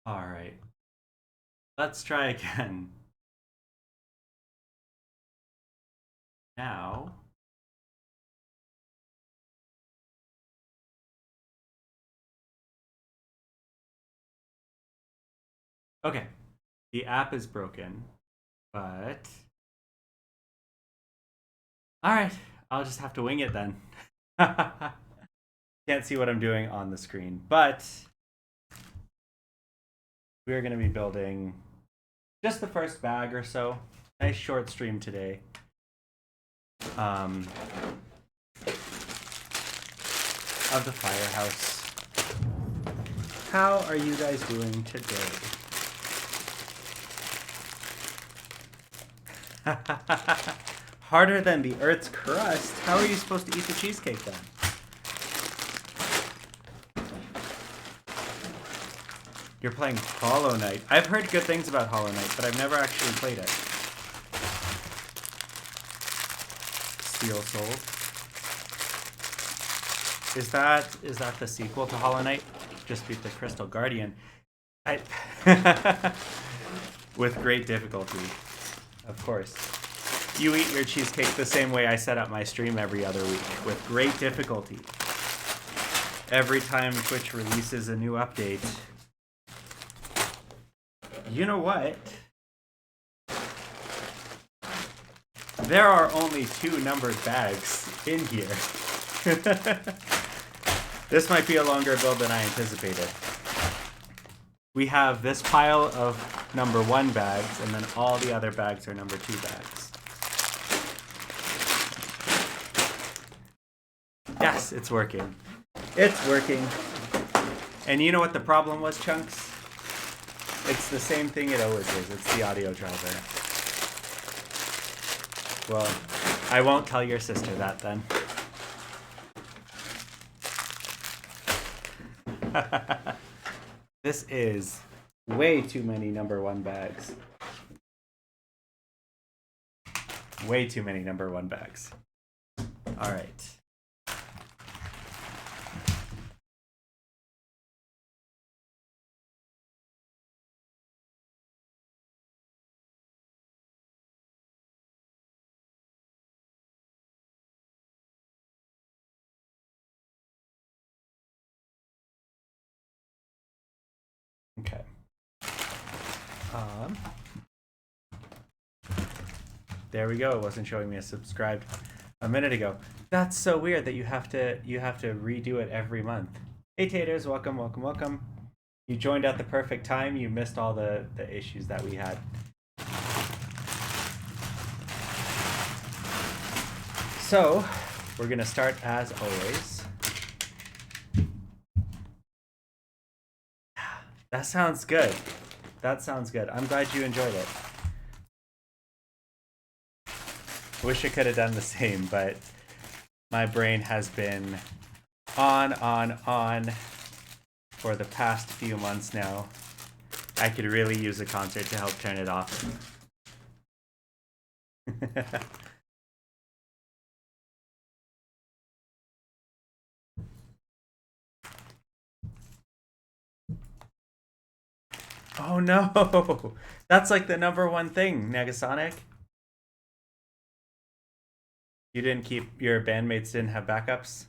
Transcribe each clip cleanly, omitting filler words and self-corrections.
All right, let's try again. Now, okay, the app is broken, but all right, I'll just have to wing it then. Can't see what I'm doing on the screen, but we're going to be building just the first bag or so. Nice short stream today. Um, of the firehouse. How are you guys doing today? Harder than the Earth's crust? How are you supposed to eat the cheesecake then? You're playing Hollow Knight. I've heard good things about Hollow Knight, but I've never actually played it. Steel Soul. Is that the sequel to Hollow Knight? Just beat the Crystal Guardian. With great difficulty, of course. You eat your cheesecake the same way I set up my stream every other week, with great difficulty. Every time Twitch releases a new update. You know what? There are only 2 numbered bags in here. This might be a longer build than I anticipated. We have this pile of number 1 bags, and then all the other bags are number 2 bags. Yes, it's working. It's working. And you know what the problem was, Chunks? It's the same thing it always is. It's the audio driver. Well, I won't tell your sister that then. This is way too many number 1 bags. Way too many number 1 bags. All right. Okay. There we go. It wasn't showing me a subscribed a minute ago. That's so weird that you have to redo it every month. Hey Taters, welcome, welcome, welcome. You joined at the perfect time. You missed all the issues that we had. So, we're gonna start as always. That sounds good. That sounds good. I'm glad you enjoyed it. Wish I could have done the same, but my brain has been on for the past few months now. I could really use a concert to help turn it off. Oh no! That's like the number 1 thing, Negasonic. You didn't keep, your bandmates didn't have backups?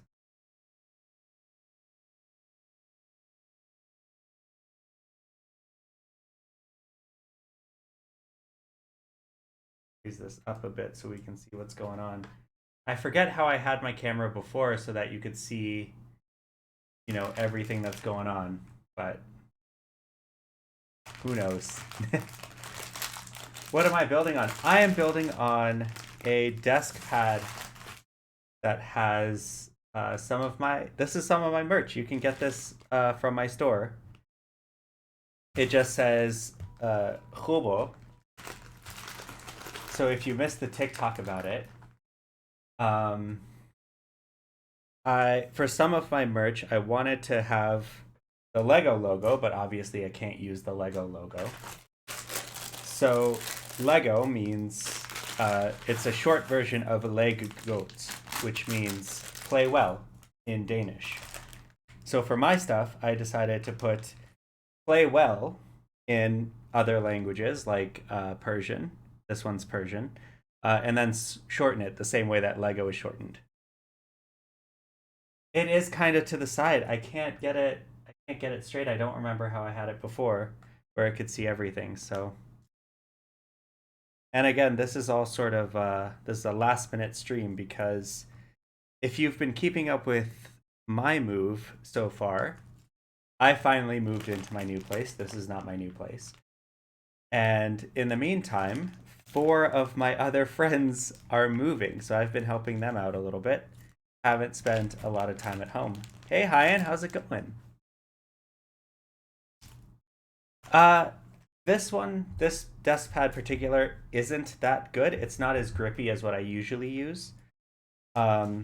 Raise this up a bit so we can see what's going on. I forget how I had my camera before so that you could see, you know, everything that's going on, but who knows? What am I building on? I am building on a desk pad that has some of my merch. You can get this from my store. It just says Hubo. So if you missed the TikTok about it, for some of my merch, I wanted to have the Lego logo, but obviously I can't use the Lego logo. So Lego means it's a short version of leg goat, which means play well in Danish. So for my stuff, I decided to put play well in other languages like Persian. This one's Persian. And then shorten it the same way that Lego is shortened. It is kind of to the side. I can't get it. I can't get it straight. I don't remember how I had it before, where I could see everything. So, and again, this is all sort of this is a last minute stream because if you've been keeping up with my move so far, I finally moved into my new place. This is not my new place. And in the meantime, four of my other friends are moving, so I've been helping them out a little bit. Haven't spent a lot of time at home. Hey, Hyan, how's it going? Uh, this desk pad particular isn't that good. It's not as grippy as what I usually use. Um,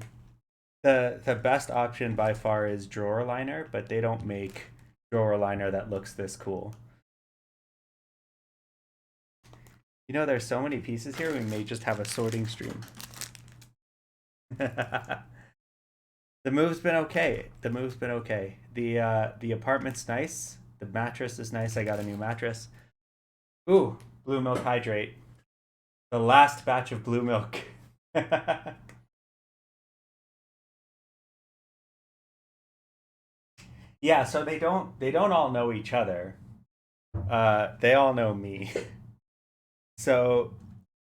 the best option by far is drawer liner, but they don't make drawer liner that looks this cool. You know, there's so many pieces here, we may just have a sorting stream. The move's been okay. The move's been okay. The apartment's nice. The mattress is nice. I got a new mattress. Ooh, blue milk hydrate. The last batch of blue milk. Yeah, so they don't all know each other. They all know me. So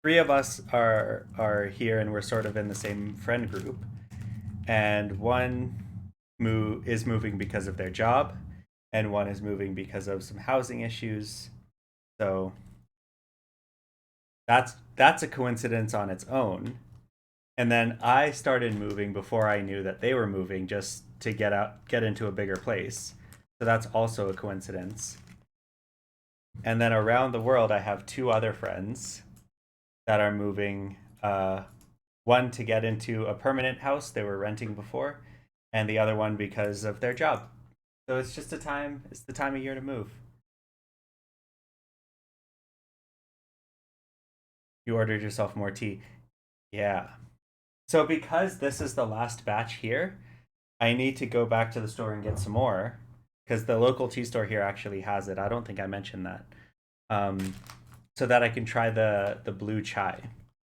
three of us are here and we're sort of in the same friend group. And one is moving because of their job, and one is moving because of some housing issues. So that's a coincidence on its own. And then I started moving before I knew that they were moving, just to get into a bigger place. So that's also a coincidence. And then around the world, I have two other friends that are moving. One to get into a permanent house they were renting before, and the other one because of their job. So it's just a time. It's the time of year to move. You ordered yourself more tea. Yeah. So because this is the last batch here, I need to go back to the store and get some more because the local tea store here actually has it. I don't think I mentioned that. Um, so that I can try the blue chai.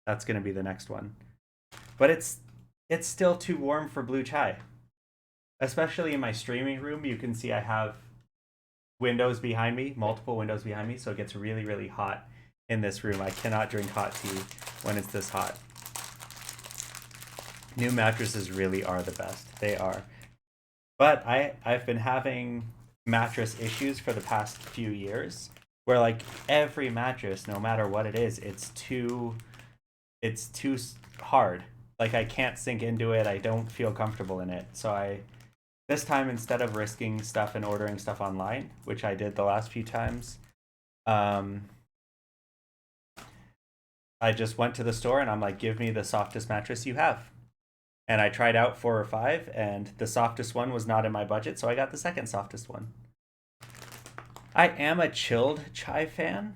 That's going to be the next one. But it's still too warm for blue chai. Especially in my streaming room, you can see I have windows behind me, multiple windows behind me, so it gets really, really hot in this room. I cannot drink hot tea when it's this hot. New mattresses really are the best. They are. But I've been having mattress issues for the past few years where like every mattress, no matter what it is, it's too hard. Like I can't sink into it. I don't feel comfortable in it. So I this time instead of risking stuff and ordering stuff online, which I did the last few times, um, I just went to the store and I'm like, give me the softest mattress you have. And I tried out four or five, and the softest one was not in my budget, so I got the second softest one. I am a chilled chai fan,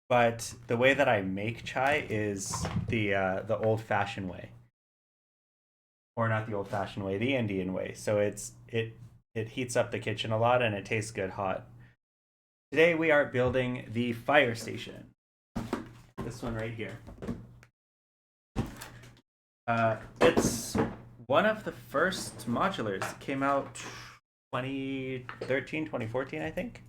but the way that I make chai is the old fashioned way, or not the old fashioned way, the Indian way. So it heats up the kitchen a lot and it tastes good hot. Today we are building the fire station. This one right here. It's one of the first modulars. It came out 2013, 2014, I think.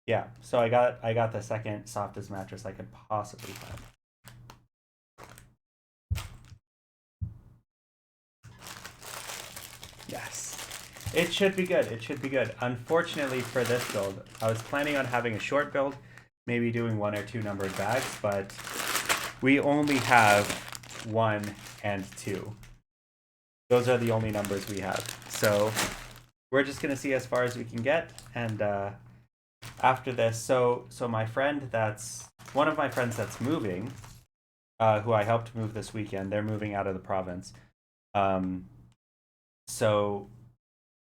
Yeah, so I got the second softest mattress I could possibly find. Yes. It should be good. It should be good. Unfortunately for this build, I was planning on having a short build, maybe doing one or two numbered bags, but we only have 1 and 2. Those are the only numbers we have. So we're just gonna see as far as we can get, and after this, so my friend that's one of my friends that's moving, who I helped move this weekend. They're moving out of the province. Um, so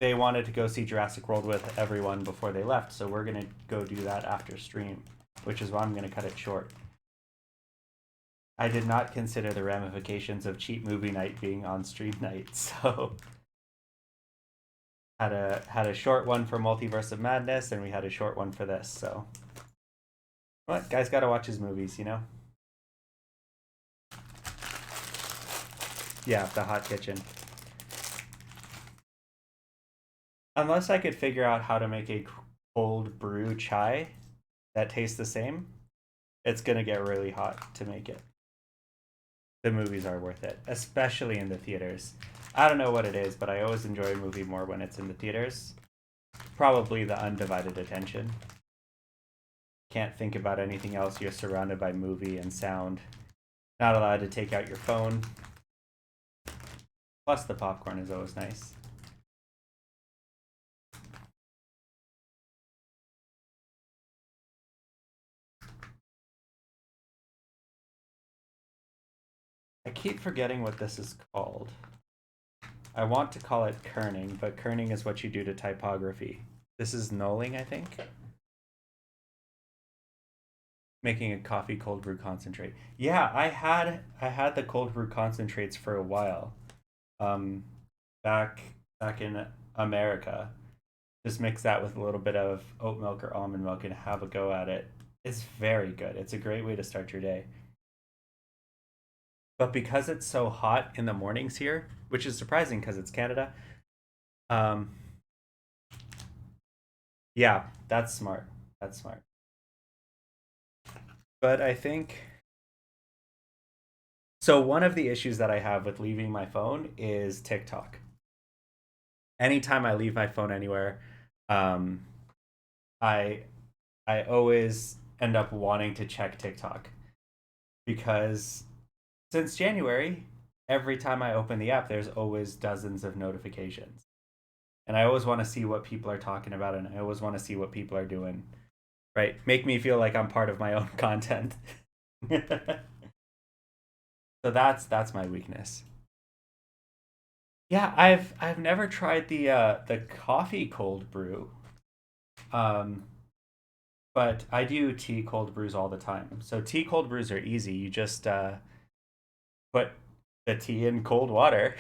they wanted to go see Jurassic World with everyone before they left. So we're gonna go do that after stream, which is why I'm gonna cut it short. I did not consider the ramifications of cheap movie night being on stream night, so Had a short one for Multiverse of Madness, and we had a short one for this. So, what guy's got to watch his movies, you know? Yeah, the hot kitchen. Unless I could figure out how to make a cold brew chai that tastes the same, it's gonna get really hot to make it. The movies are worth it, especially in the theaters. I don't know what it is, but I always enjoy a movie more when it's in the theaters. Probably the undivided attention. Can't think about anything else. You're surrounded by movie and sound. Not allowed to take out your phone. Plus, the popcorn is always nice. I keep forgetting what this is called. I want to call it kerning, but kerning is what you do to typography. This is knolling, I think. Making a coffee cold brew concentrate. Yeah, I had the cold brew concentrates for a while. Um, back back in America. Just mix that with a little bit of oat milk or almond milk and have a go at it. It's very good. It's a great way to start your day. But because it's so hot in the mornings here, which is surprising because it's Canada, um, yeah, that's smart. That's smart. But I think so. One of the issues that I have with leaving my phone is TikTok. Anytime I leave my phone anywhere, um, I I always end up wanting to check TikTok because since January, every time I open the app, there's always dozens of notifications. And I always want to see what people are talking about and I always want to see what people are doing. Right? Make me feel like I'm part of my own content. So that's my weakness. Yeah, I've never tried the coffee cold brew. Um but I do tea cold brews all the time. So tea cold brews are easy. You just put the tea in cold water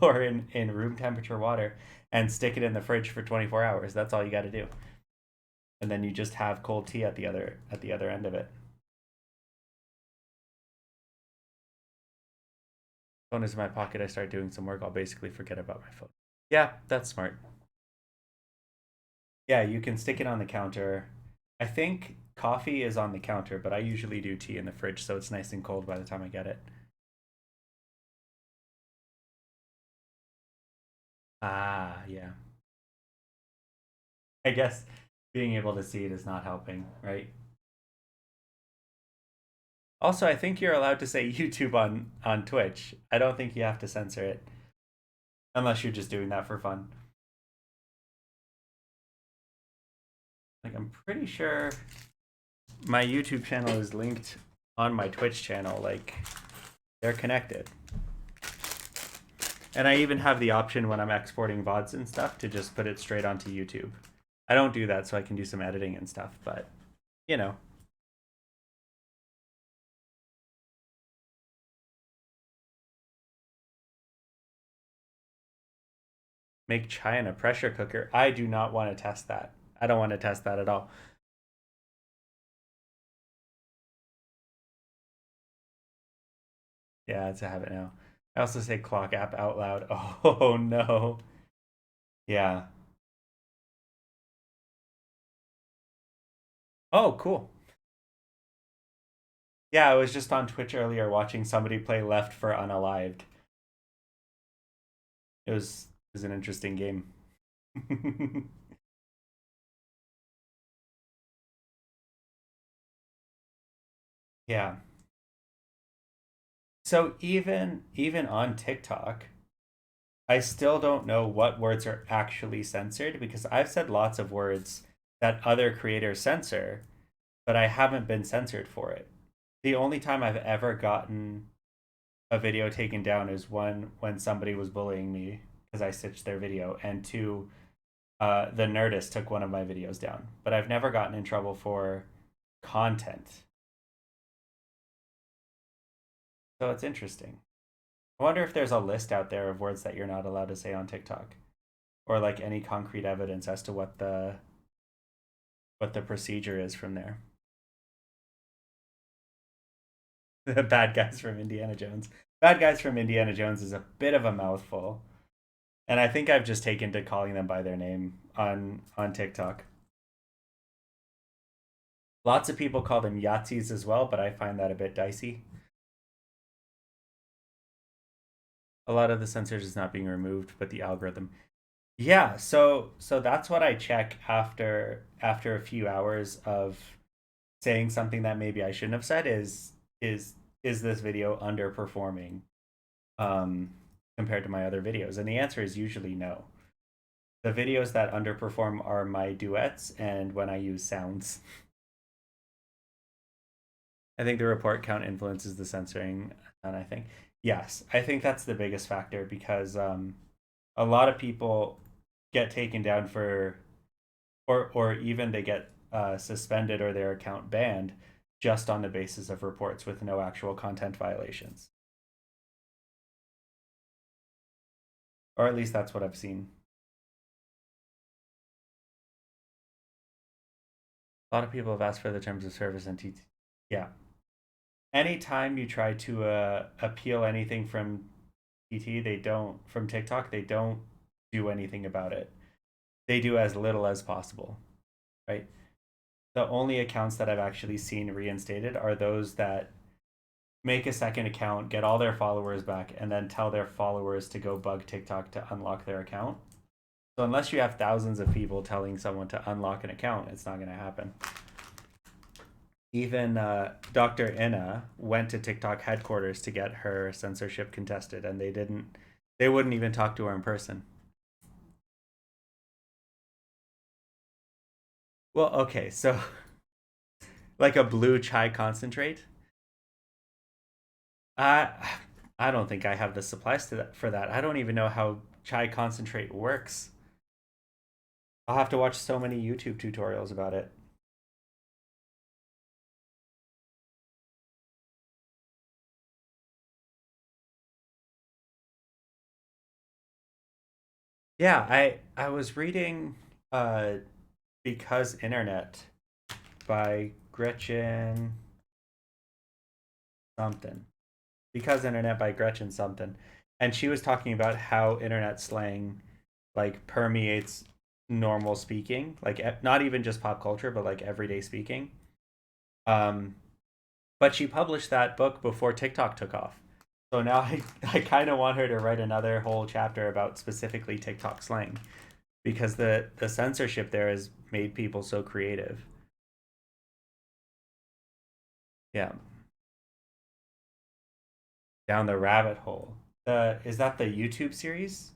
or in room temperature water and stick it in the fridge for 24 hours. That's all you got to do. And then you just have cold tea at the other end of it. Phone is in my pocket. I start doing some work. I'll basically forget about my phone. Yeah, that's smart. Yeah, you can stick it on the counter. I think coffee is on the counter, but I usually do tea in the fridge, so it's nice and cold by the time I get it. Ah, yeah. I guess being able to see it is not helping, right? Also, I think you're allowed to say YouTube on Twitch. I don't think you have to censor it unless you're just doing that for fun. Like I'm pretty sure my YouTube channel is linked on my Twitch channel. Like they're connected. And I even have the option when I'm exporting VODs and stuff to just put it straight onto YouTube. I don't do that so I can do some editing and stuff, but you know, make chai in a pressure cooker. I do not want to test that. I don't want to test that at all. Yeah, it's a habit now. I also say clock app out loud. Oh no. Yeah. Oh, cool. Yeah, I was just on Twitch earlier watching somebody play Left for Unalived. It was an interesting game. Yeah. So even on TikTok, I still don't know what words are actually censored because I've said lots of words that other creators censor, but I haven't been censored for it. The only time I've ever gotten a video taken down is one when somebody was bullying me because I stitched their video, and two, the Nerdist took one of my videos down. But I've never gotten in trouble for content, so it's interesting. I wonder if there's a list out there of words that you're not allowed to say on TikTok. or like any concrete evidence as to what the procedure is from there. The bad guys from Indiana Jones. Bad guys from Indiana Jones is a bit of a mouthful, and I think I've just taken to calling them by their name on TikTok. Lots of people call them Yahtzees as well, but I find that a bit dicey. A lot of the censors is not being removed, but the algorithm. Yeah, so that's what I check after a few hours of saying something that maybe I shouldn't have said is is this video underperforming um compared to my other videos? And the answer is usually no. The videos that underperform are my duets and when I use sounds. I think the report count influences the censoring, and I think yes, I think that's the biggest factor because a lot of people get taken down for or even they get suspended or their account banned just on the basis of reports with no actual content violations. Or at least that's what I've seen. A lot of people have asked for the terms of service and TT. Yeah. Anytime you try to appeal anything from TT, they don't, from TikTok, they don't do anything about it. They do as little as possible, right? The only accounts that I've actually seen reinstated are those that make a second account, get all their followers back, and then tell their followers to go bug TikTok to unlock their account. So unless you have thousands of people telling someone to unlock an account, it's not going to happen. Even Dr. Inna went to TikTok headquarters to get her censorship contested, and they wouldn't even talk to her in person. Well, okay, so like a blue chai concentrate. I I don't think I have the supplies to that for that. I don't even know how chai concentrate works. I'll have to watch so many YouTube tutorials about it. Yeah, I was reading Because Internet by Gretchen something. Because Internet by Gretchen something. And she was talking about how internet slang like permeates normal speaking, like not even just pop culture, but like everyday speaking. Um, but she published that book before TikTok took off. So now I kind of want her to write another whole chapter about specifically TikTok slang because the censorship there has made people so creative. Yeah, down the rabbit hole. Is that the YouTube series?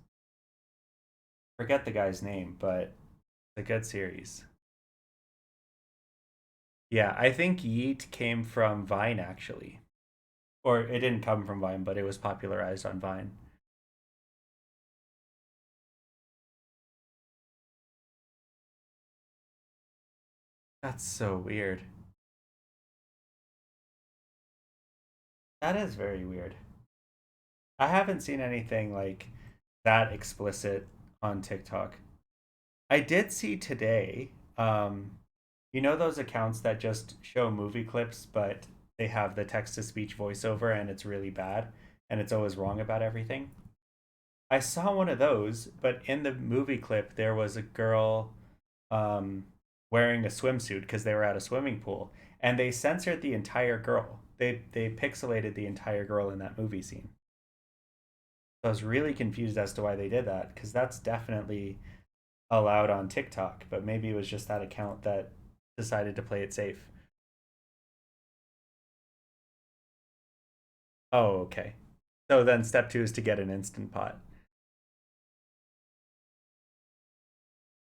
Forget the guy's name, but it's a good series. Yeah, I think Yeet came from Vine actually. Or it didn't come from Vine, but it was popularized on Vine. That's so weird. That is very weird. I haven't seen anything like that explicit on TikTok. I did see today, you know those accounts that just show movie clips, but they have the text to speech voiceover and it's really bad and it's always wrong about everything? I saw one of those, but in the movie clip, there was a girl um, wearing a swimsuit because they were at a swimming pool, and they censored the entire girl. They pixelated the entire girl in that movie scene. So I was really confused as to why they did that because that's definitely allowed on TikTok, but maybe it was just that account that decided to play it safe. Oh, okay. So then step two is to get an instant pot.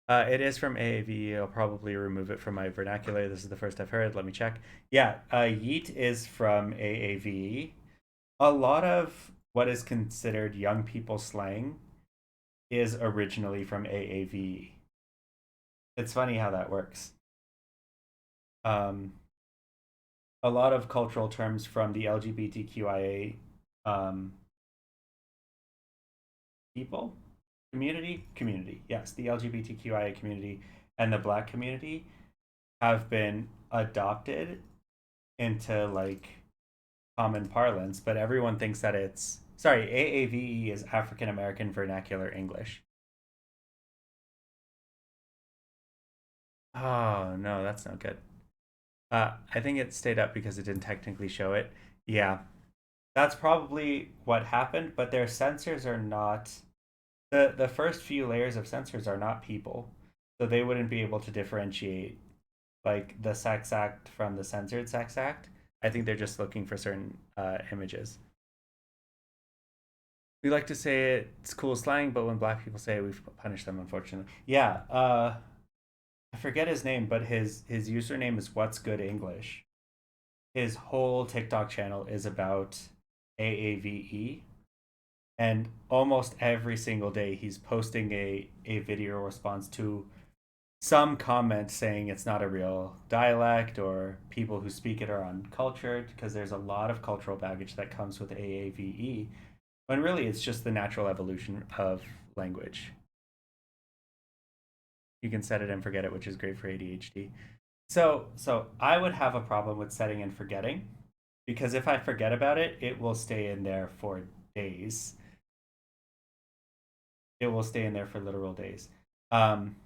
It is from AAV. I'll probably remove it from my vernacular. This is the first I've heard. Let me check. Yeah, Yeet is from AAV. A lot of what is considered young people slang is originally from AAV. It's funny how that works. Um, a lot of cultural terms from the LGBTQIA people, community. Yes, the LGBTQIA community and the Black community have been adopted into like common parlance, but everyone thinks that it's sorry, AAVE is African American Vernacular English. Oh no, that's not good. I think it stayed up because it didn't technically show it. Yeah, that's probably what happened, but their sensors are not the first few layers of sensors are not people. So they wouldn't be able to differentiate like the sex act from the censored sex act. I think they're just looking for certain images. We like to say it's cool slang, but when black people say it, we punish them, unfortunately. Yeah, I forget his name, but his username is What's Good English. His whole TikTok channel is about AAVE, and almost every single day he's posting a video response to some comment saying it's not a real dialect or people who speak it are uncultured because there's a lot of cultural baggage that comes with AAVE when really it's just the natural evolution of language. You can set it and forget it, which is great for ADHD. So I would have a problem with setting and forgetting because if I forget about it, it will stay in there for days. It will stay in there for literal days. Um,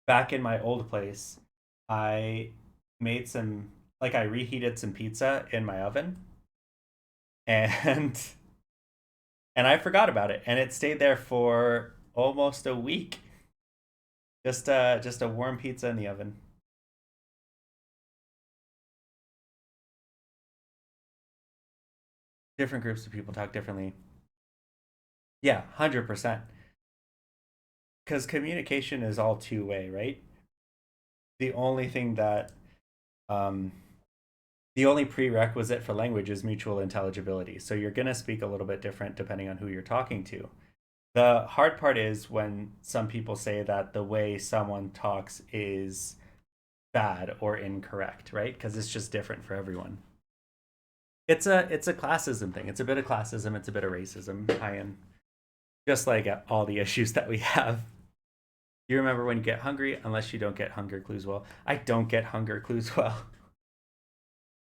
Back in my old place, I made some like I reheated some pizza in my oven and and I forgot about it and it stayed there for almost a week. Just a warm pizza in the oven. Different groups of people talk differently. Yeah, 100%. Because communication is all two-way, right? The only thing that um the only prerequisite for language is mutual intelligibility. So you're going to speak a little bit different depending on who you're talking to. The hard part is when some people say that the way someone talks is bad or incorrect, right? Because it's just different for everyone. It's a classism thing. It's a bit of classism. It's a bit of racism. I am just like all the issues that we have. You remember when you get hungry, unless you don't get hunger clues well. I don't get hunger clues well.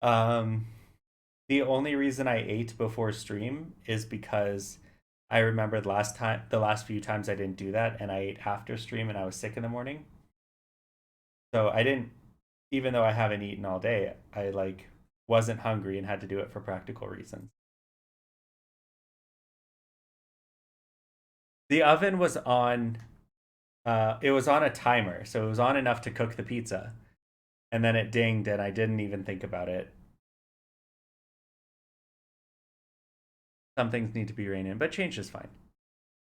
Um, the only reason I ate before stream is because I remembered the last few times I didn't do that, and I ate after stream, and I was sick in the morning. So I didn't, even though I haven't eaten all day, I like wasn't hungry and had to do it for practical reasons. The oven was on, it was on a timer, so it was on enough to cook the pizza, and then it dinged, and I didn't even think about it. Some things need to be reined in, but change is fine.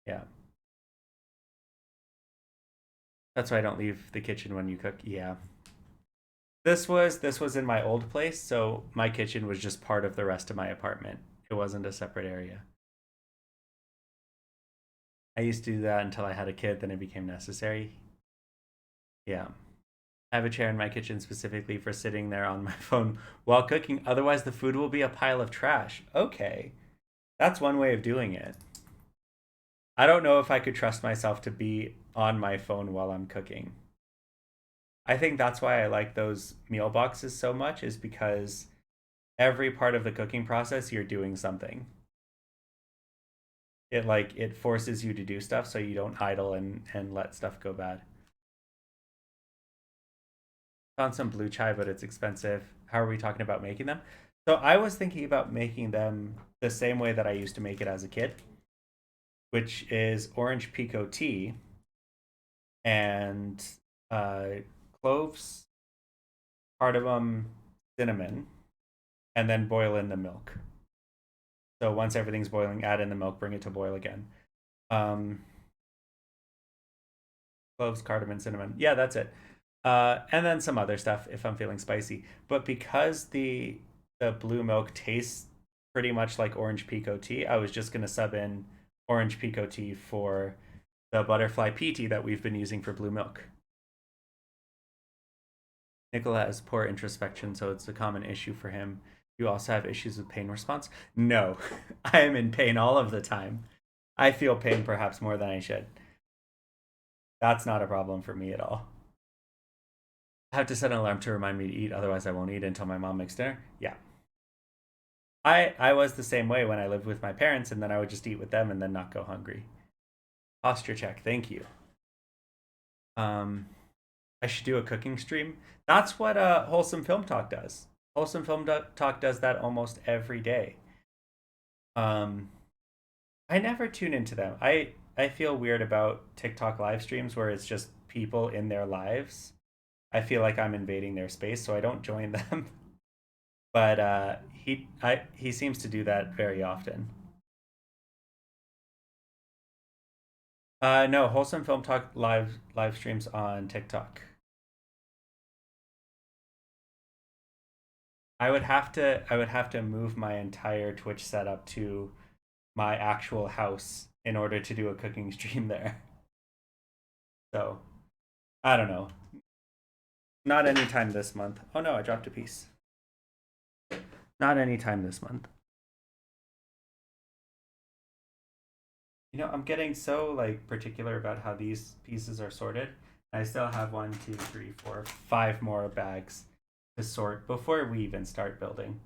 Yeah. That's why I don't leave the kitchen when you cook. Yeah. This was in my old place, so my kitchen was just part of the rest of my apartment. It wasn't a separate area. I used to do that until I had a kid, then it became necessary. Yeah. I have a chair in my kitchen specifically for sitting there on my phone while cooking. Otherwise, the food will be a pile of trash. Okay. That's one way of doing it. I don't know if I could trust myself to be on my phone while I'm cooking. I think that's why I like those meal boxes so much, is because every part of the cooking process you're doing something. It forces you to do stuff so you don't idle and let stuff go bad. Found some blue chai, but it's expensive. How are we talking about making them? So I was thinking about making them the same way that I used to make it as a kid, which is orange pico tea and uh, cloves, cardamom, cinnamon, and then boil in the milk. So once everything's boiling, add in the milk, bring it to boil again. Um, Cloves, cardamom, cinnamon. Yeah, that's it. And then some other stuff if I'm feeling spicy. But because the blue milk tastes pretty much like orange pico tea, I was just gonna sub in orange pico tea for the butterfly pea tea that we've been using for blue milk. Nicola has poor introspection, so it's a common issue for him. You also have issues with pain response? No, I am in pain all of the time. I feel pain perhaps more than I should. That's not a problem for me at all. I have to set an alarm to remind me to eat, otherwise I won't eat until my mom makes dinner. Yeah. I was the same way when I lived with my parents, and then I would just eat with them and then not go hungry. Posture check, thank you. Um, I should do a cooking stream. That's what Wholesome Film Talk does. Wholesome Film Talk does that almost every day. Um, I never tune into them. I feel weird about TikTok live streams where it's just people in their lives. I feel like I'm invading their space, so I don't join them. But he seems to do that very often. No, Wholesome Film Talk live streams on TikTok. I would have to move my entire Twitch setup to my actual house in order to do a cooking stream there. So I don't know. Not anytime this month. Oh no, I dropped a piece. Not anytime this month. I'm getting so like particular about how these pieces are sorted. I still have 1, 2, 3, 4, 5 more bags to sort before we even start building.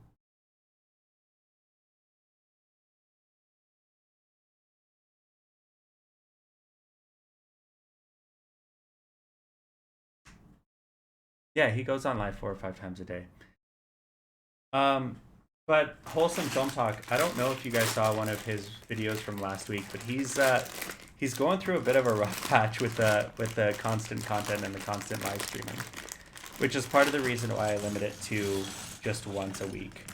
Yeah, he goes on live 4 or 5 times a day. Um, but Wholesome Film Talk, I don't know if you guys saw one of his videos from last week, but he's going through a bit of a rough patch with the constant content and the constant live streaming, which is part of the reason why I limit it to just once a week.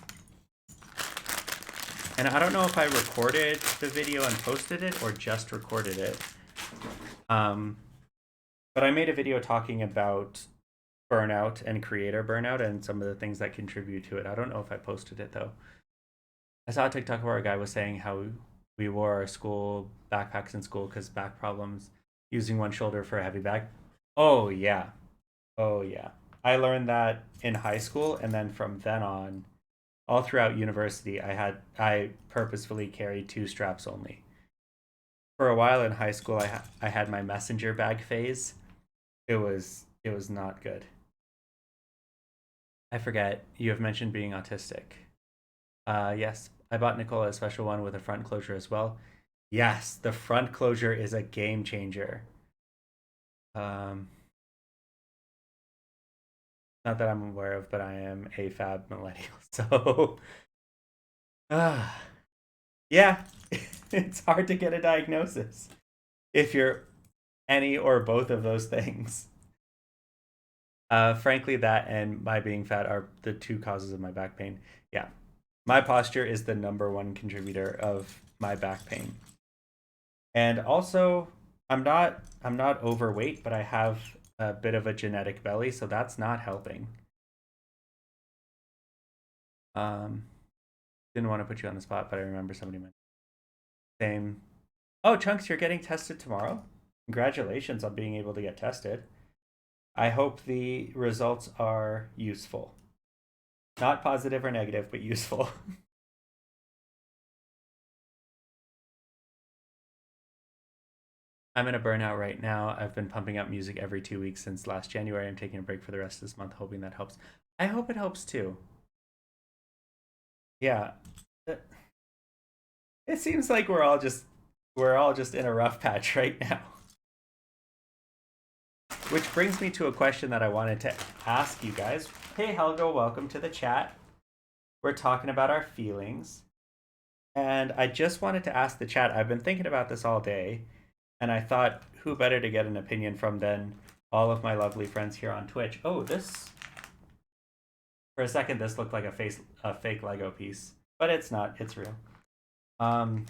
And I don't know if I recorded the video and posted it or just recorded it. But I made a video talking about burnout and creator burnout and some of the things that contribute to it. I don't know if I posted it though. I saw a TikTok where a guy was saying how we wore our school backpacks in school because back problems, using one shoulder for a heavy bag. Oh yeah, oh yeah. I learned that in high school, and then from then on, all throughout university, I purposefully carried 2 straps only. For a while in high school, I had my messenger bag phase. It was not good. I forget. You have mentioned being autistic. Yes, I bought Nicole a special one with a front closure as well. Yes, the front closure is a game changer. Um, Not that I'm aware of, but I am a fab millennial, so ah, yeah, it's hard to get a diagnosis if you're any or both of those things. Frankly, that and my being fat are the 2 causes of my back pain. Yeah, my posture is the number one contributor of my back pain. And also, I'm not overweight, but I have a bit of a genetic belly, so that's not helping. Um, didn't want to put you on the spot, but I remember somebody mentioned same. Oh, Chunks, you're getting tested tomorrow. Congratulations on being able to get tested. I hope the results are useful. Not positive or negative, but useful. I'm in a burnout right now. I've been pumping out music every 2 weeks since last January. I'm taking a break for the rest of this month, hoping that helps. I hope it helps too. Yeah. It seems like we're all just in a rough patch right now. Which brings me to a question that I wanted to ask you guys. Hey Helga, welcome to the chat. We're talking about our feelings. And I just wanted to ask the chat. I've been thinking about this all day, and I thought, who better to get an opinion from than all of my lovely friends here on Twitch? Oh, this for a second this looked like a fake Lego piece, but it's not. It's real. Um,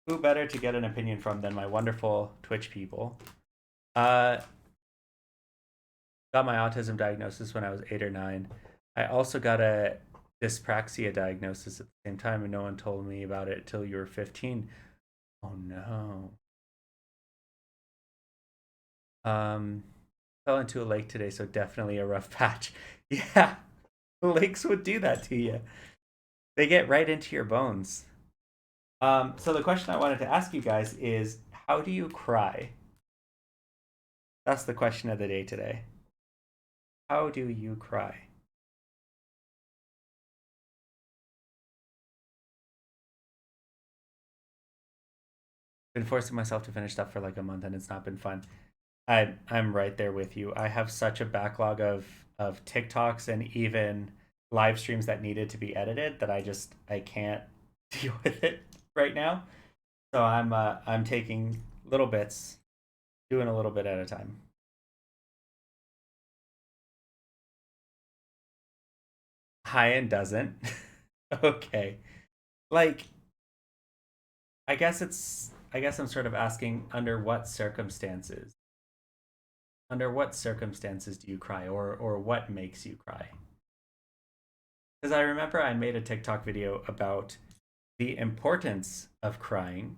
who better to get an opinion from than my wonderful Twitch people? Uh, got my autism diagnosis when I was 8 or 9. I also got a dyspraxia diagnosis at the same time, and no one told me about it till you were 15. Oh no. Um, Fell into a lake today, so definitely a rough patch. Yeah, lakes would do that to you. They get right into your bones. So the question I wanted to ask you guys is, how do you cry? That's the question of the day today. How do you cry? Been forcing myself to finish stuff for like a month and it's not been fun. I'm right there with you. I have such a backlog of TikToks and even live streams that needed to be edited that I can't deal with it right now. So I'm taking little bits, doing a little bit at a time. High end doesn't. Okay. Like I guess I'm sort of asking under what circumstances? Under what circumstances do you cry or what makes you cry? Because I remember I made a TikTok video about the importance of crying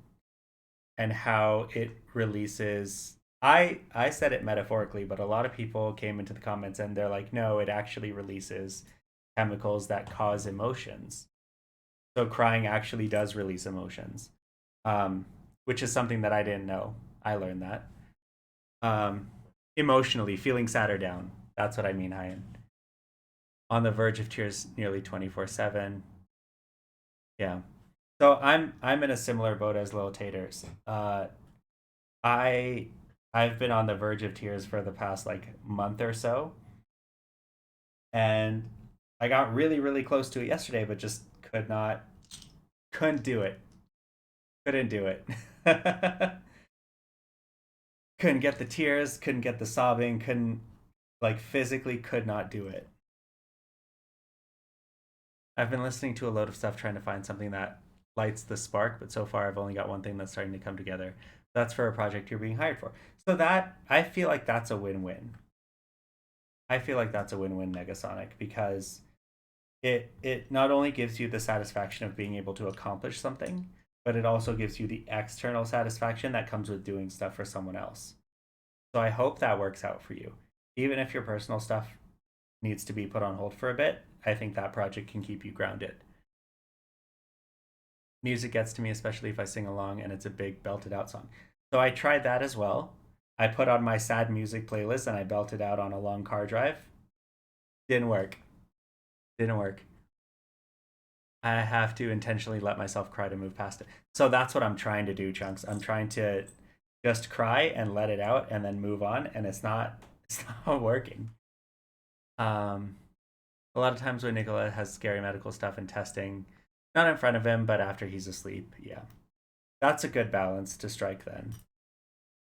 and how it releases I said it metaphorically, but a lot of people came into the comments and they're like, no, it actually releases chemicals that cause emotions. So crying actually does release emotions, which is something that I didn't know. I learned that. Um, Emotionally, feeling sad or down. That's what I mean, Hyan. On the verge of tears nearly 24/7. Yeah. So I'm in a similar boat as Lil Taters. I I've been on the verge of tears for the past like month or so, and I got really close to it yesterday, but just couldn't do it. Couldn't do it. Couldn't get the tears, couldn't get the sobbing, couldn't like physically could not do it. I've been listening to a load of stuff trying to find something that lights the spark, but so far I've only got one thing that's starting to come together. That's for a project you're being hired for. So that I feel like that's a win-win. I feel like that's a win-win Negasonic because it not only gives you the satisfaction of being able to accomplish something, but it also gives you the external satisfaction that comes with doing stuff for someone else. So I hope that works out for you. Even if your personal stuff needs to be put on hold for a bit, I think that project can keep you grounded. Music gets to me, especially if I sing along and it's a big belted out song. So I tried that as well. I put on my sad music playlist and I belted out on a long car drive. Didn't work. Didn't work. I have to intentionally let myself cry to move past it. So that's what I'm trying to do, Chunks. I'm trying to just cry and let it out and then move on, and it's not working. Um, a lot of times when Nicola has scary medical stuff and testing, not in front of him, but after he's asleep, yeah, that's a good balance to strike then,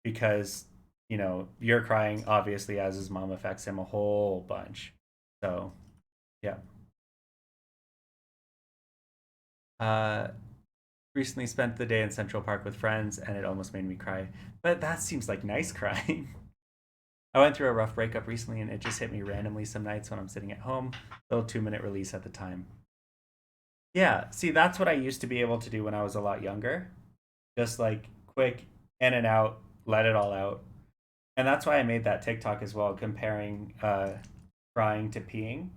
because you're crying obviously as his mom affects him a whole bunch. So yeah. Uh, Recently spent the day in Central Park with friends, and it almost made me cry. But that seems like nice crying. I went through a rough breakup recently, and it just hit me randomly some nights when I'm sitting at home. Little 2 minute release at the time. Yeah, see, that's what I used to be able to do when I was a lot younger. Just like quick in and out, let it all out. And that's why I made that TikTok as well, comparing crying to peeing,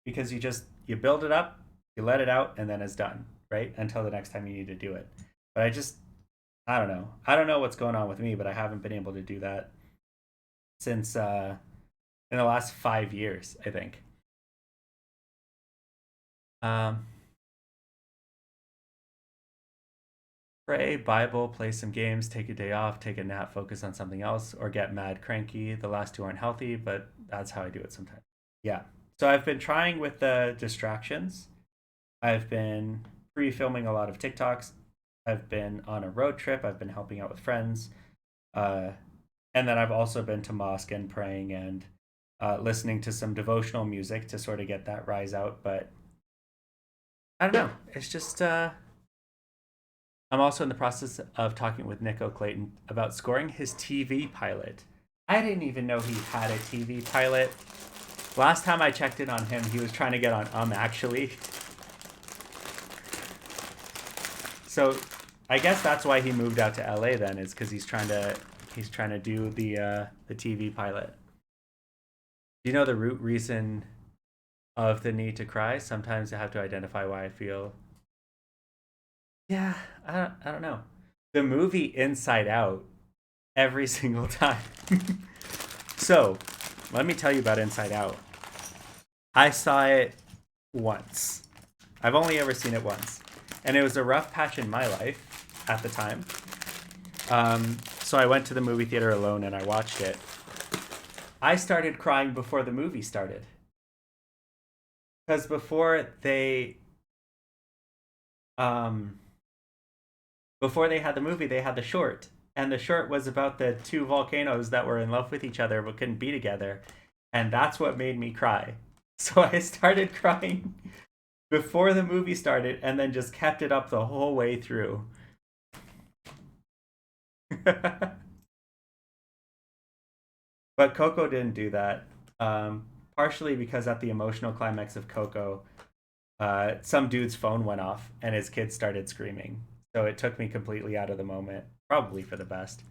because you build it up, you let it out, and then it's done, right? Until the next time you need to do it. But I don't know. I don't know what's going on with me, but I haven't been able to do that since in the last 5 years, I think. Um, Pray, Bible, play some games, take a day off, take a nap, focus on something else, or get mad cranky. The last two aren't healthy, but that's how I do it sometimes. Yeah. So I've been trying with the distractions. I've been pre-filming a lot of TikToks. I've been on a road trip. I've been helping out with friends. Uh, and then I've also been to mosque and praying and listening to some devotional music to sort of get that rise out. But I don't know. It's just I'm also in the process of talking with Nico Clayton about scoring his TV pilot. I didn't even know he had a TV pilot. Last time I checked in on him, he was trying to get on actually. So I guess that's why he moved out to LA then, is because he's trying to do the TV pilot. Do you know the root reason of the need to cry? Sometimes I have to identify why I feel. Yeah, I don't know. The movie Inside Out every single time. So, let me tell you about Inside Out. I saw it once. I've only ever seen it once. And it was a rough patch in my life at the time. So I went to the movie theater alone and I watched it. I started crying before the movie started. Because um, before they had the movie, they had the short. And the short was about the two volcanoes that were in love with each other but couldn't be together. And that's what made me cry. So I started crying before the movie started and then just kept it up the whole way through. But Coco didn't do that. Partially because at the emotional climax of Coco, some dude's phone went off and his kids started screaming. So it took me completely out of the moment, probably for the best.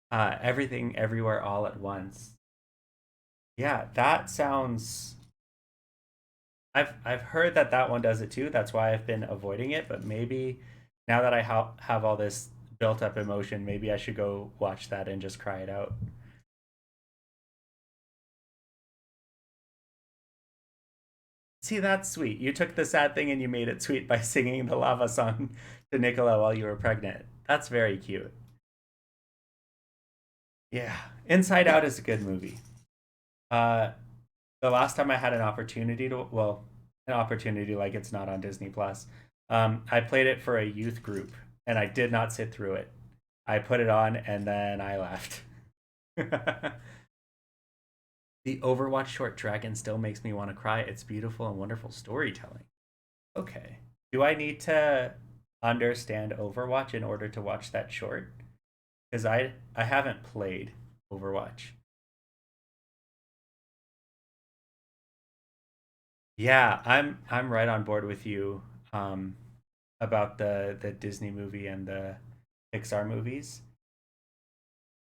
Everything, everywhere, all at once. Yeah, that sounds. I've heard that that one does it too. That's why I've been avoiding it. But maybe now that I have all this built up emotion, maybe I should go watch that and just cry it out. See, that's sweet. You took the sad thing and you made it sweet by singing the lava song to Nicola while you were pregnant. That's very cute. Yeah, Inside Out is a good movie. Uh, the last time I had an opportunity to, well, an opportunity like it's not on Disney Plus, I played it for a youth group and I did not sit through it. I put it on and then I left. The Overwatch short Dragon still makes me want to cry. It's beautiful and wonderful storytelling. Okay. Do I need to understand Overwatch in order to watch that short? Because I haven't played Overwatch. Yeah, I'm right on board with you about the Disney movie and the Pixar movies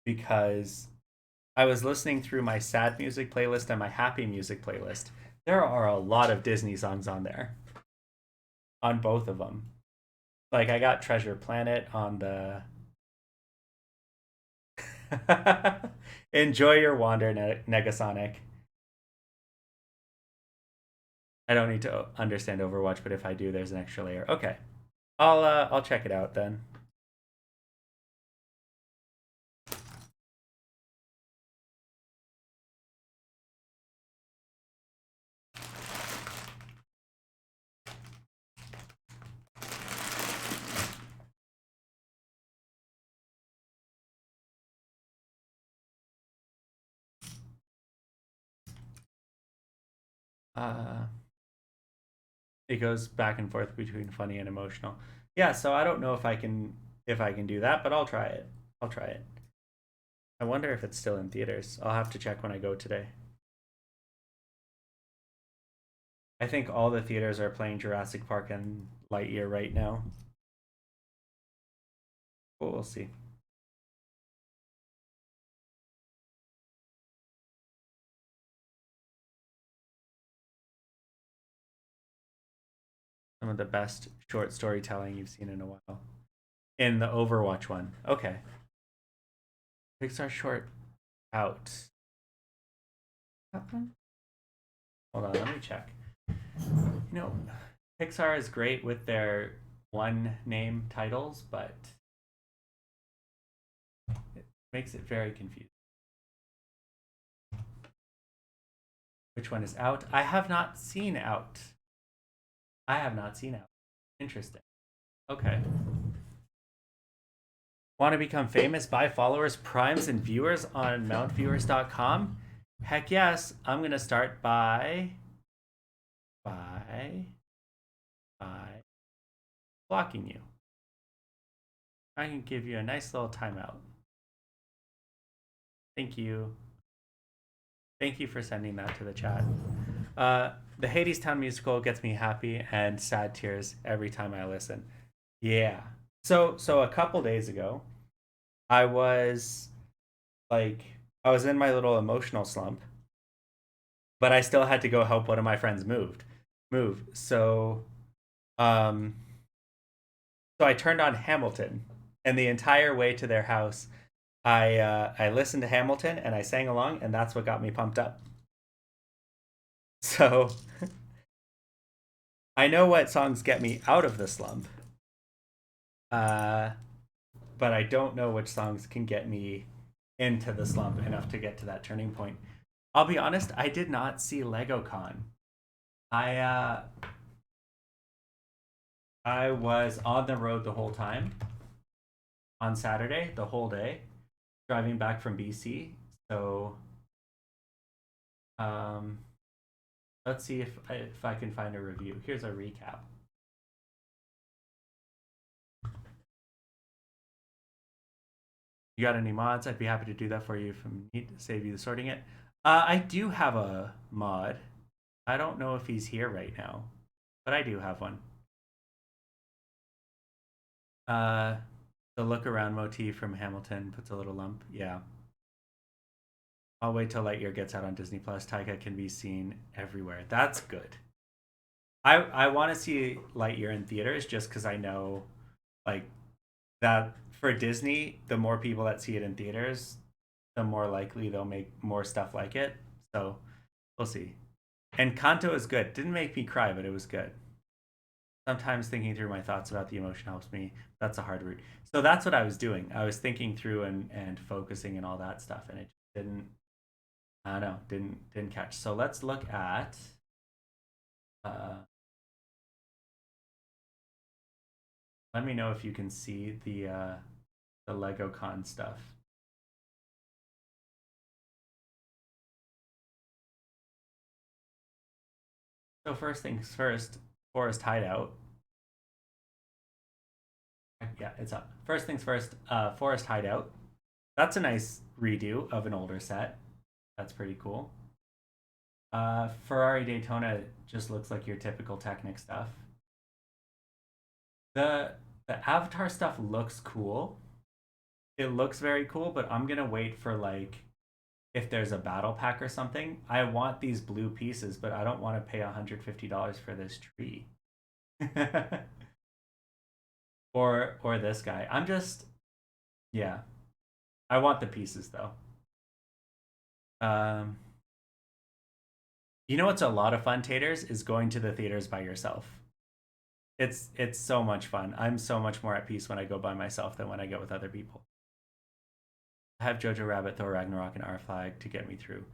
because I was listening through my sad music playlist and my happy music playlist. There are a lot of Disney songs on there, on both of them. Like I got Treasure Planet on the Enjoy Your Wander, Negasonic. I don't need to understand Overwatch, but if I do, there's an extra layer. Okay, I'll check it out then. Uh, it goes back and forth between funny and emotional. Yeah, so I don't know if I can do that, but I'll try it. I'll try it. I wonder if it's still in theaters. I'll have to check when I go today. I think all the theaters are playing Jurassic Park and Lightyear right now. But we'll see. Some of the best short storytelling you've seen in a while. In the Overwatch one. Okay. Pixar short out. That one? Hold on, let me check. You know, Pixar is great with their one name titles, but it makes it very confusing. Which one is out? I have not seen out. I have not seen out. Interesting. Okay. Want to become famous? Buy followers, primes, and viewers on mountviewers.com? Heck yes. I'm going to start by, by blocking you. I can give you a nice little timeout. Thank you. Thank you for sending that to the chat. The Hadestown musical gets me happy and sad tears every time I listen. Yeah. So a couple days ago, I was like I was in my little emotional slump, but I still had to go help one of my friends move. So Um, so I turned on Hamilton, and the entire way to their house, I listened to Hamilton and I sang along, and that's what got me pumped up. So I know what songs get me out of the slump, uh, but I don't know which songs can get me into the slump enough to get to that turning point. I'll be honest, I did not see LegoCon. I uh, I was on the road the whole time on Saturday, the whole day, driving back from BC. So um, let's see if I can find a review. Here's a recap. You got any mods? I'd be happy to do that for you if I need to save you the sorting it. I do have a mod. I don't know if he's here right now, but I do have one. Uh, the look around motif from Hamilton puts a little lump. Yeah. I'll wait till Lightyear gets out on Disney Plus. Taika can be seen everywhere. That's good. I want to see Lightyear in theaters just because I know, like, that for Disney, the more people that see it in theaters, the more likely they'll make more stuff like it. So we'll see. And Kanto is good. Didn't make me cry, but it was good. Sometimes thinking through my thoughts about the emotion helps me. That's a hard route. So that's what I was doing. I was thinking through and focusing and all that stuff, and it didn't. I don't know. Didn't catch. So let's look at. Uh, Let me know if you can see the LegoCon stuff. So first things first, Forest Hideout. Yeah, it's up. First things first, Forest Hideout. That's a nice redo of an older set. That's pretty cool. Ferrari Daytona just looks like your typical Technic stuff. The the Avatar stuff looks cool. It looks very cool, but I'm gonna wait for like if there's a battle pack or something. I want these blue pieces, but I don't want to pay $150 for this tree. Or this guy. I'm just yeah. I want the pieces though. Um you know what's a lot of fun, Taters, is going to the theaters by yourself. It's so much fun. I'm so much more at peace when I go by myself than when I go with other people. I have Jojo Rabbit, Thor Ragnarok, and Our Flag to get me through.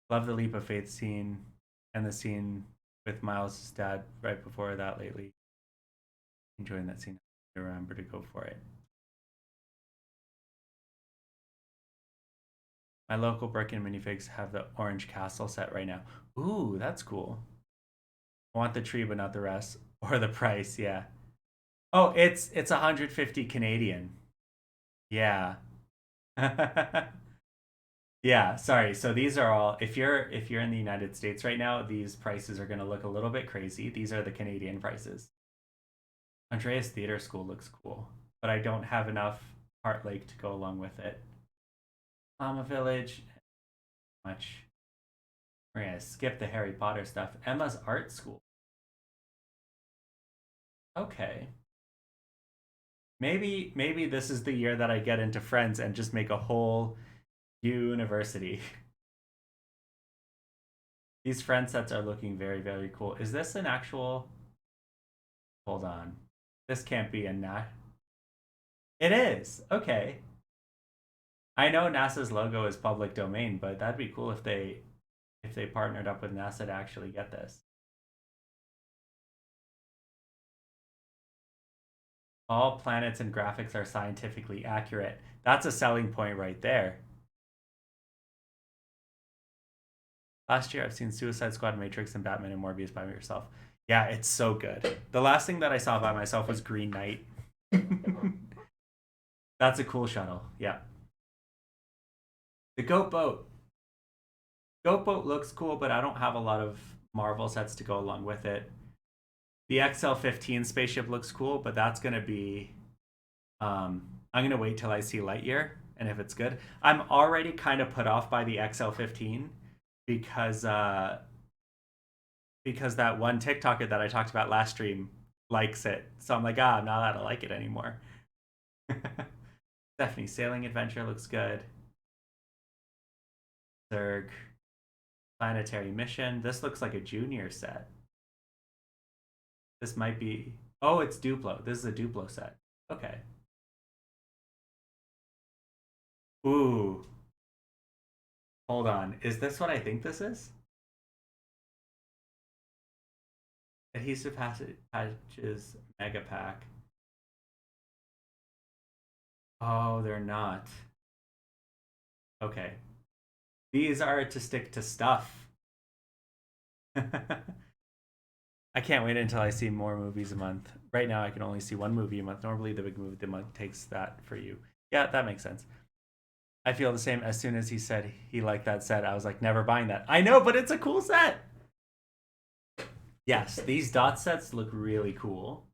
Love the leap of faith scene and the scene with Miles' dad right before that lately. Enjoying that scene. I remember to go for it. My local brick and minifigs have the Orange Castle set right now. Ooh, that's cool. I want the tree, but not the rest, or the price. Yeah. Oh, it's 150 Canadian. Yeah. Yeah, sorry. So these are all if you're in the United States right now, these prices are going to look a little bit crazy. These are the Canadian prices. Andreas Theater School looks cool, but I don't have enough Heart Lake to go along with it. Llama Village, much. We're gonna skip the Harry Potter stuff. Emma's Art School. Okay. Maybe this is the year that I get into Friends and just make a whole university. These friend sets are looking very, very cool. Is this an actual? Hold on. This can't be a nat. It is. Okay. I know NASA's logo is public domain, but that'd be cool if they partnered up with NASA to actually get this. All planets and graphics are scientifically accurate. That's a selling point right there. Last year, I've seen Suicide Squad, Matrix, and Batman and Morbius by yourself. Yeah, it's so good. The last thing that I saw by myself was Green Knight. That's a cool shuttle. Yeah. The Goat Boat. Goat Boat looks cool, but I don't have a lot of Marvel sets to go along with it. The XL-15 spaceship looks cool, but that's gonna be. I'm gonna wait till I see Lightyear, and if it's good, I'm already kind of put off by the XL-15 because because that one TikToker that I talked about last stream likes it. So I'm like, ah, I'm not allowed to like it anymore. Stephanie, Sailing Adventure looks good. Zerg, Planetary Mission. This looks like a junior set. This might be. Oh, it's Duplo. This is a Duplo set. Okay. Ooh. Hold on. Is this what I think this is? Adhesive patches mega pack. Oh, they're not. Okay. These are to stick to stuff. I can't wait until I see more movies a month. Right now, I can only see one movie a month. Normally, the big movie of the month takes that for you. Yeah, that makes sense. I feel the same. As soon as he said he liked that set, I was like, never buying that. I know, but it's a cool set. Yes, these dot sets look really cool.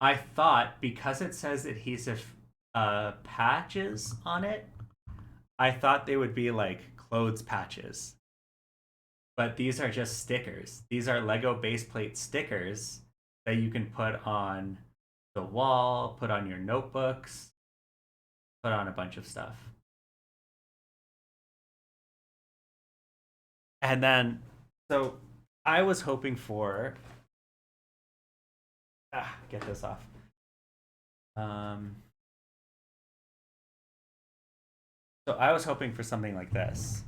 I thought because it says adhesive patches on it, I thought they would be like clothes patches. But these are just stickers. These are Lego base plate stickers that you can put on the wall, put on your notebooks, put on a bunch of stuff. And then, so I was hoping for. Get this off. Um, so I was hoping for something like this.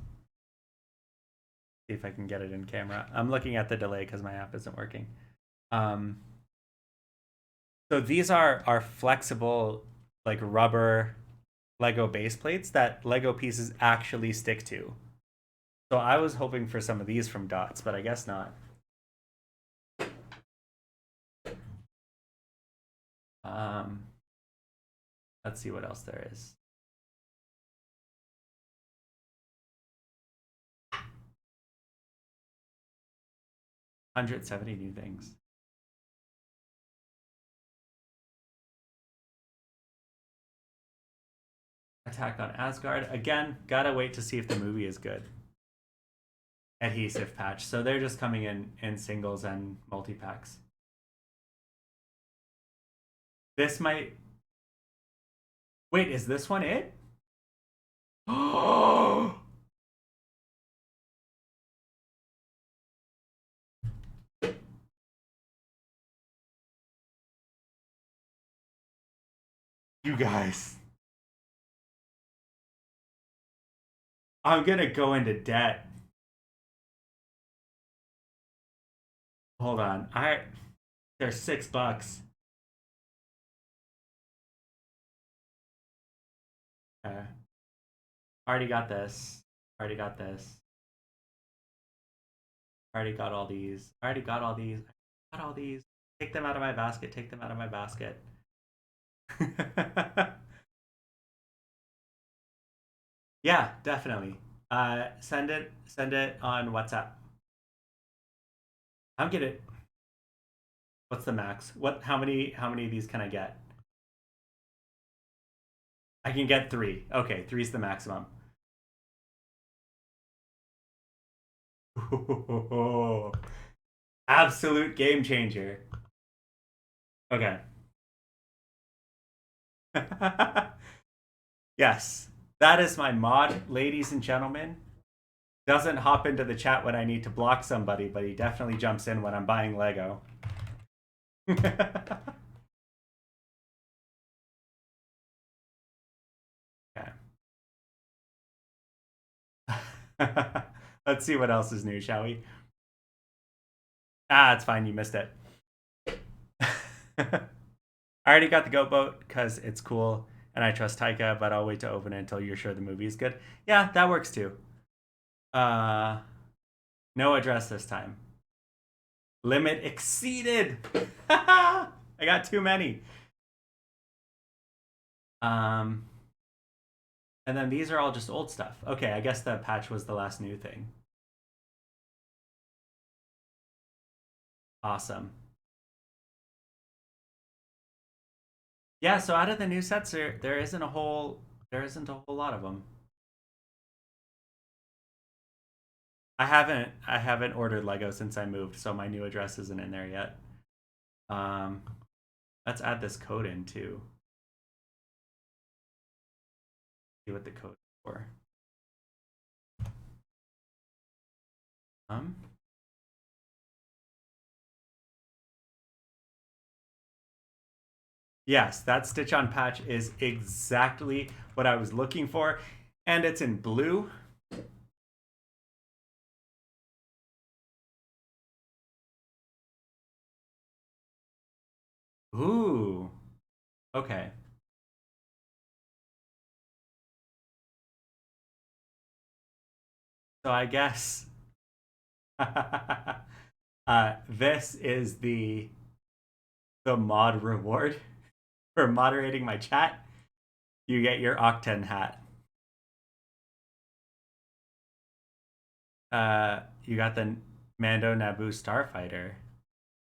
See if I can get it in camera. I'm looking at the delay because my app isn't working. Um, so these are flexible, like rubber Lego base plates that Lego pieces actually stick to. So I was hoping for some of these from Dots, but I guess not. Um, let's see what else there is. $170 new things. Attack on Asgard. Again, gotta wait to see if the movie is good. Adhesive patch. So they're just coming in singles and multi-packs. This might. Wait, is this one it? Oh! You guys. I'm gonna go into debt. Hold on. They're $6. Okay. Already got this. Already got this. Already got all these. Already got all these. Got all these. Take them out of my basket. Take them out of my basket. Yeah, definitely. Send it. Send it on WhatsApp. I'm gonna. What's the max? What? How many? How many of these can I get? I can get three. Okay, three's the maximum. Absolute game changer. Okay. Yes, that is my mod, ladies and gentlemen. Doesn't hop into the chat when I need to block somebody, but he definitely jumps in when I'm buying Lego. Okay. Let's see what else is new, shall we? Ah, it's fine. You missed it. I already got the goat boat because it's cool and I trust Taika, but I'll wait to open it until you're sure the movie is good. Yeah, that works too. Uh, no address this time. Limit exceeded. I got too many. Um, and then these are all just old stuff. Okay, I guess the patch was the last new thing. Awesome. Yeah, so out of the new sets, there isn't a whole lot of them. I haven't ordered Lego since I moved, so my new address isn't in there yet. Um, let's add this code in too. See what the code is for. Yes, that stitch on patch is exactly what I was looking for, and it's in blue. Ooh, okay. So I guess this is the mod reward for moderating my chat. You get your Octen hat. You got the Mando Naboo Starfighter.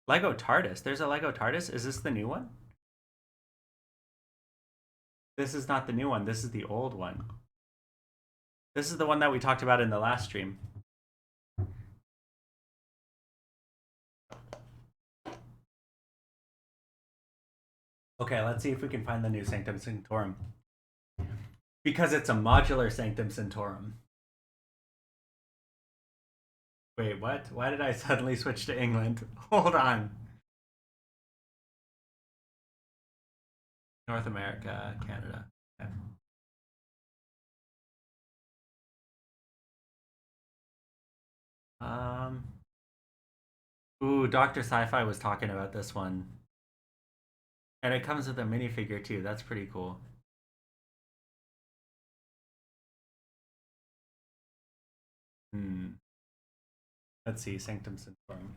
Lego TARDIS. There's a Lego TARDIS. Is this the new one? This is not the new one. This is the old one. This is the one that we talked about in the last stream. Okay, let's see if we can find the new Sanctum Sanctorum. Because it's a modular Sanctum Sanctorum. Wait, what? Why did I suddenly switch to England? Hold on. North America, Canada. Okay. Ooh, Dr. Sci-Fi was talking about this one. And it comes with a minifigure too. That's pretty cool. Let's see, Sanctum Sanctorum.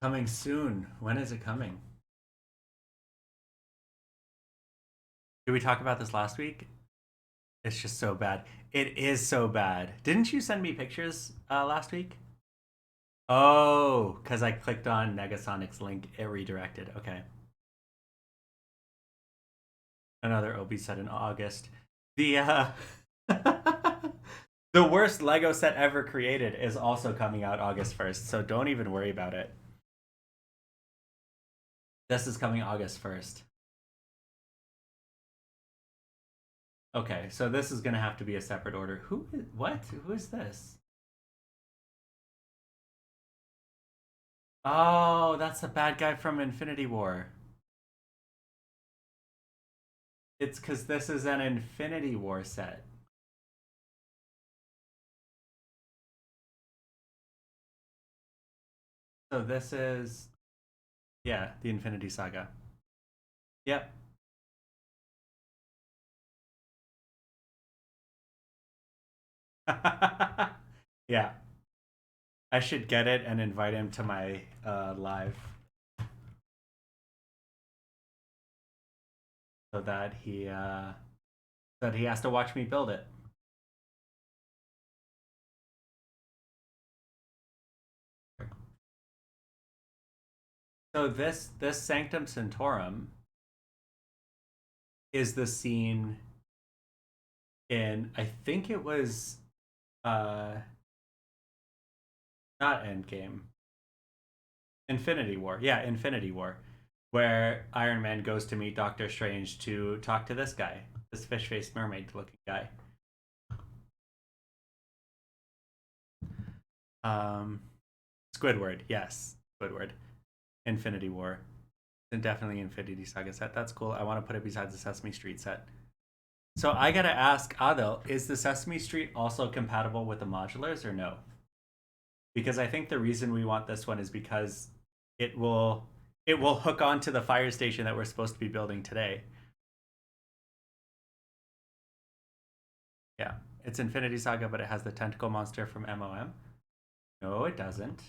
Coming soon. When is it coming? Did we talk about this last week? It's just so bad. It is so bad. Didn't you send me pictures last week? Oh, because I clicked on Negasonic's link, it redirected. Okay. Another Obi set in August. The the worst Lego set ever created is also coming out August 1st, so don't even worry about it. This is coming August 1st. Okay, so this is gonna have to be a separate order. Who is what? Who is this? Oh, that's the bad guy from Infinity War. It's because this is an Infinity War set. So this is, yeah, the Infinity Saga. Yep. Yeah. I should get it and invite him to my live so that he has to watch me build it. So this Sanctum Sanctorum is the scene in, I think it was not Endgame. Infinity War. Yeah, Infinity War. Where Iron Man goes to meet Doctor Strange to talk to this guy, this fish-faced mermaid-looking guy. Squidward, yes, Squidward. Infinity War, and definitely Infinity Saga set. That's cool. I want to put it beside the Sesame Street set. So I gotta ask Adel, is the Sesame Street also compatible with the modulars or no? Because I think the reason we want this one is because it will hook onto the fire station that we're supposed to be building today. Yeah, it's Infinity Saga, but it has the tentacle monster from MOM. No, it doesn't.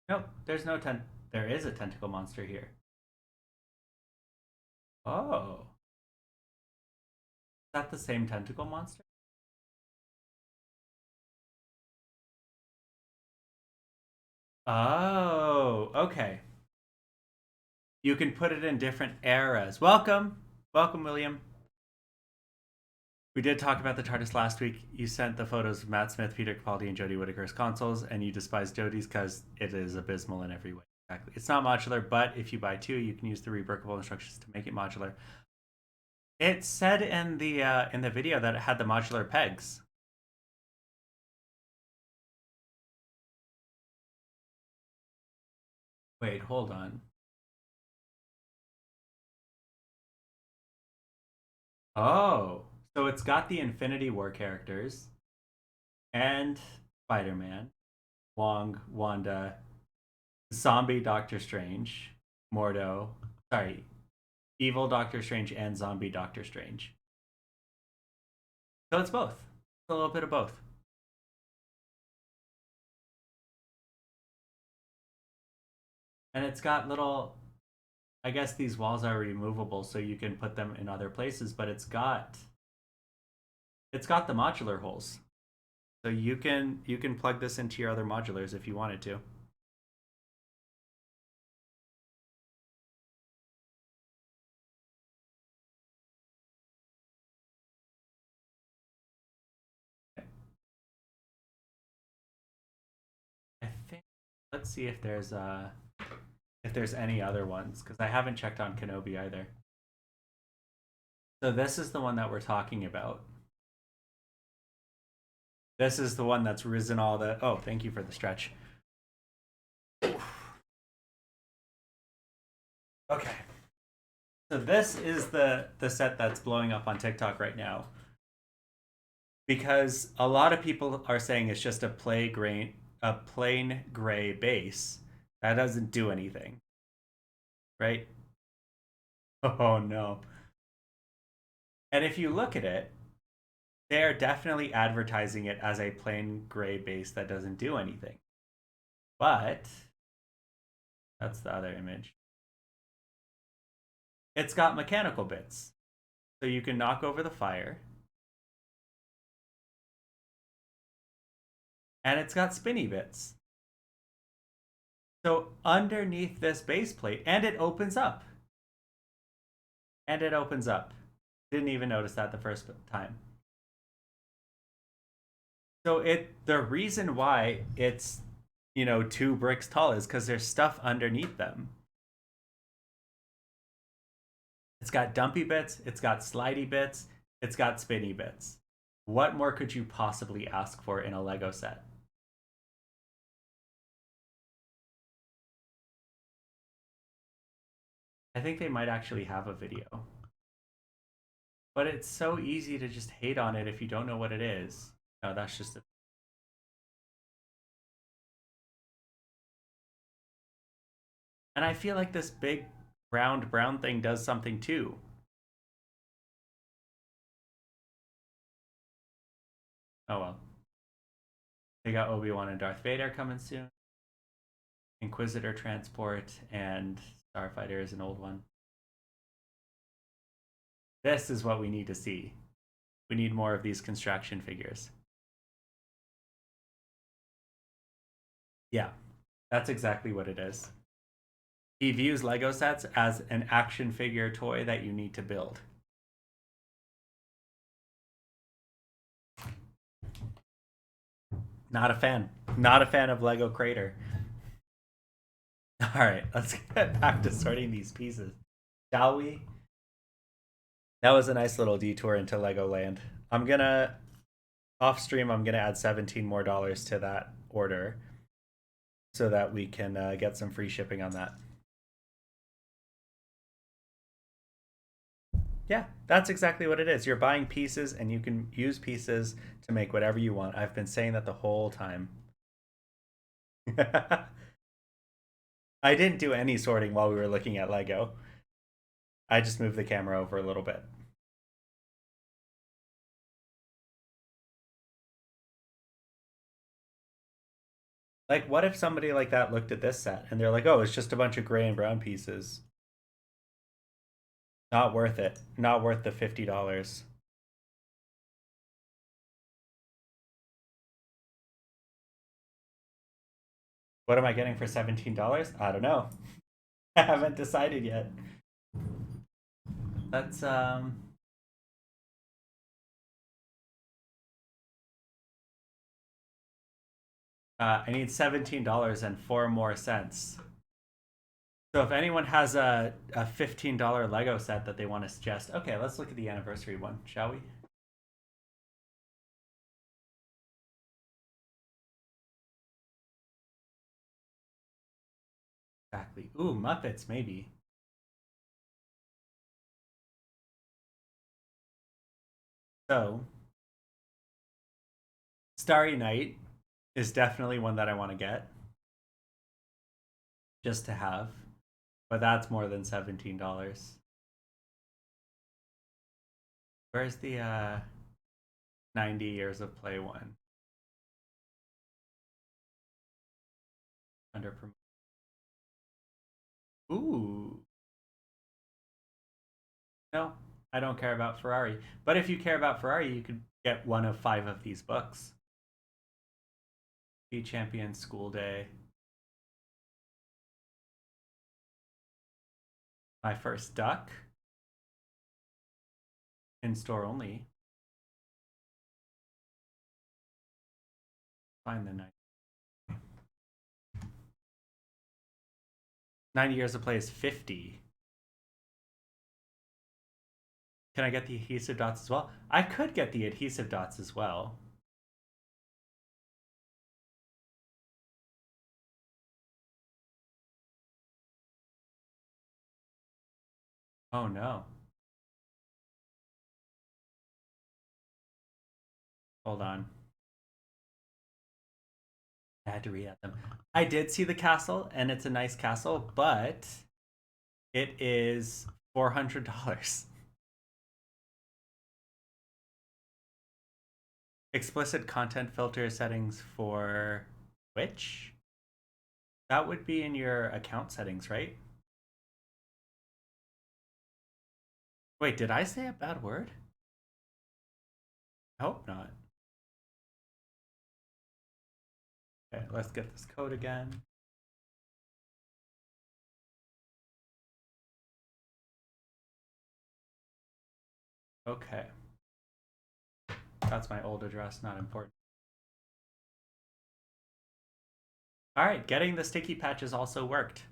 Nope, there's no there is a tentacle monster here. Oh. Is that the same tentacle monster? Oh, okay. You can put it in different eras. Welcome. Welcome, William. We did talk about the TARDIS last week. You sent the photos of Matt Smith, Peter Capaldi, and Jodie Whittaker's consoles, and you despise Jodie's because it is abysmal in every way. Exactly. It's not modular, but if you buy two, you can use the reworkable instructions to make it modular. It said in the video that it had the modular pegs. Wait, hold on. Oh, so it's got the Infinity War characters and Spider-Man, Wong, Wanda, zombie Doctor Strange, Mordo. Sorry, evil Doctor Strange and zombie Doctor Strange. So it's both. It's a little bit of both. And it's got little, I guess these walls are removable so you can put them in other places, but it's got the modular holes. So you can plug this into your other modulars if you wanted to. I think let's see if there's any other ones because I haven't checked on Kenobi either. So this is the one that we're talking about. This is the one that's risen all the. Oh, thank you for the stretch. Okay. So this is the set that's blowing up on TikTok right now because a lot of people are saying it's just a plain gray base that doesn't do anything, right? Oh no. And if you look at it, they are definitely advertising it as a plain gray base that doesn't do anything. But that's the other image. It's got mechanical bits. So you can knock over the fire. And it's got spinny bits. So underneath this base plate, and it opens up. And it opens up. Didn't even notice that the first time. So the reason why it's 2 bricks tall is because there's stuff underneath them. It's got dumpy bits, it's got slidey bits, it's got spinny bits. What more could you possibly ask for in a Lego set? I think they might actually have a video. But it's so easy to just hate on it if you don't know what it is. No, that's just a. And I feel like this big round brown thing does something too. Oh well. They got Obi-Wan and Darth Vader coming soon. Inquisitor transport and Starfighter is an old one. This is what we need to see. We need more of these construction figures. Yeah, that's exactly what it is. He views Lego sets as an action figure toy that you need to build. Not a fan. Not a fan of Lego Crater. All right, let's get back to sorting these pieces, shall we? That was a nice little detour into Legoland. I'm gonna off stream. I'm gonna add $17 more to that order so that we can get some free shipping on that. Yeah, that's exactly what it is. You're buying pieces and you can use pieces to make whatever you want. I've been saying that the whole time. I didn't do any sorting while we were looking at Lego. I just moved the camera over a little bit. Like, what if somebody like that looked at this set and they're like, oh, it's just a bunch of gray and brown pieces? Not worth it. Not worth the $50. What am I getting for $17? I don't know. I haven't decided yet. Let's I need $17 and 4 more cents. So if anyone has a $15 Lego set that they want to suggest, okay, let's look at the anniversary one, shall we? Exactly. Ooh, Muppets, maybe. So, Starry Night is definitely one that I want to get just to have, but that's more than $17. Where's the 90 years of play one? Under Ooh. No, I don't care about Ferrari. But if you care about Ferrari, you could get one of 5 of these books. Be Champion School Day. My First Duck. In store only. Find the 90 years of play is 50. Can I get the adhesive dots as well? I could get the adhesive dots as well. Oh no. Hold on. I had to read at them. I did see the castle, and it's a nice castle, but it is $400. Explicit content filter settings for which? That would be in your account settings, right? Wait, did I say a bad word? I hope not. Okay, let's get this code again. Okay. That's my old address, not important. All right, getting the sticky patches also worked.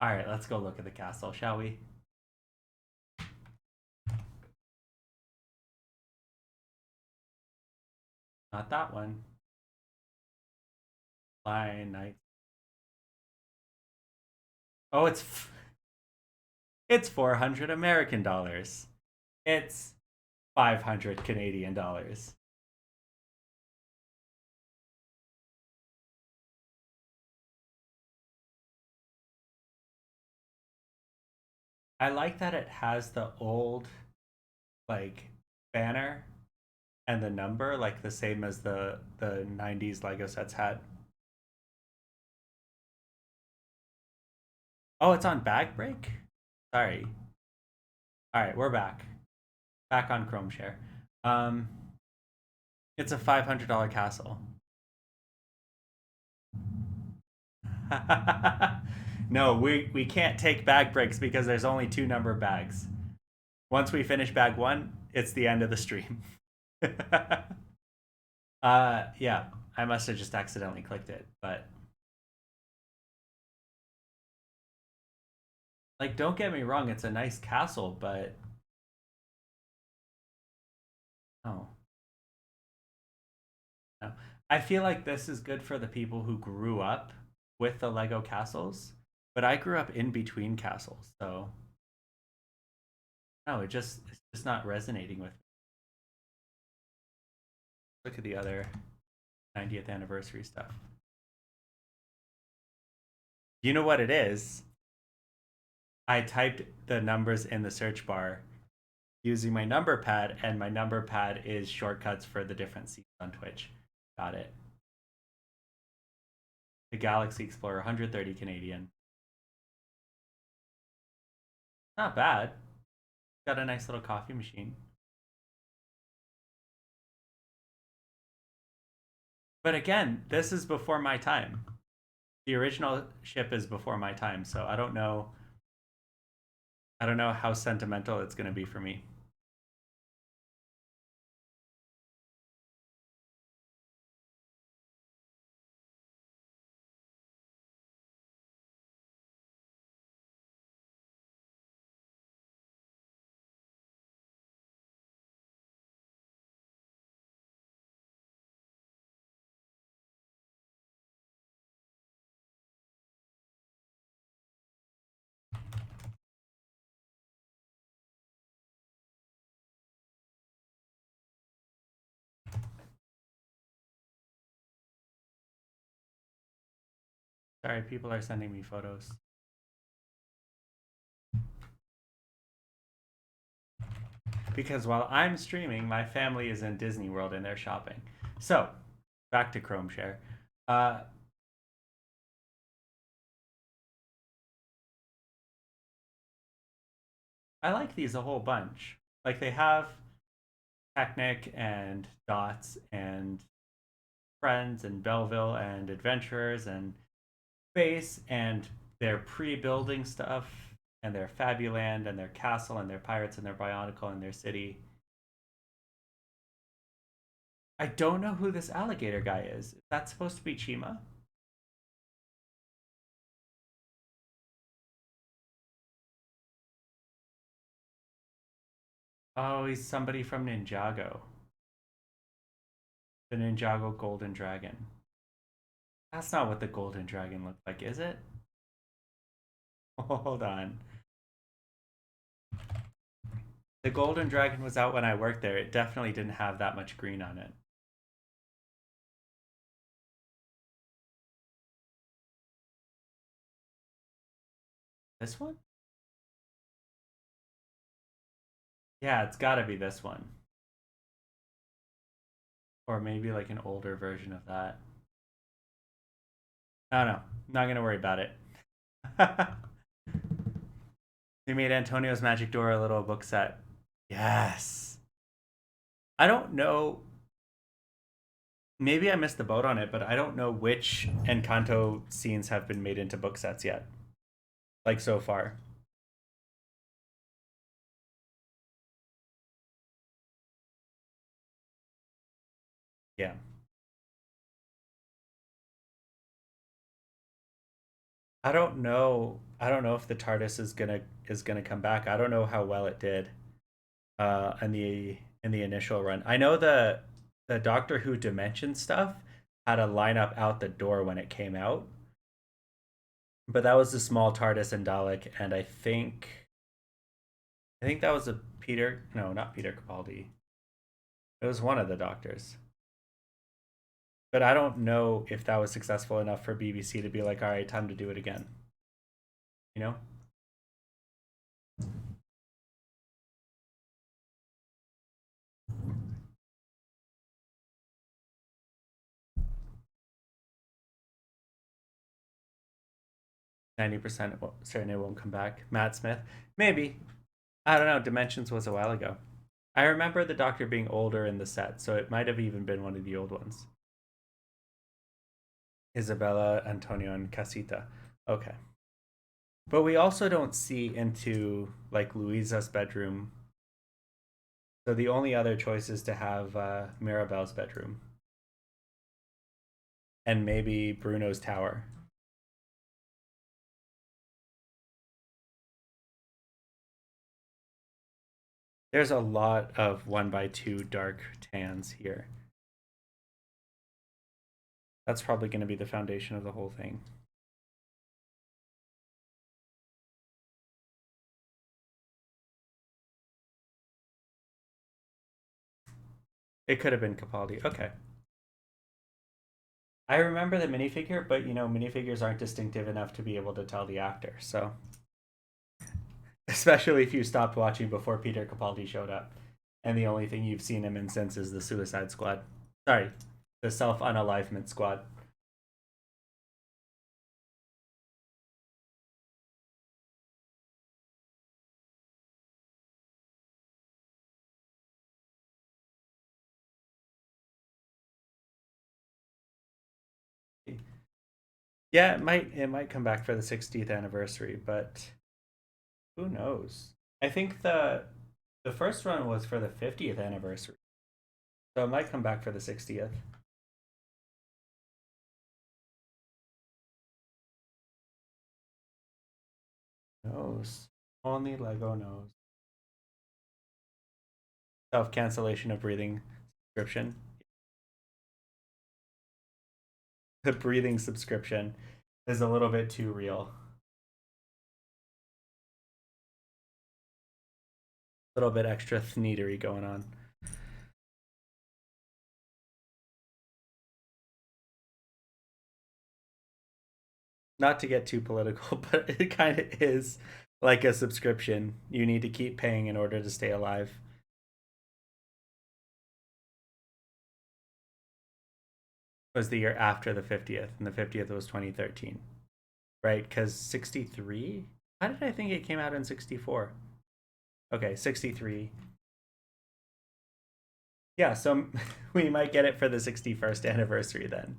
All right, let's go look at the castle, shall we? Not that one. Lion Knight. Oh, it's 400 American dollars. It's 500 Canadian dollars. I like that it has the old like banner and the number like the same as the 90s Lego sets had. Oh, it's on bag break? Sorry. All right, we're back. Back on Chrome Share. Um it's a $500 castle. No, we can't take bag breaks because there's only 2 number bags. Once we finish bag 1, it's the end of the stream. Yeah, I must have just accidentally clicked it, but like don't get me wrong, it's a nice castle, but oh. No. I feel like this is good for the people who grew up with the Lego castles, but I grew up in between castles, so no, it's just not resonating with me. Look at the other 90th anniversary stuff. You know what it is? I typed the numbers in the search bar using my number pad, and my number pad is shortcuts for the different seats on Twitch. Got it. The Galaxy Explorer, 130 Canadian. Not bad. Got a nice little coffee machine. But again, this is before my time. The original ship is before my time, so I don't know. I don't know how sentimental it's going to be for me. Sorry, people are sending me photos. Because while I'm streaming, my family is in Disney World and they're shopping. So, back to Chrome Share. Uh, I like these a whole bunch. Like they have Technic and Dots and Friends and Belleville and Adventurers and Space and their pre-building stuff and their Fabuland and their castle and their pirates and their Bionicle and their city. I don't know who this alligator guy is. Is that supposed to be Chima? Oh, he's somebody from Ninjago. The Ninjago Golden Dragon. That's not what the Golden Dragon looked like, is it? Hold on. The Golden Dragon was out when I worked there. It definitely didn't have that much green on it. This one? Yeah, it's gotta be this one. Or maybe like an older version of that. I don't know. Not gonna worry about it. We made Antonio's Magic Door a little book set. Yes. I don't know. Maybe I missed the boat on it, but I don't know which Encanto scenes have been made into book sets yet. Like so far. Yeah. I don't know. I don't know if the TARDIS is gonna come back. I don't know how well it did in the initial run. I know the Doctor Who Dimension stuff had a lineup out the door when it came out, but that was the small TARDIS and Dalek, and I think that was a Peter. No, not Peter Capaldi. It was one of the Doctors. But I don't know if that was successful enough for BBC to be like, all right, time to do it again. You know? 90% certain it won't come back. Matt Smith. Maybe. I don't know. Dimensions was a while ago. I remember the Doctor being older in the set, so it might have even been one of the old ones. Isabella, Antonio, and Casita. Okay. But we also don't see into like Luisa's bedroom. So the only other choice is to have Mirabelle's bedroom and maybe Bruno's tower. There's a lot of 1x2 dark tans here. That's probably going to be the foundation of the whole thing. It could have been Capaldi. Okay. I remember the minifigure, but minifigures aren't distinctive enough to be able to tell the actor. So, especially if you stopped watching before Peter Capaldi showed up, and the only thing you've seen him in since is the Suicide Squad. Sorry, the Self Unalivement Squad. Yeah, it might come back for the 60th anniversary, but who knows? I think the first one was for the 50th anniversary, so it might come back for the 60th. Who knows? Only Lego knows. Self cancellation of breathing subscription. The breathing subscription is a little bit too real. A little bit extra thneatery going on. Not to get too political, but it kind of is like a subscription. You need to keep paying in order to stay alive. It was the year after the 50th, and the 50th was 2013, right? Because 63? How did I think it came out in 64? Okay, 63. Yeah, so we might get it for the 61st anniversary then.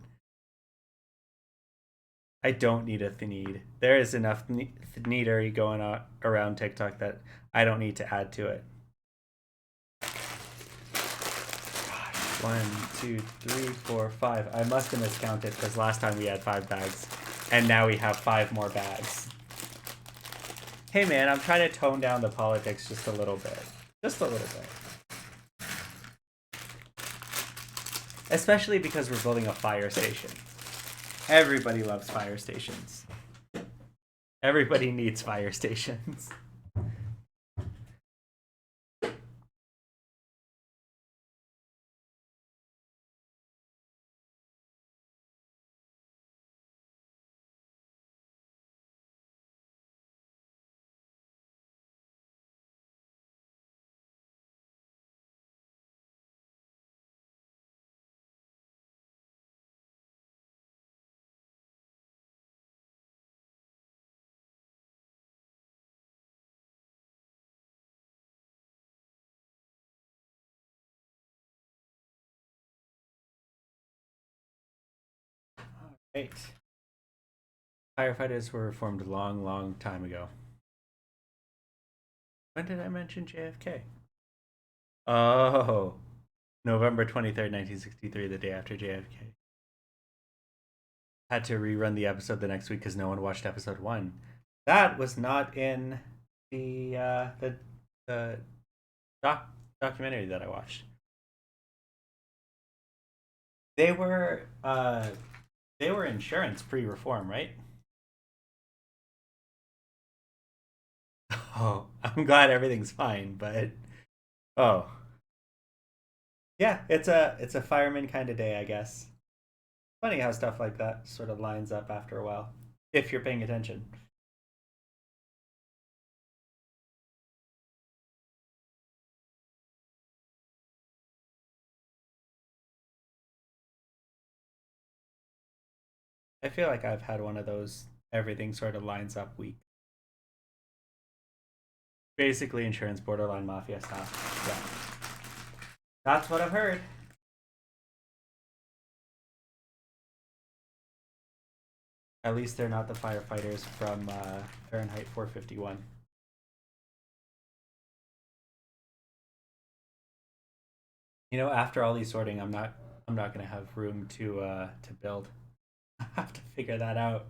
I don't need a Thneed. There is enough Thneedery going on around TikTok that I don't need to add to it. Gosh, 1, 2, 3, 4, 5. I must have miscounted because last time we had 5 bags, and now we have 5 more bags. Hey man, I'm trying to tone down the politics just a little bit. Just a little bit. Especially because we're building a fire station. Everybody loves fire stations. Everybody needs fire stations. Right. Firefighters were formed a long, long time ago. When did I mention JFK? Oh, November 23rd, 1963, the day after JFK. Had to rerun the episode the next week because no one watched episode 1. That was not in the documentary that I watched. They were insurance pre-reform, right? Oh, I'm glad everything's fine, but oh. Yeah, it's a fireman kind of day, I guess. Funny how stuff like that sort of lines up after a while, if you're paying attention. I feel like I've had one of those everything sort of lines up week. Basically insurance borderline mafia stuff. Yeah. That's what I've heard. At least they're not the firefighters from Fahrenheit 451. You know, after all these sorting, I'm not gonna have room to build. I have to figure that out.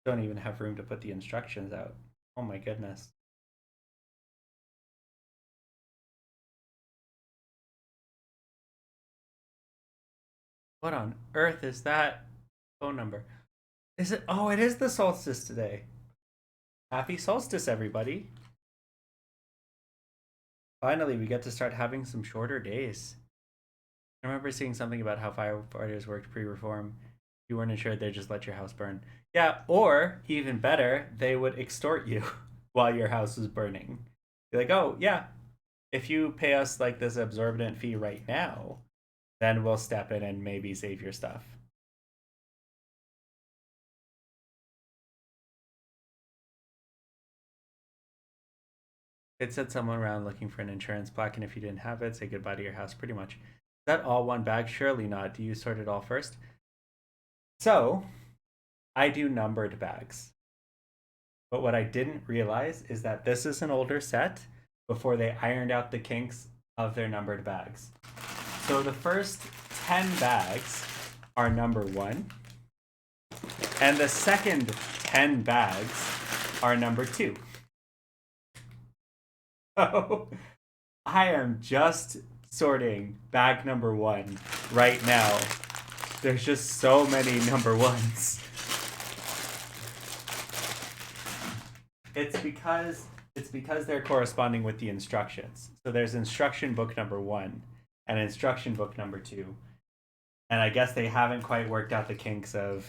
Don't even have room to put the instructions out. Oh my goodness. What on earth is that phone number? Is it? Oh, it is the solstice today. Happy solstice, everybody. Finally, we get to start having some shorter days. I remember seeing something about how firefighters worked pre-reform. If you weren't insured, they'd just let your house burn. Yeah, or even better, they would extort you while your house was burning. Be like, oh yeah, if you pay us like this exorbitant fee right now, then we'll step in and maybe save your stuff. It said someone around looking for an insurance plaque, and if you didn't have it, say goodbye to your house, pretty much. Is that all one bag? Surely not. Do you sort it all first? So, I do numbered bags. But what I didn't realize is that this is an older set before they ironed out the kinks of their numbered bags. So the first 10 bags are number 1, and the second 10 bags are number 2. So I am just sorting bag number 1 right now. There's just so many number 1s. It's because they're corresponding with the instructions. So there's instruction book number 1, and instruction book number 2. And I guess they haven't quite worked out the kinks of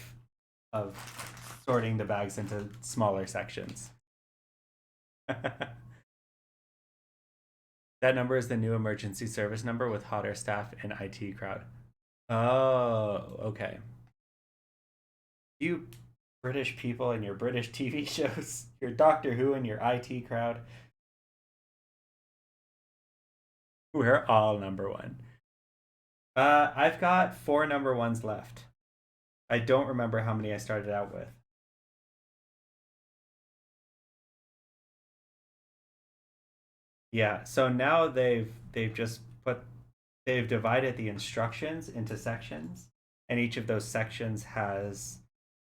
sorting the bags into smaller sections. That number is the new emergency service number with hotter staff and IT crowd. Oh, okay. You British people and your British TV shows, your Doctor Who and your IT crowd. We're all number 1. I've got 4 number 1s left. I don't remember how many I started out with. Yeah, so now they've divided the instructions into sections, and each of those sections has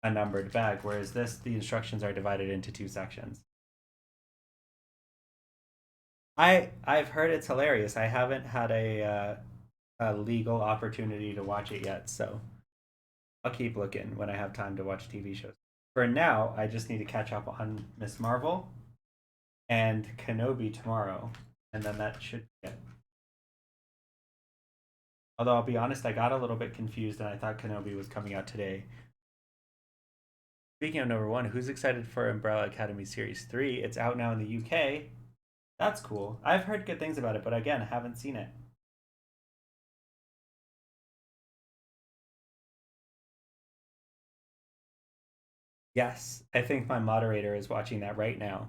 a numbered bag, whereas the instructions are divided into 2 sections. I've heard it's hilarious. I haven't had a legal opportunity to watch it yet, so I'll keep looking when I have time to watch TV shows. For now, I just need to catch up on Miss Marvel and Kenobi tomorrow, and then that should be it. Although I'll be honest, I got a little bit confused and I thought Kenobi was coming out today. Speaking of number 1, who's excited for Umbrella Academy Series 3? It's out now in the UK. That's cool. I've heard good things about it, but again, I haven't seen it. Yes, I think my moderator is watching that right now.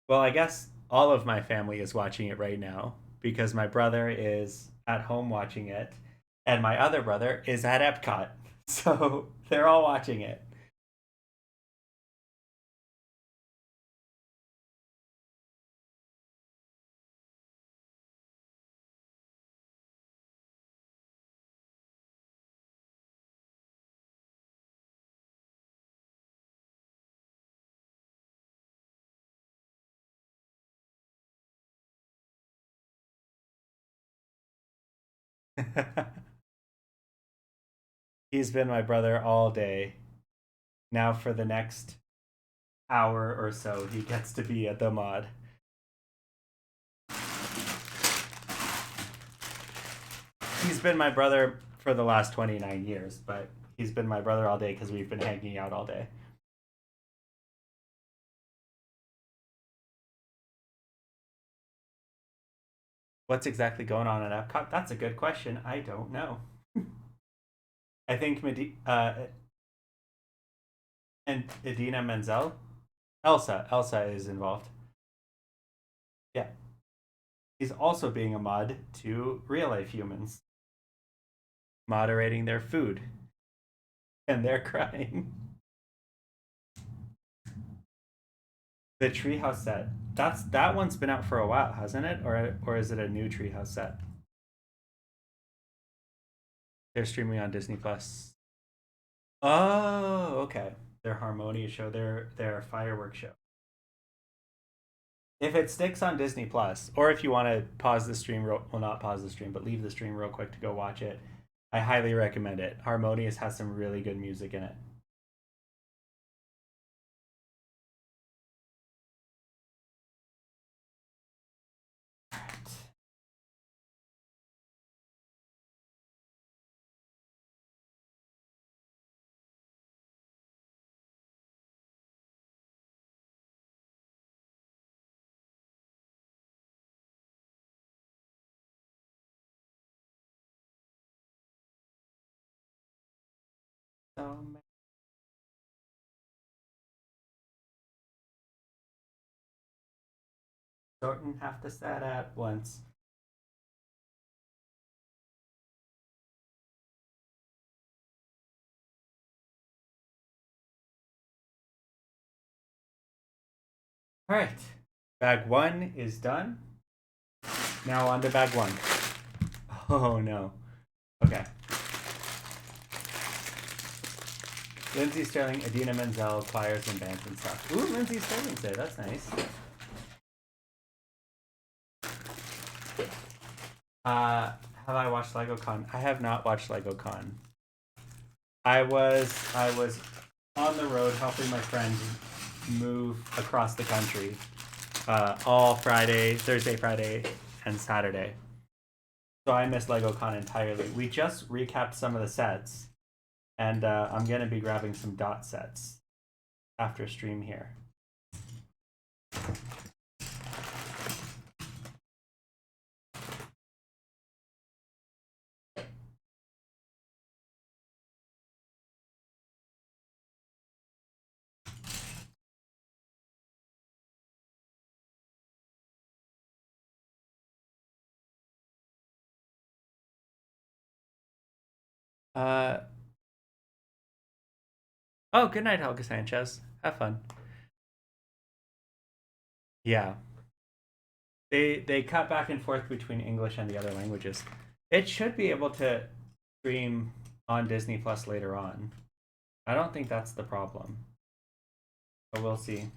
Well, I guess all of my family is watching it right now because my brother is at home watching it and my other brother is at Epcot. So they're all watching it. He's been my brother all day. Now for the next hour or so, he gets to be at the mod. He's been my brother for the last 29 years, but he's been my brother all day because we've been hanging out all day. What's exactly going on at Epcot? That's a good question. I don't know. I think and Idina Menzel, Elsa is involved. Yeah, he's also being a mod to real life humans, moderating their food and their crying. The treehouse set. That one's been out for a while, hasn't it? Or is it a new treehouse set? They're streaming on Disney Plus. Oh, okay. Their Harmonia show, their fireworks show. If it sticks on Disney Plus, or if you want to pause the stream, well, not pause the stream, but leave the stream real quick to go watch it, I highly recommend it. Harmonious has some really good music in it. So don't have to set at once. All right, bag 1 is done. Now on to bag 1. Oh no. Okay. Lindsay Sterling, Idina Menzel, choirs and bands and stuff. Ooh, Lindsay Sterling's there. That's nice. Have I watched LegoCon? I have not watched LegoCon. I was on the road helping my friend move across the country, all Friday, Thursday, Friday, and Saturday. So I missed LegoCon entirely. We just recapped some of the sets, and I'm gonna be grabbing some dot sets after stream here. Oh, good night, Helga Sanchez. Have fun. Yeah. They cut back and forth between English and the other languages. It should be able to stream on Disney Plus later on. I don't think that's the problem. But we'll see.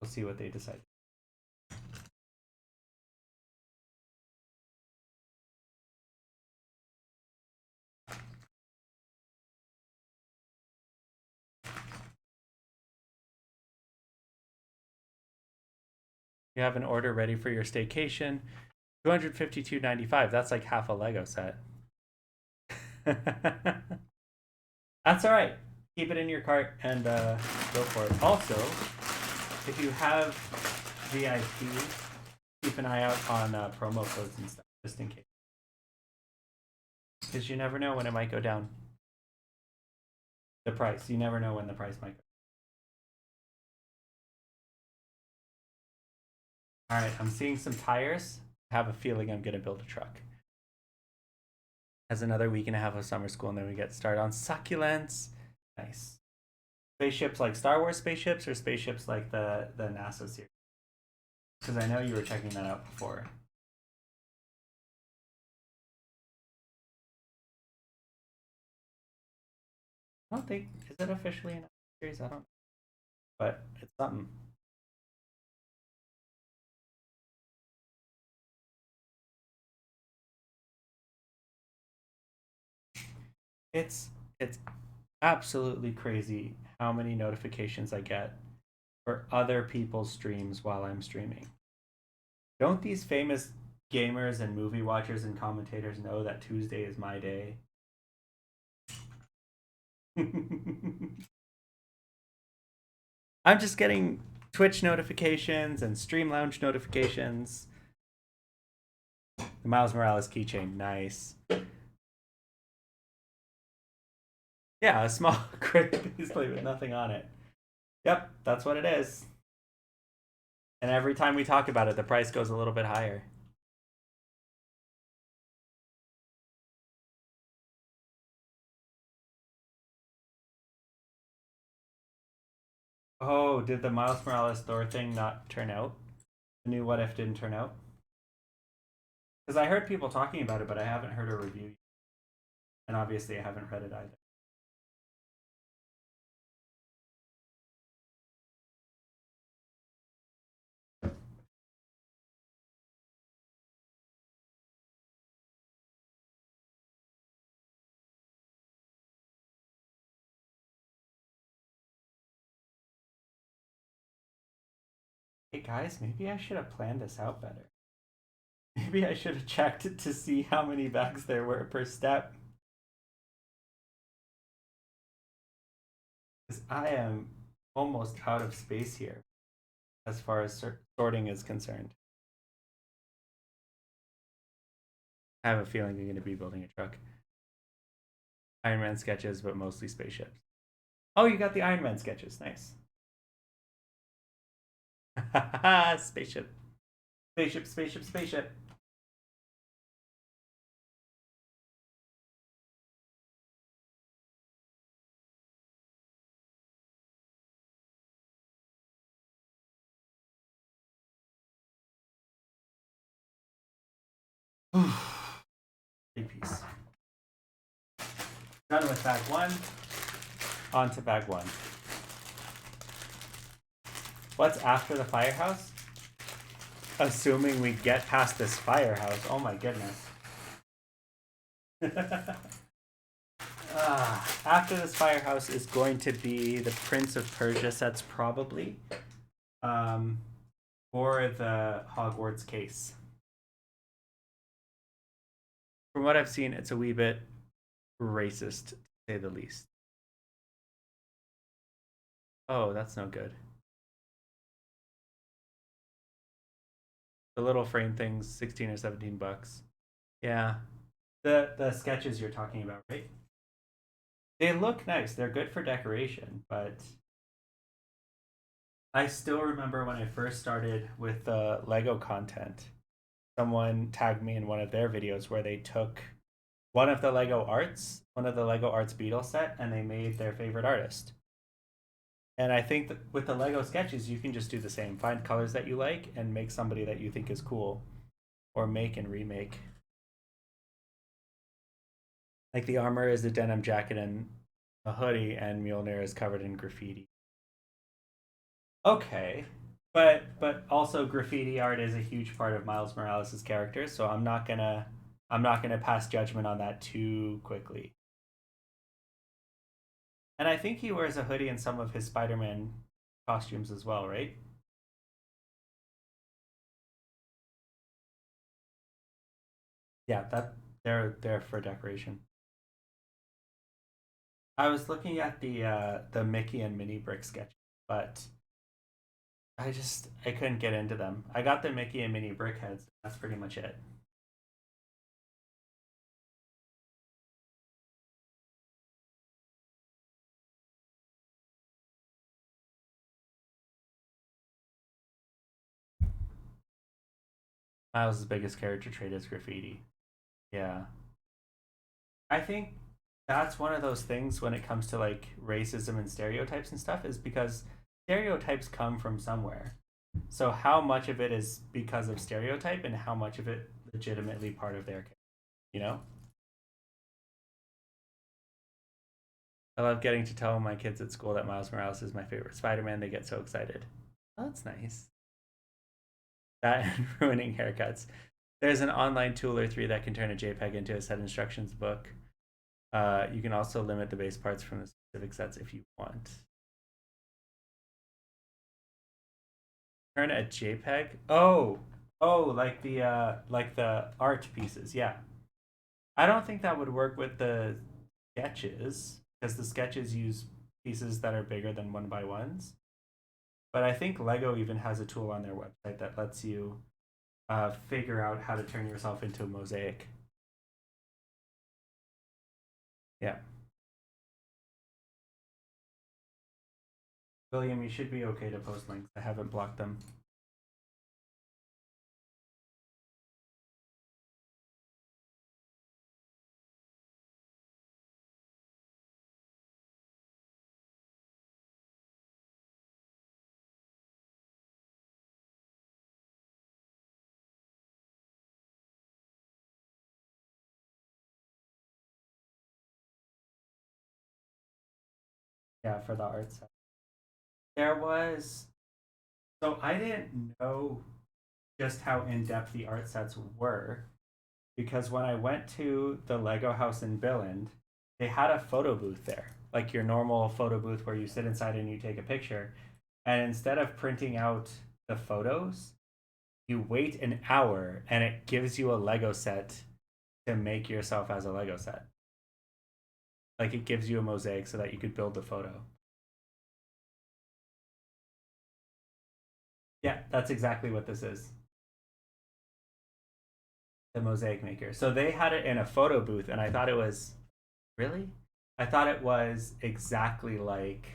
We'll see what they decide. You have an order ready for your staycation. $252.95. That's like half a Lego set. That's all right. Keep it in your cart and go for it. Also, if you have VIP, keep an eye out on promo codes and stuff, just in case. Because you never know when it might go down. The price. You never know when the price might go. All right, I'm seeing some tires. I have a feeling I'm going to build a truck. Has another week and a half of summer school, and then we get started on succulents. Nice. Spaceships like Star Wars spaceships, or spaceships like the NASA series? Because I know you were checking that out before. I don't think, is it officially an series? I don't know. But it's something. It's absolutely crazy how many notifications I get for other people's streams while I'm streaming. Don't these famous gamers and movie watchers and commentators know that Tuesday is my day? I'm just getting Twitch notifications and Stream Lounge notifications. The Miles Morales keychain, nice. Yeah, a small crate display with nothing on it. Yep, that's what it is. And every time we talk about it, the price goes a little bit higher. Oh, did the Miles Morales Thor thing not turn out? The new What If didn't turn out? Because I heard people talking about it, but I haven't heard a review. And obviously, I haven't read it either. Hey guys, maybe I should have planned this out better. Maybe I should have checked to see how many bags there were per step. Because I am almost out of space here as far as sorting is concerned. I have a feeling I'm going to be building a truck. Iron Man sketches, but mostly spaceships. Oh, you got the Iron Man sketches. Nice. Spaceship. Spaceship, spaceship, spaceship. Big piece. Done with bag one. On to bag one. What's after the firehouse? Assuming we get past this firehouse. Oh my goodness. After this firehouse is going to be the Prince of Persia sets, probably. um, for the Hogwarts case. From what I've seen, it's a wee bit racist, to say the least. Oh, that's no good. The little frame things, 16 or 17 bucks. Yeah. The sketches you're talking about, right? They look nice. They're good for decoration, but I still remember when I first started with the Lego content, someone tagged me in one of their videos where they took one of the Lego Arts Beetle set, and they made their favorite artist. And I think that with the Lego sketches, you can just do the same. Find colors that you like and make somebody that you think is cool, or make and remake. Like the armor is a denim jacket and a hoodie, and Mjolnir is covered in graffiti. Okay, but also graffiti art is a huge part of Miles Morales' character, so I'm not gonna pass judgment on that too quickly. And I think he wears a hoodie in some of his Spider-Man costumes as well, right? Yeah, that they're there for decoration. I was looking at the Mickey and Minnie brick sketch, but I couldn't get into them. I got the Mickey and Minnie brick heads. That's pretty much it. Miles' biggest character trait is graffiti. Yeah. I think that's one of those things when it comes to like racism and stereotypes and stuff is because stereotypes come from somewhere. So how much of it is because of stereotype and how much of it legitimately part of their, you know? I love getting to tell my kids at school that Miles Morales is my favorite Spider-Man. They get so excited. Oh, that's nice. That and ruining haircuts. There's an online tool or three that can turn a JPEG into a set instructions book. You can also limit the base parts from the specific sets if you want. Turn a JPEG. Oh, like the art pieces. Yeah, I don't think that would work with the sketches because the sketches use pieces that are bigger than one by ones. But I think Lego even has a tool on their website that lets you figure out how to turn yourself into a mosaic. Yeah, William, you should be okay to post links. I haven't blocked them. Yeah, for the art set. There was so I didn't know just how in depth the art sets were because when I went to the Lego house in Billund, they had a photo booth there, like your normal photo booth where you sit inside and you take a picture. And instead of printing out the photos, you wait an hour and it gives you a Lego set to make yourself as a Lego set. Like it gives you a mosaic so that you could build the photo. Yeah, that's exactly what this is. The mosaic maker. So they had it in a photo booth and I thought it was really? I thought it was exactly like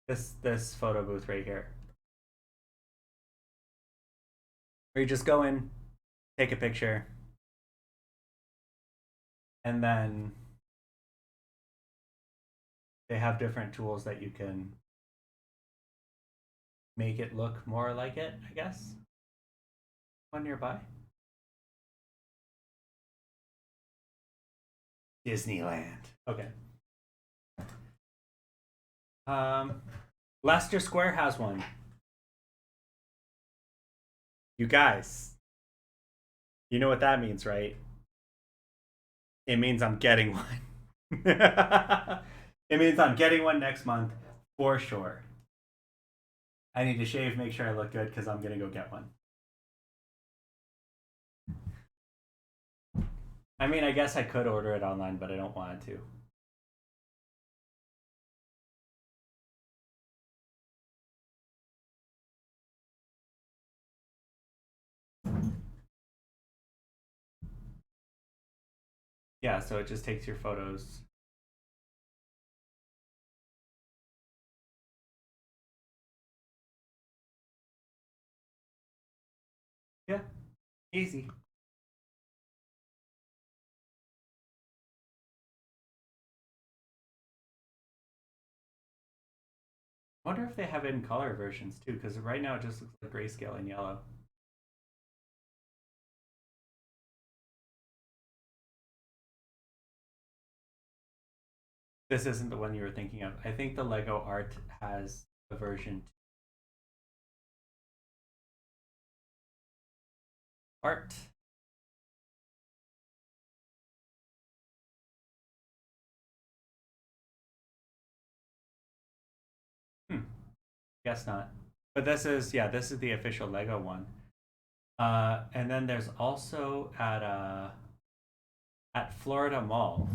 this photo booth right here. Where you just go in, take a picture, and then they have different tools that you can make it look more like it, I guess. One nearby. Disneyland. Okay. Um Leicester Square has one. You guys, you know what that means, right? It means I'm getting one. It means I'm getting one next month for sure. I need to shave, make sure I look good because I'm gonna go get one. I mean, I guess I could order it online, but I don't want to. Yeah, so it just takes your photos. Yeah, easy. I wonder if they have it in color versions too, because right now it just looks like grayscale and yellow. This isn't the one you were thinking of. I think the Lego Art has a version art. Hmm, guess not. But this is, yeah, this is the official Lego one. And then there's also at Florida Mall.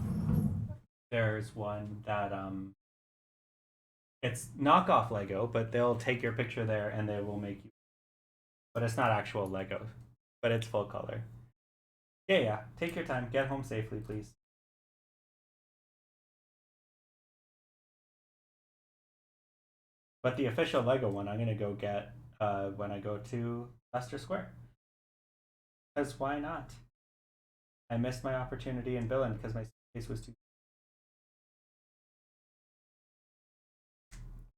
There's one that it's knockoff Lego, but they'll take your picture there and they will make you. But it's not actual Lego, but it's full color. Yeah, yeah. Take your time. Get home safely, please. But the official Lego one, I'm gonna go get when I go to Leicester Square. Because why not? I missed my opportunity in Billund because my space was too.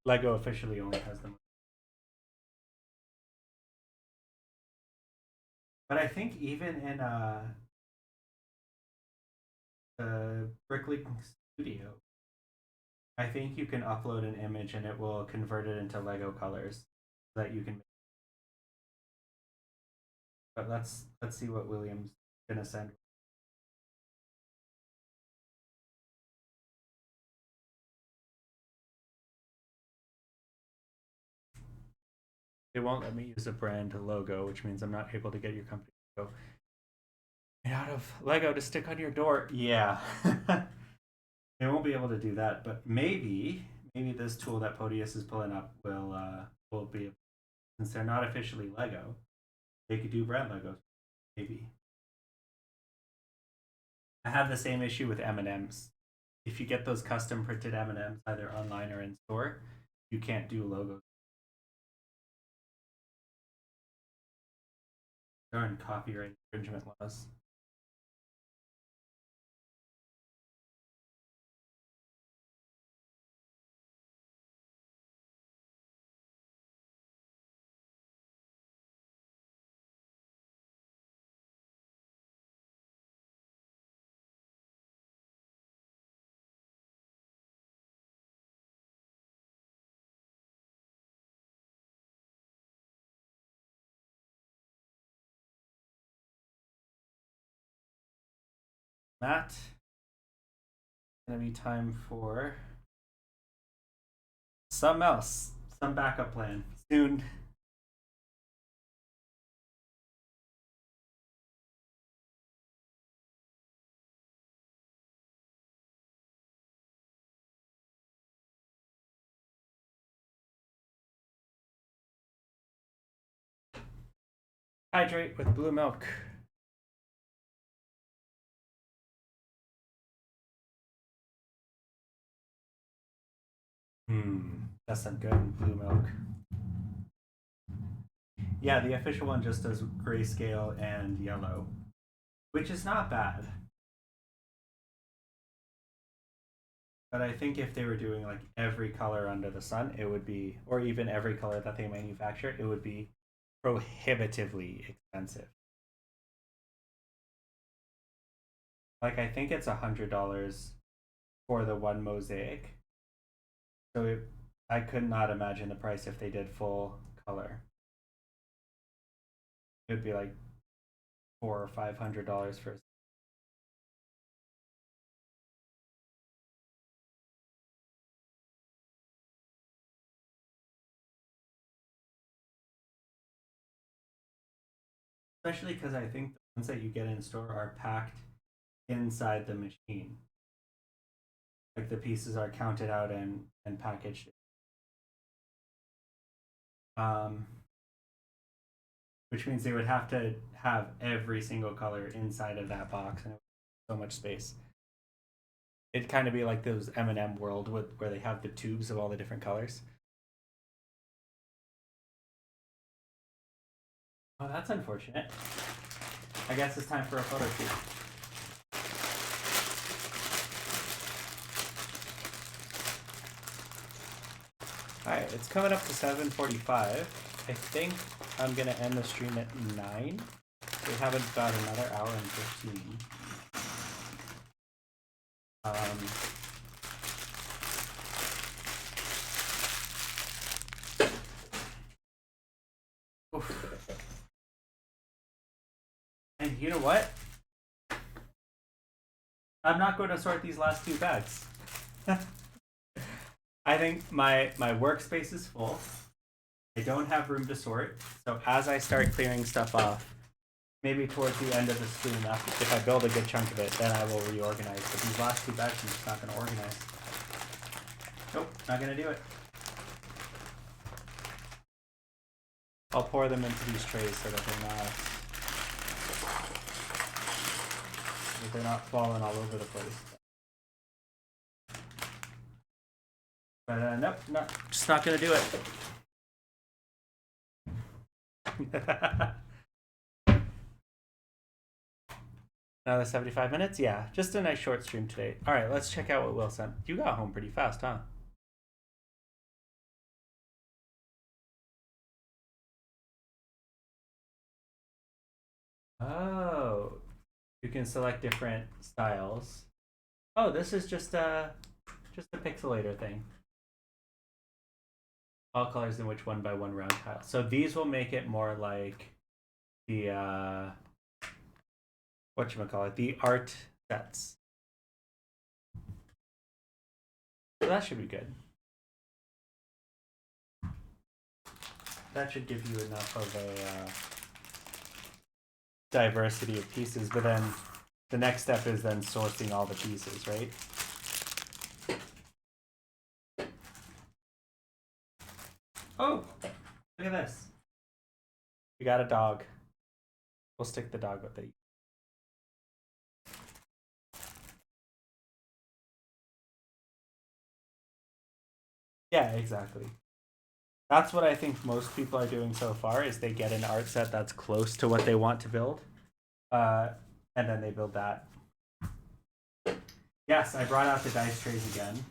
Lego officially only has them. But I think even in the Brickley Studio, I think you can upload an image and it will convert it into Lego colors that you can. But let's see what William's gonna send. They won't let me use a brand logo, which means I'm not able to get your company logo out of Lego to stick on your door. Yeah. They won't be able to do that, but maybe this tool that Podius is pulling up will be, since they're not officially Lego, they could do brand logos. Maybe. I have the same issue with M&Ms. If you get those custom printed M&Ms either online or in store, you can't do logos. Darn copyright infringement laws. Matt, gonna be time for some else, some backup plan soon. Hydrate with blue milk. That's some good blue milk. Yeah, the official one just does grayscale and yellow, which is not bad. But I think if they were doing like every color under the sun, it would be, or even every color that they manufacture, it would be prohibitively expensive. Like I think it's $100 for the one mosaic. So I could not imagine the price if they did full color. It would be like $400 or $500 for. Especially because I think the ones that you get in store are packed inside the machine. Like the pieces are counted out and packaged. Which means they would have to have every single color inside of that box, and so much space. It'd kind of be like those M&M world where they have the tubes of all the different colors. Oh, that's unfortunate. I guess it's time for a photo shoot. Alright, it's coming up to 7:45. I think I'm gonna end the stream at 9. We have about another hour and 15. And you know what? I'm not going to sort these last 2 bags. I think my workspace is full. I don't have room to sort. So as I start clearing stuff off, maybe towards the end of the stream, if I build a good chunk of it, then I will reorganize. But these last 2 bags, I'm just not going to organize. Nope, not going to do it. I'll pour them into these trays so that they're not falling all over the place. But nope, just not going to do it. Another 75 minutes? Yeah, just a nice short stream today. All right, let's check out what Will sent. You got home pretty fast, huh? Oh, you can select different styles. Oh, this is just a pixelator thing. All colors in which 1x1 round tile. So these will make it more like the whatchamacallit, the art sets. So that should be good. That should give you enough of a diversity of pieces, but then the next step is then sourcing all the pieces, right? Oh, look at this. We got a dog. We'll stick the dog with it. Yeah, exactly. That's what I think most people are doing so far, is they get an art set that's close to what they want to build. And then they build that. Yes, I brought out the dice trays again.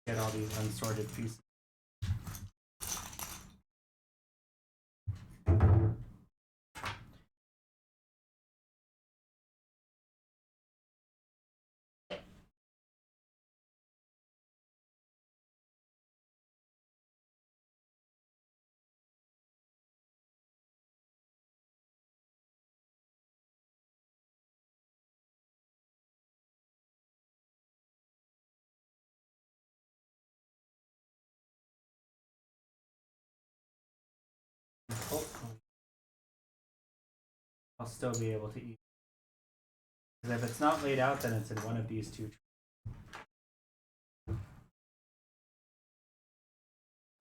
Get all these unsorted pieces. Hopefully, I'll still be able to eat. Because if it's not laid out, then it's in one of these 2.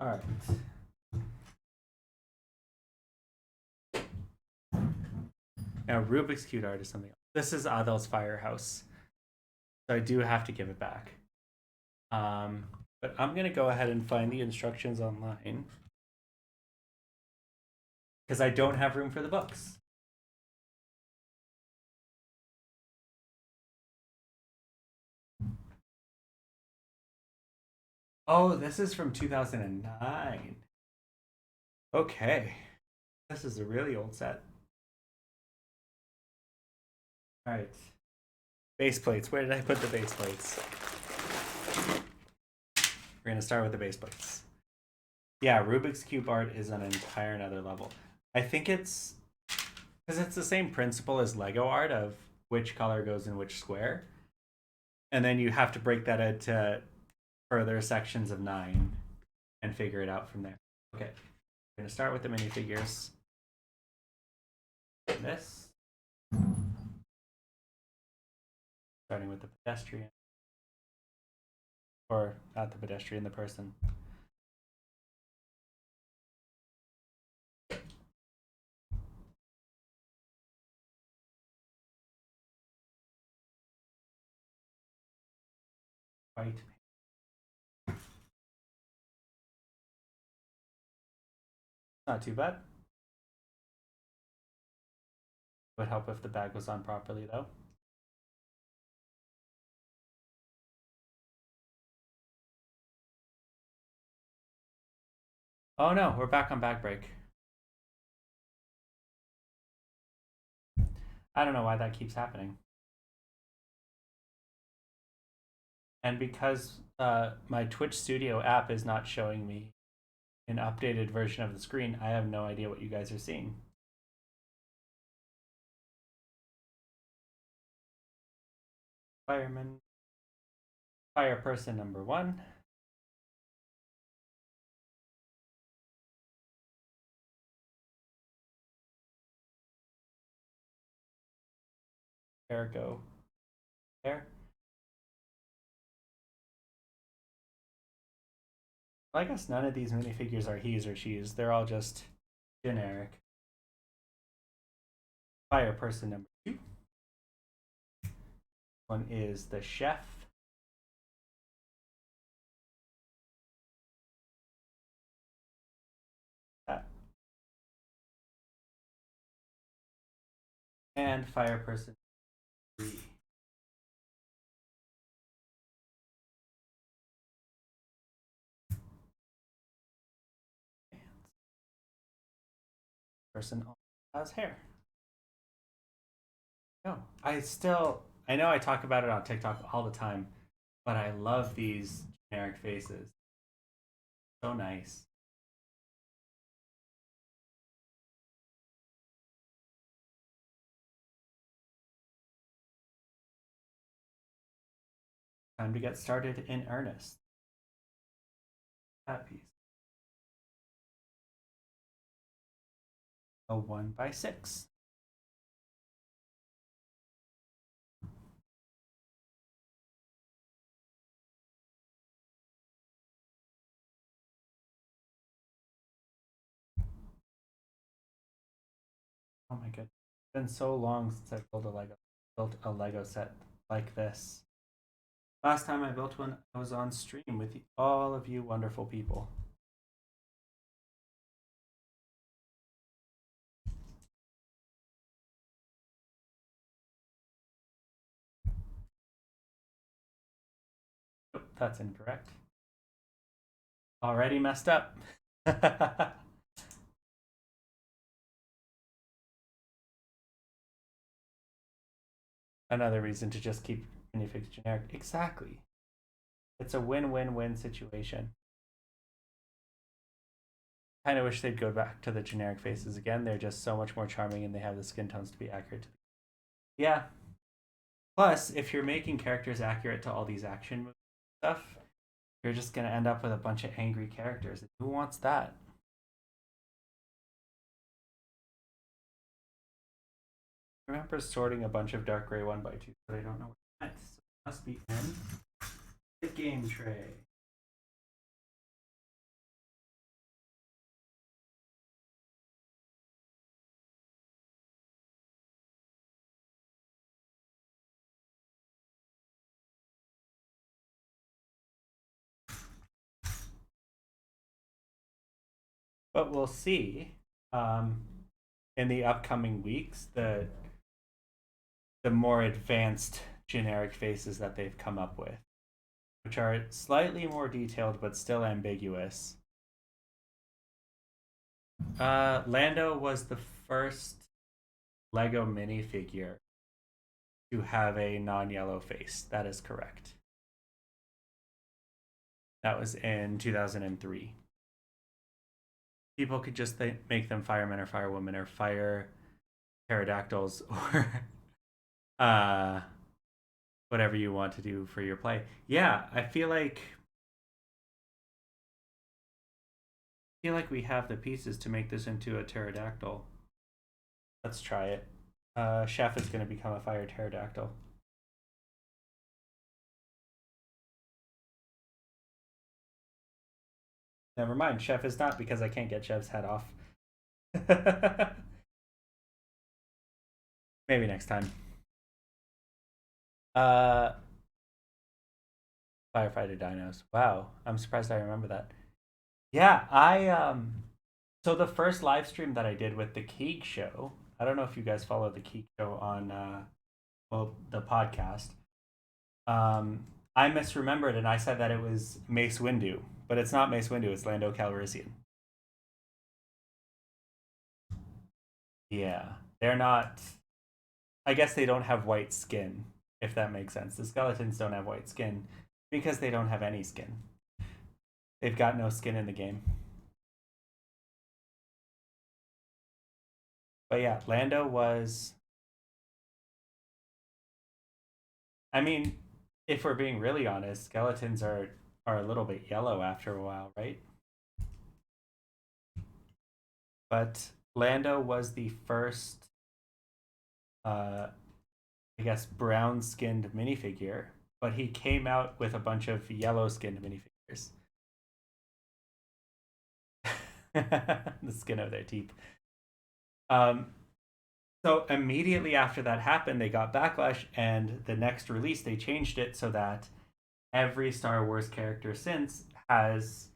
All right. Now, Rubik's Cube art is something else. This is Adol's Firehouse. So I do have to give it back. But I'm going to go ahead and find the instructions online, because I don't have room for the books. Oh, this is from 2009. Okay. This is a really old set. All right. Base plates. Where did I put the base plates? We're going to start with the base plates. Yeah, Rubik's Cube art is an entire another level. I think it's because it's the same principle as Lego art of which color goes in which square. And then you have to break that into further sections of 9 and figure it out from there. Okay, we're going to start with the minifigures. This. Starting with the pedestrian. Or not the pedestrian, the person. White. Not too bad. Would help if the bag was on properly though. Oh no, we're back on bag break. I don't know why that keeps happening. And because my Twitch Studio app is not showing me an updated version of the screen, I have no idea what you guys are seeing. Fireman. Fire person number 1. Ergo. There. Well, I guess none of these minifigures are he's or she's. They're all just generic. Fire person number 2. One is the chef. That. And fire person 3. Person has hair. No, I know I talk about it on TikTok all the time, but I love these generic faces. So nice. Time to get started in earnest. That piece. A 1x6. Oh my god. It's been so long since I built a Lego set like this. Last time I built one, I was on stream with all of you wonderful people. Oh, that's incorrect. Already messed up. Another reason to just keep minifigs generic. Exactly. It's a win-win-win situation. Kind of wish they'd go back to the generic faces again. They're just so much more charming and they have the skin tones to be accurate to. Yeah. Plus, if you're making characters accurate to all these action moves stuff, you're just going to end up with a bunch of angry characters. Who wants that? I remember sorting a bunch of dark gray 1x2, but I don't know what it so it must be in the game tray. But we'll see in the upcoming weeks the more advanced generic faces that they've come up with, which are slightly more detailed but still ambiguous. Lando was the first Lego minifigure to have a non-yellow face. That is correct. That was in 2003. People could just make them firemen or firewomen or fire pterodactyls or whatever you want to do for your play. Yeah, I feel like feel like we have the pieces to make this into a pterodactyl. Let's try it. Chef is going to become a fire pterodactyl. Never mind, Chef is not because I can't get Chef's head off. Maybe next time. Uh, Firefighter dinos. Wow, I'm surprised I remember that. Yeah, so the first live stream that I did with the Keeg show, I don't know if you guys follow the Keeg show on the podcast. I misremembered and I said that it was Mace Windu, but it's not Mace Windu, it's Lando Calrissian. Yeah. They're not, I guess they don't have white skin, if that makes sense. The skeletons don't have white skin because they don't have any skin. They've got no skin in the game. But yeah, Lando was. I mean, if we're being really honest, skeletons are a little bit yellow after a while, right? But Lando was the first, I guess, brown skinned minifigure, but he came out with a bunch of yellow skinned minifigures. The skin of their teeth. Um, so immediately after that happened, they got backlash, and the next release they changed it so that every Star Wars character since has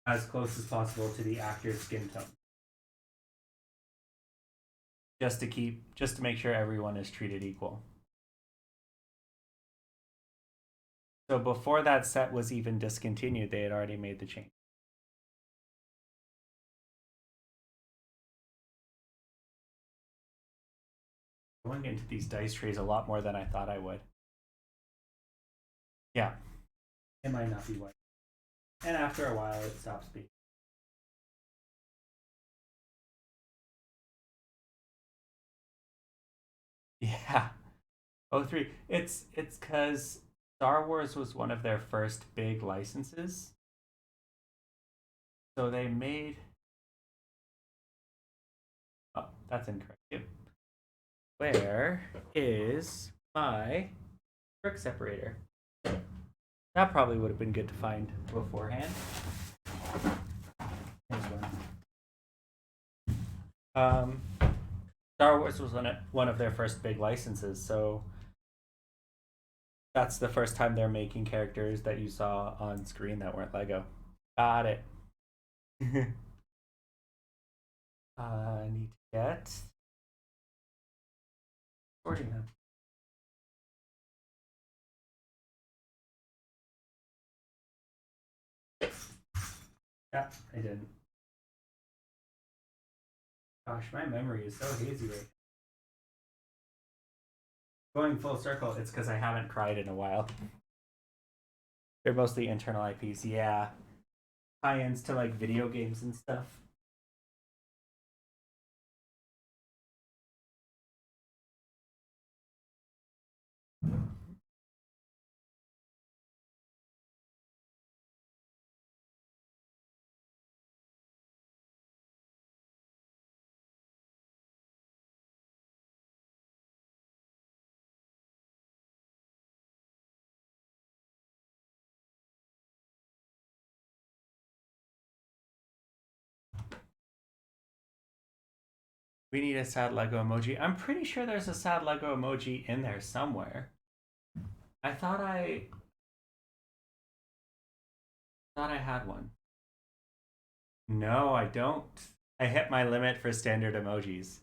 as close as possible to the accurate skin tone. Just to make sure everyone is treated equal. So before that set was even discontinued, they had already made the change. Going into these dice trays a lot more than I thought I would. Yeah, it might not be white. And after a while, it stops being. Yeah. Oh, three. It's because Star Wars was one of their first big licenses. So they made. Oh, that's incorrect. Where is my brick separator? That probably would have been good to find beforehand. Um, Star Wars was one of their first big licenses, so that's the first time they're making characters that you saw on screen that weren't Lego. Got it. I need to get sorting them. Yeah, I didn't. Gosh, my memory is so hazy right now. Going full circle, it's because I haven't cried in a while. They're mostly internal IPs, yeah. Tie-ins to like video games and stuff. We need a sad Lego emoji. I'm pretty sure there's a sad Lego emoji in there somewhere. I thought I had one. No, I don't. I hit my limit for standard emojis.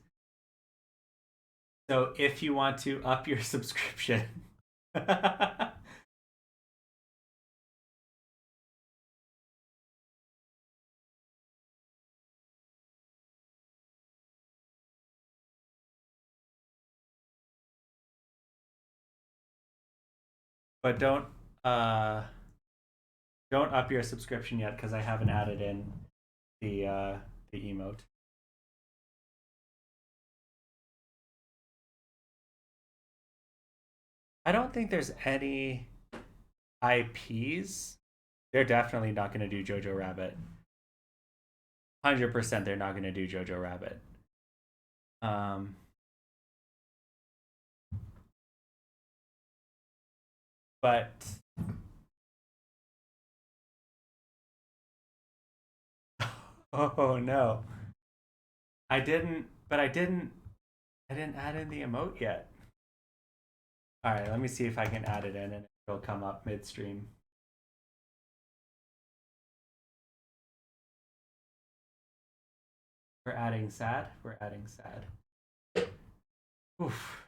So if you want to up your subscription, but don't uh don't up your subscription yet because I haven't added in the emote. I don't think there's any IPs. They're definitely not going to do Jojo Rabbit. 100% they're not going to do Jojo Rabbit. But oh no, I didn't add in the emote yet. All right, let me see if I can add it in and it'll come up midstream. We're adding sad. We're adding sad. Oof.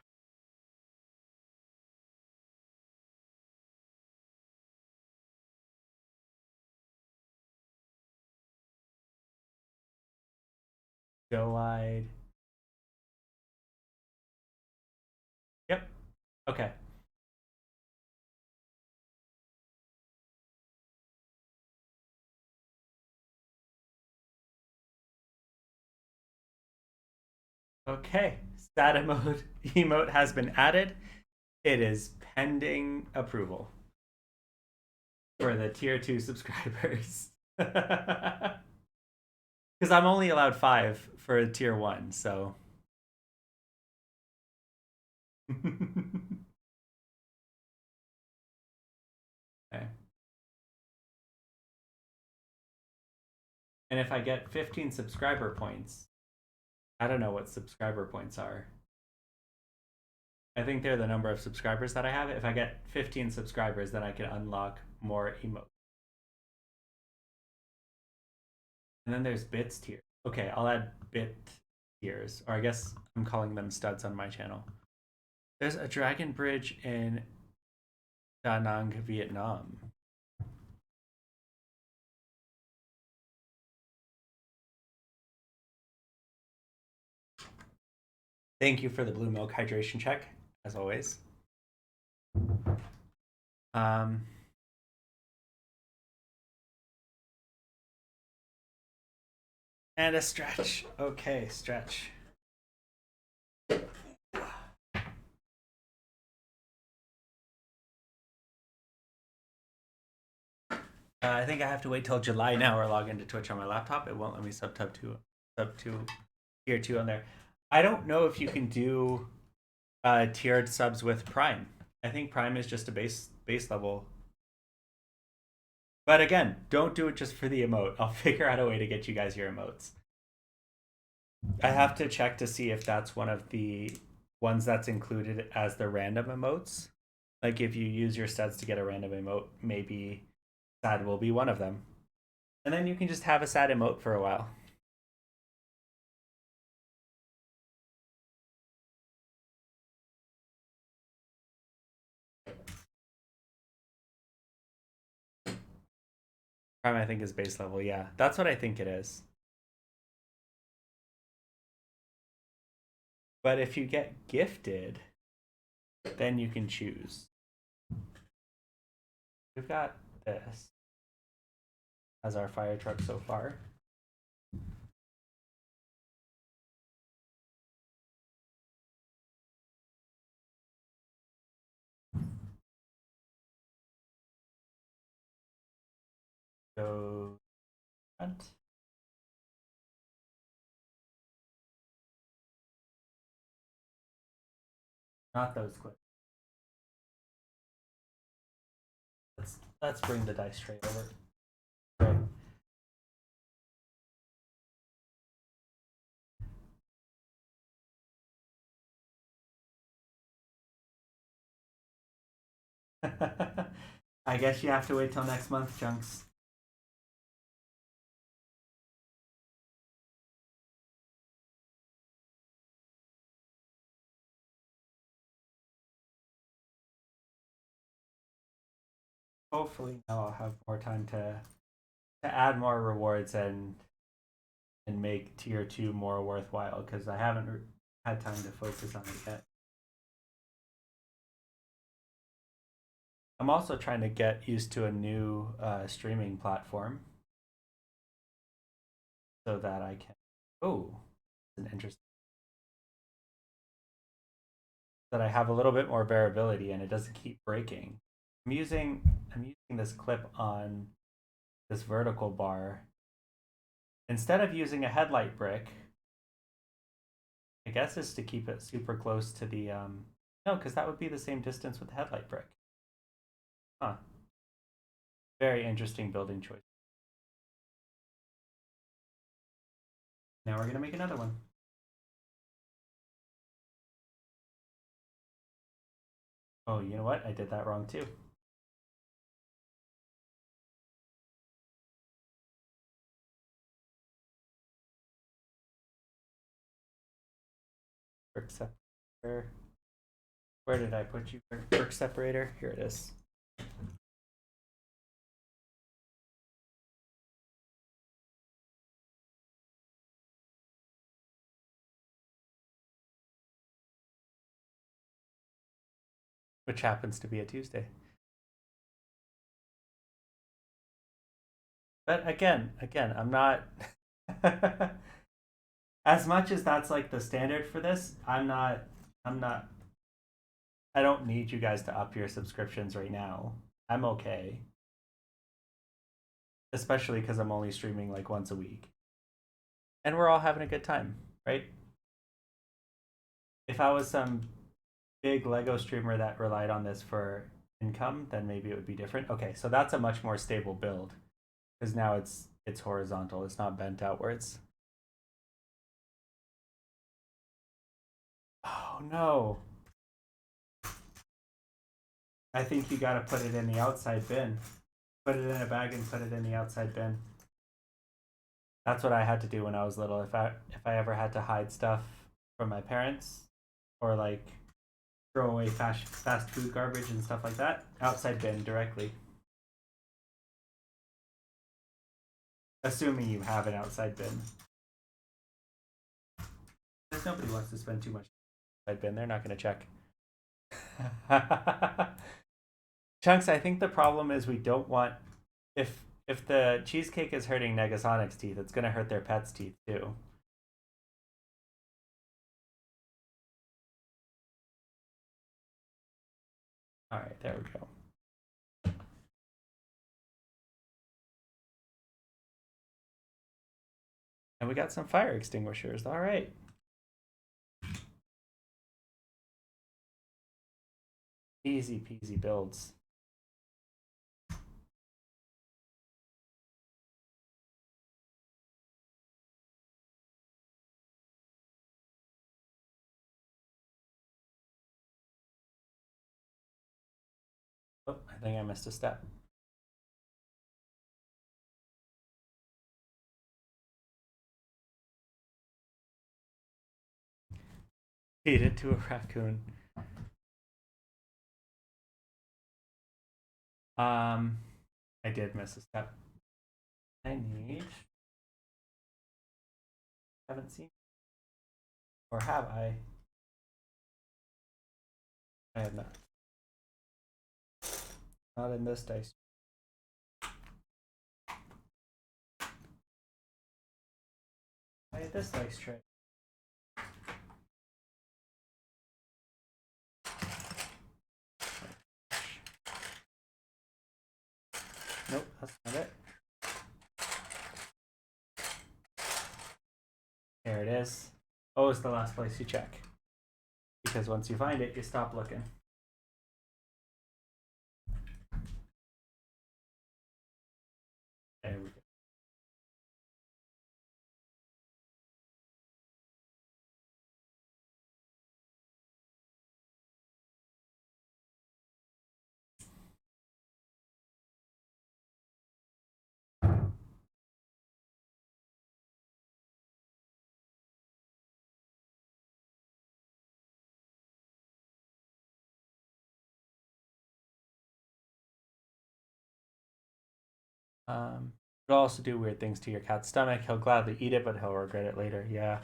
Doe-eyed. Yep. Okay. Okay. Sad emote has been added. It is pending approval for the tier 2 subscribers. Because I'm only allowed 5 for tier 1, so. Okay. And if I get 15 subscriber points, I don't know what subscriber points are. I think they're the number of subscribers that I have. If I get 15 subscribers, then I can unlock more emotes. And then there's bits tier. Okay, I'll add bit tiers, or I guess I'm calling them studs on my channel. There's a dragon bridge in Da Nang, Vietnam. Thank you for the blue milk hydration check, as always. And a stretch. Okay, stretch. I think I have to wait till July now or log into Twitch on my laptop. It won't let me sub to tier 2 on there. I don't know if you can do tiered subs with Prime. I think Prime is just a base level. But again, don't do it just for the emote. I'll figure out a way to get you guys your emotes. I have to check to see if that's one of the ones that's included as the random emotes. Like if you use your studs to get a random emote, maybe sad will be one of them. And then you can just have a sad emote for a while. Prime, I think, is base level. Yeah, that's what I think it is. But if you get gifted, then you can choose. We've got this as our fire truck so far. So, front. Not those clips. Let's bring the dice tray over. Right. I guess you have to wait till next month, Chunks. Hopefully now I'll have more time to add more rewards and make tier 2 more worthwhile, because I haven't had time to focus on it yet. I'm also trying to get used to a new streaming platform so that I can. Oh, that's an interesting. That I have a little bit more variability and it doesn't keep breaking. I'm using this clip on this vertical bar instead of using a headlight brick, I guess is to keep it super close to the no, because that would be the same distance with the headlight brick. Huh. Very interesting building choice. Now we're gonna make another one. Oh, you know what? I did that wrong too. Brick separator. Where did I put you? Brick separator. Here it is. Which happens to be a Tuesday. But again, I'm not as much as that's like the standard for this, I'm not I don't need you guys to up your subscriptions right now. I'm okay. Especially because I'm only streaming like once a week. And we're all having a good time, right? If I was some big Lego streamer that relied on this for income, then maybe it would be different. Okay, so that's a much more stable build because now it's horizontal. It's not bent outwards. Oh no. I think you gotta put it in the outside bin. Put it in a bag and put it in the outside bin. That's what I had to do when I was little. If I ever had to hide stuff from my parents or like throw away fast food garbage and stuff like that, outside bin directly. Assuming you have an outside bin. Because nobody wants to spend too much outside bin. They're not going to check. Chunks, I think the problem is we don't want if the cheesecake is hurting Negasonic's teeth, it's going to hurt their pet's teeth too. All right, there we go. And we got some fire extinguishers. All right. Easy peasy builds. Oh, I think I missed a step. Feed it to a raccoon. I did miss a step. I need. Haven't seen. Or have I? I have not. Not in this dice. I had this dice tray. Nope, that's not it. There it is. Oh, it's the last place you check. Because once you find it, you stop looking. There we go. It'll also do weird things to your cat's stomach. He'll gladly eat it, but he'll regret it later. Yeah.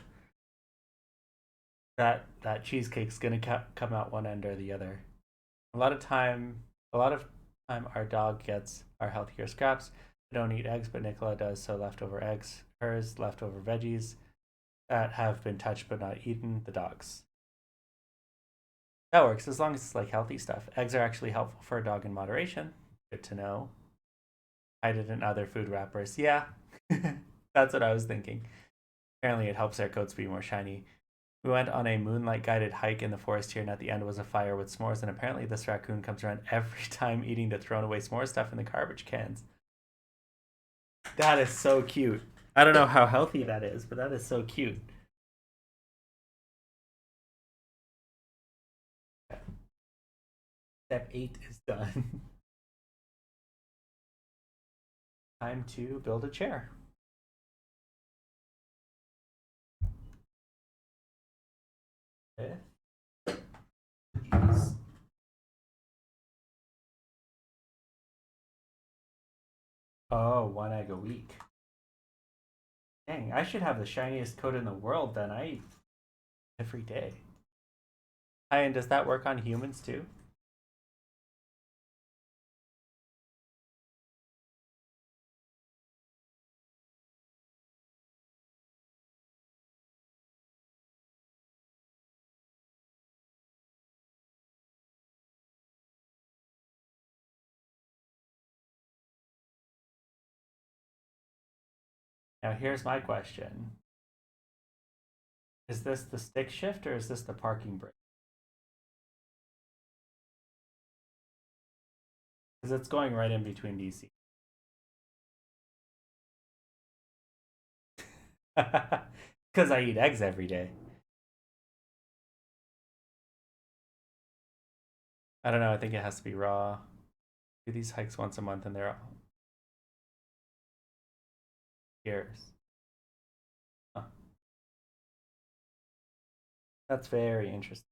That cheesecake's gonna come out one end or the other. A lot of time, our dog gets our healthier scraps. I don't eat eggs, but Nicola does, so leftover eggs, hers, leftover veggies that have been touched but not eaten, the dog's. That works as long as it's like healthy stuff. Eggs are actually helpful for a dog in moderation. Good to know. Hide it in other food wrappers. Yeah. That's what I was thinking. Apparently, it helps our coats be more shiny. We went on a moonlight guided hike in the forest here, and at the end was a fire with s'mores. And apparently, this raccoon comes around every time eating the thrown away s'more stuff in the garbage cans. That is so cute. I don't know how healthy that is, but that is so cute. Step 8 is done. Time to build a chair. With these. Oh, 1 egg a week. Dang, I should have the shiniest coat in the world then. I eat every day. Hi, and does that work on humans too? Now here's my question. Is this the stick shift or is this the parking brake? Because it's going right in between these seats. Because I eat eggs every day. I don't know. I think it has to be raw. Do these hikes once a month and they're all years. Huh. That's very interesting.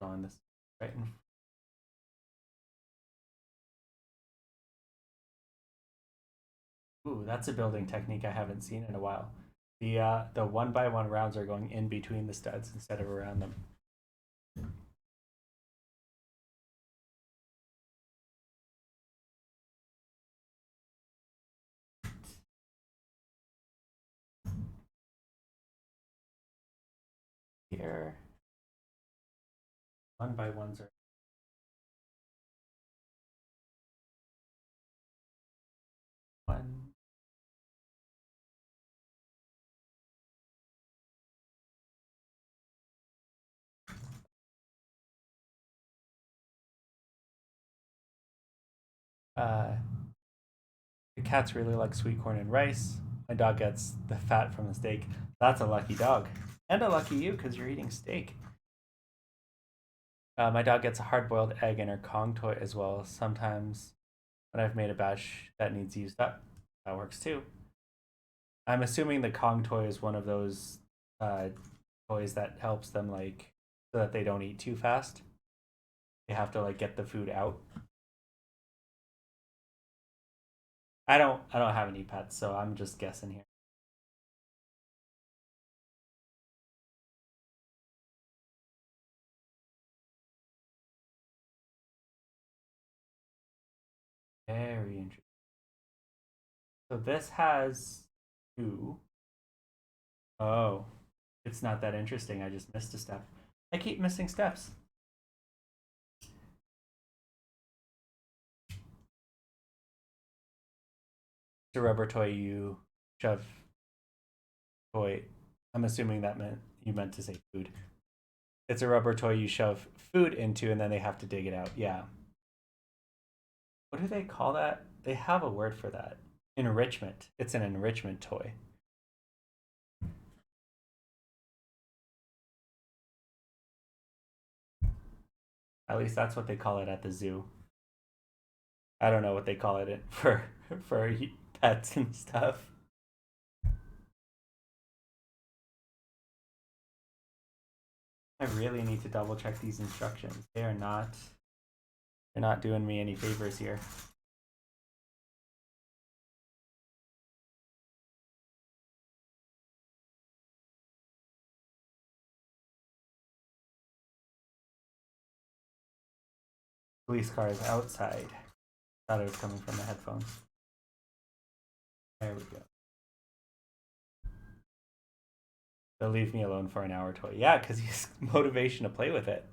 On this right in. Ooh, that's a building technique I haven't seen in a while. The 1 by 1 rounds are going in between the studs instead of around them. Here, 1 by 1s are one. Uh, the cats really like sweet corn and rice. My dog gets the fat from the steak. That's a lucky dog. And a lucky you because you're eating steak. My dog gets a hard boiled egg in her Kong toy as well. Sometimes when I've made a batch that needs used up, that works too. I'm assuming the Kong toy is one of those uh, toys that helps them like so that they don't eat too fast. They have to like get the food out. I don't have any pets, so I'm just guessing here. Very interesting. So this has two. Oh, it's not that interesting. I just missed a step. I keep missing steps. It's a rubber toy you shove toy. I'm assuming that meant you meant to say food. It's a rubber toy you shove food into and then they have to dig it out. Yeah. What do they call that? They have a word for that. Enrichment. It's an enrichment toy. At least that's what they call it at the zoo. I don't know what they call it for pets and stuff. I really need to double check these instructions. They're not doing me any favors here. Police car is outside. Thought it was coming from the headphones. There we go. They'll leave me alone for an hour toy. Yeah, because he's motivation to play with it.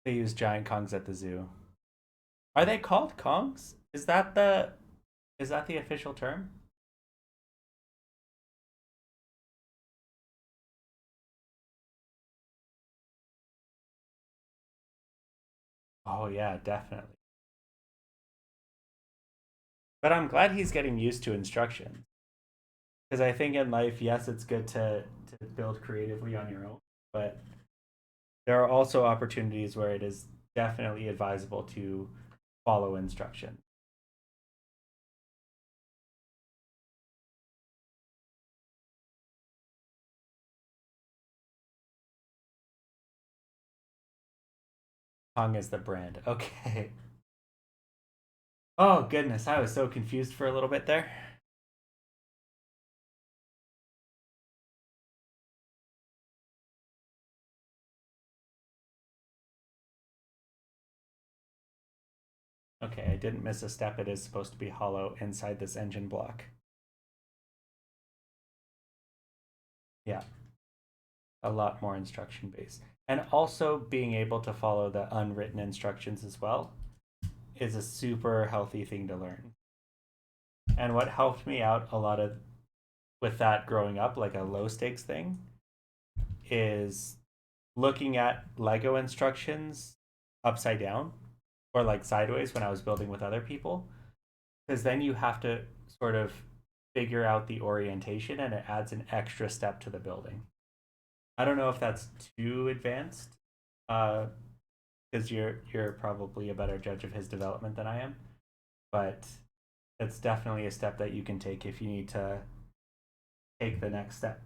They use giant Kongs at the zoo. Are they called Kongs? Is that the official term? Oh yeah, definitely. But I'm glad he's getting used to instructions. Because I think in life, yes, it's good to build creatively on your own, but there are also opportunities where it is definitely advisable to follow instruction. Kong is the brand. Okay. Oh goodness, I was so confused for a little bit there. Okay, I didn't miss a step. It is supposed to be hollow inside this engine block. Yeah, a lot more instruction based. And also being able to follow the unwritten instructions as well is a super healthy thing to learn. And what helped me out a lot of with that growing up, like a low stakes thing, is looking at Lego instructions upside down or like sideways when I was building with other people. Because then you have to sort of figure out the orientation and it adds an extra step to the building. I don't know if that's too advanced, because you're probably a better judge of his development than I am, but it's definitely a step that you can take if you need to take the next step.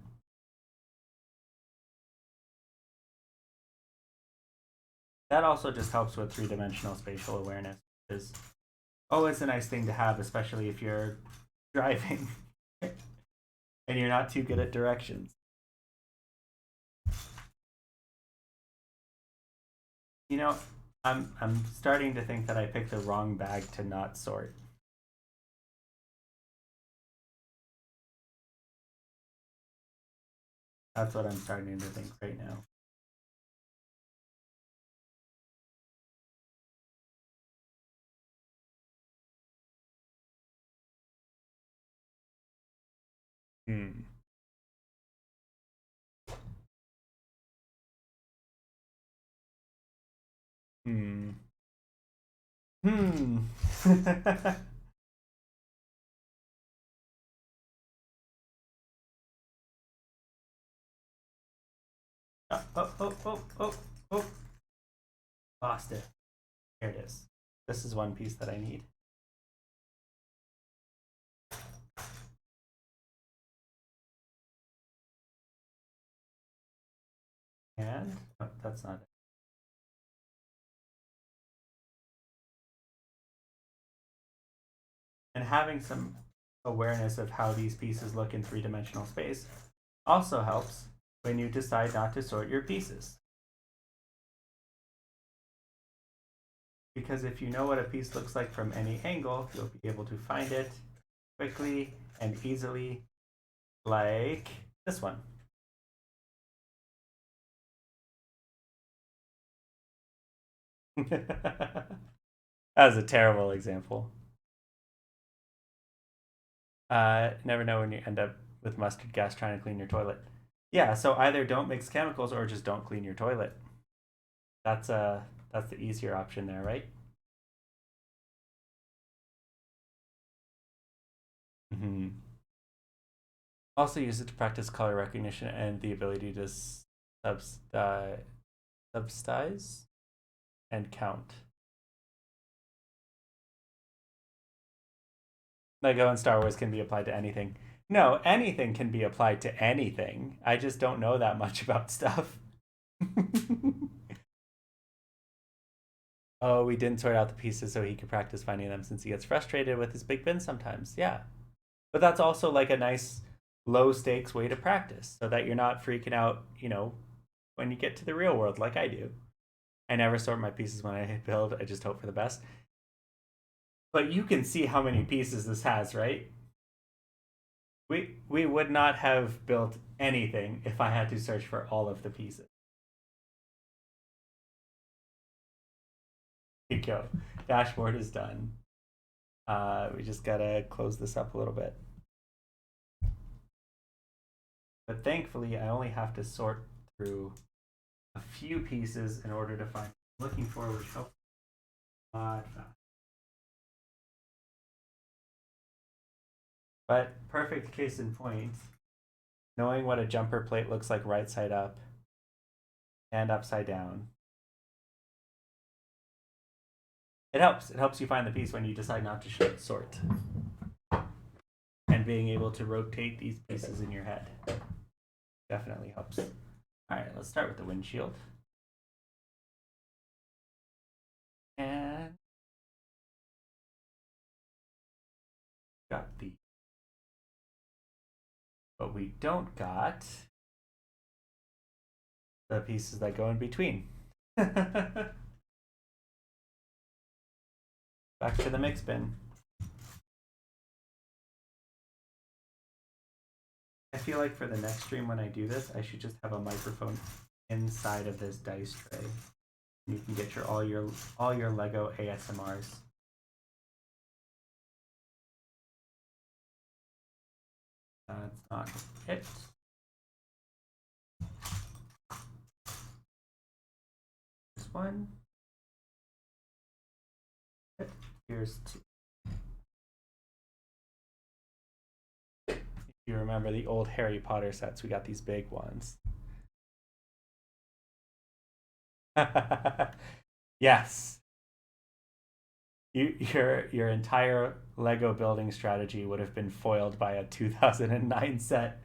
That also just helps with three-dimensional spatial awareness, which is always a nice thing to have, especially if you're driving and you're not too good at directions. You know, I'm starting to think that I picked the wrong bag to not sort. That's what I'm starting to think right now. Hmm. Hmm. Hmm. Oh, oh, oh, oh, oh, oh. Lost it. Here it is. This is one piece that I need. And oh, that's not it. And having some awareness of how these pieces look in three-dimensional space also helps when you decide not to sort your pieces. Because if you know what a piece looks like from any angle, you'll be able to find it quickly and easily, like this one. That was a terrible example. Never know when you end up with mustard gas trying to clean your toilet. Yeah, so either don't mix chemicals or just don't clean your toilet. That's the easier option there, right? Mm-hmm. Also use it to practice color recognition and the ability to substi- subsidize and count. Lego and Star Wars can be applied to anything. No, anything can be applied to anything. I just don't know that much about stuff. Oh, we didn't sort out the pieces so he could practice finding them since he gets frustrated with his big bin sometimes. Yeah. But that's also like a nice low stakes way to practice so that you're not freaking out, when you get to the real world like I do. I never sort my pieces when I build. I just hope for the best. But you can see how many pieces this has, right? We would not have built anything if I had to search for all of the pieces. you go. Dashboard is done. We just gotta close this up a little bit. But thankfully, I only have to sort through a few pieces in order to find what I'm looking for, which helps a lot. But perfect case in point, knowing what a jumper plate looks like right side up and upside down. It helps. It helps you find the piece when you decide not to sort. And being able to rotate these pieces in your head definitely helps. All right, let's start with the windshield. And got but we don't got the pieces that go in between. Back to the mix bin. I feel like for the next stream when I do this, I should just have a microphone inside of this dice tray. You can get all your Lego ASMRs. That's not it. This one. Here's two. If you remember the old Harry Potter sets, we got these big ones. Yes. Your entire Lego building strategy would have been foiled by a 2009 set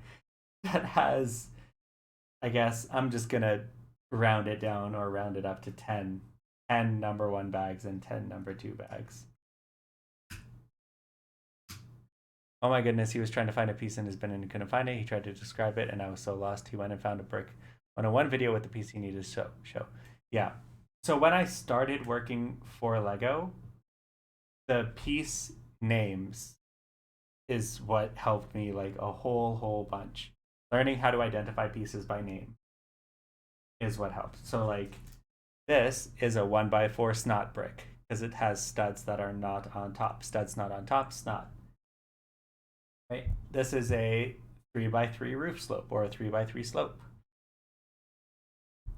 that has, I guess I'm just gonna round it down or round it up to 10 number 1 bags and 10 number 2 bags. Oh my goodness, he was trying to find a piece in his bin and couldn't find it. He tried to describe it and I was so lost. He went and found a brick on one video with the piece he needed to show. Yeah. So when I started working for Lego, the piece names is what helped me like a whole bunch. Learning how to identify pieces by name is what helped. So like this is a 1x4 snot brick because it has studs that are not on top. Studs not on top, snot. Right? This is a 3x3 roof slope or a 3x3 slope.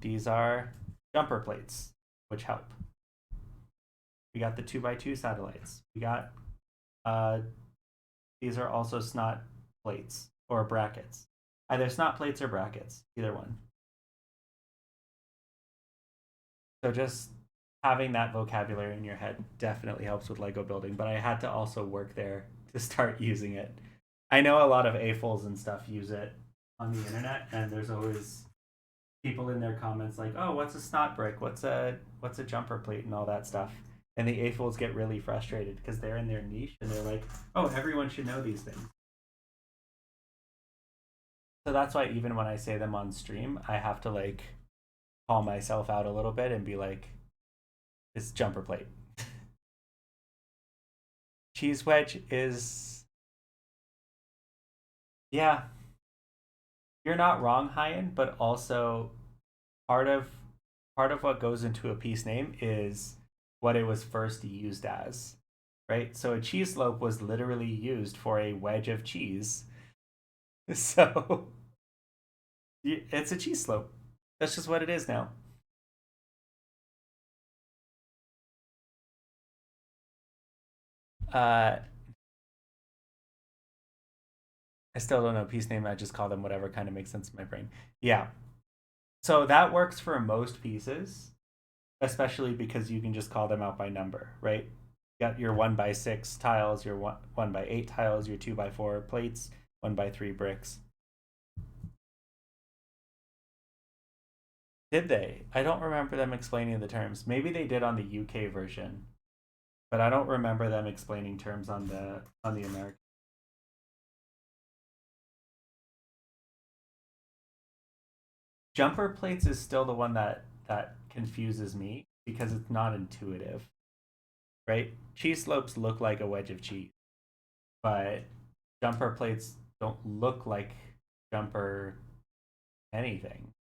These are jumper plates, which help. We got the 2x2 satellites. We got these are also snot plates or brackets. Either snot plates or brackets, either one. So just having that vocabulary in your head definitely helps with Lego building, but I had to also work there to start using it. I know a lot of AFOLs and stuff use it on the internet, and there's always people in their comments like, "Oh, what's a snot brick? What's a jumper plate?" and all that stuff. And the AFOLs get really frustrated because they're in their niche and they're like, "Oh, everyone should know these things." So that's why even when I say them on stream, I have to like call myself out a little bit and be like, "It's jumper plate." Cheese wedge is, yeah, you're not wrong, Hyan, but also part of what goes into a piece name is what it was first used as, right? So a cheese slope was literally used for a wedge of cheese. So it's a cheese slope. That's just what it is now. I still don't know piece name. I just call them whatever kind of makes sense in my brain. Yeah. So that works for most pieces, especially because you can just call them out by number, right? You got your 1x6 tiles, your 1x8 tiles, your 2x4 plates, 1x3 bricks. Did they? I don't remember them explaining the terms. Maybe they did on the UK version, but I don't remember them explaining terms on the American. Jumper plates is still the one that confuses me because it's not intuitive, right? Cheese slopes look like a wedge of cheese, but jumper plates don't look like jumper anything.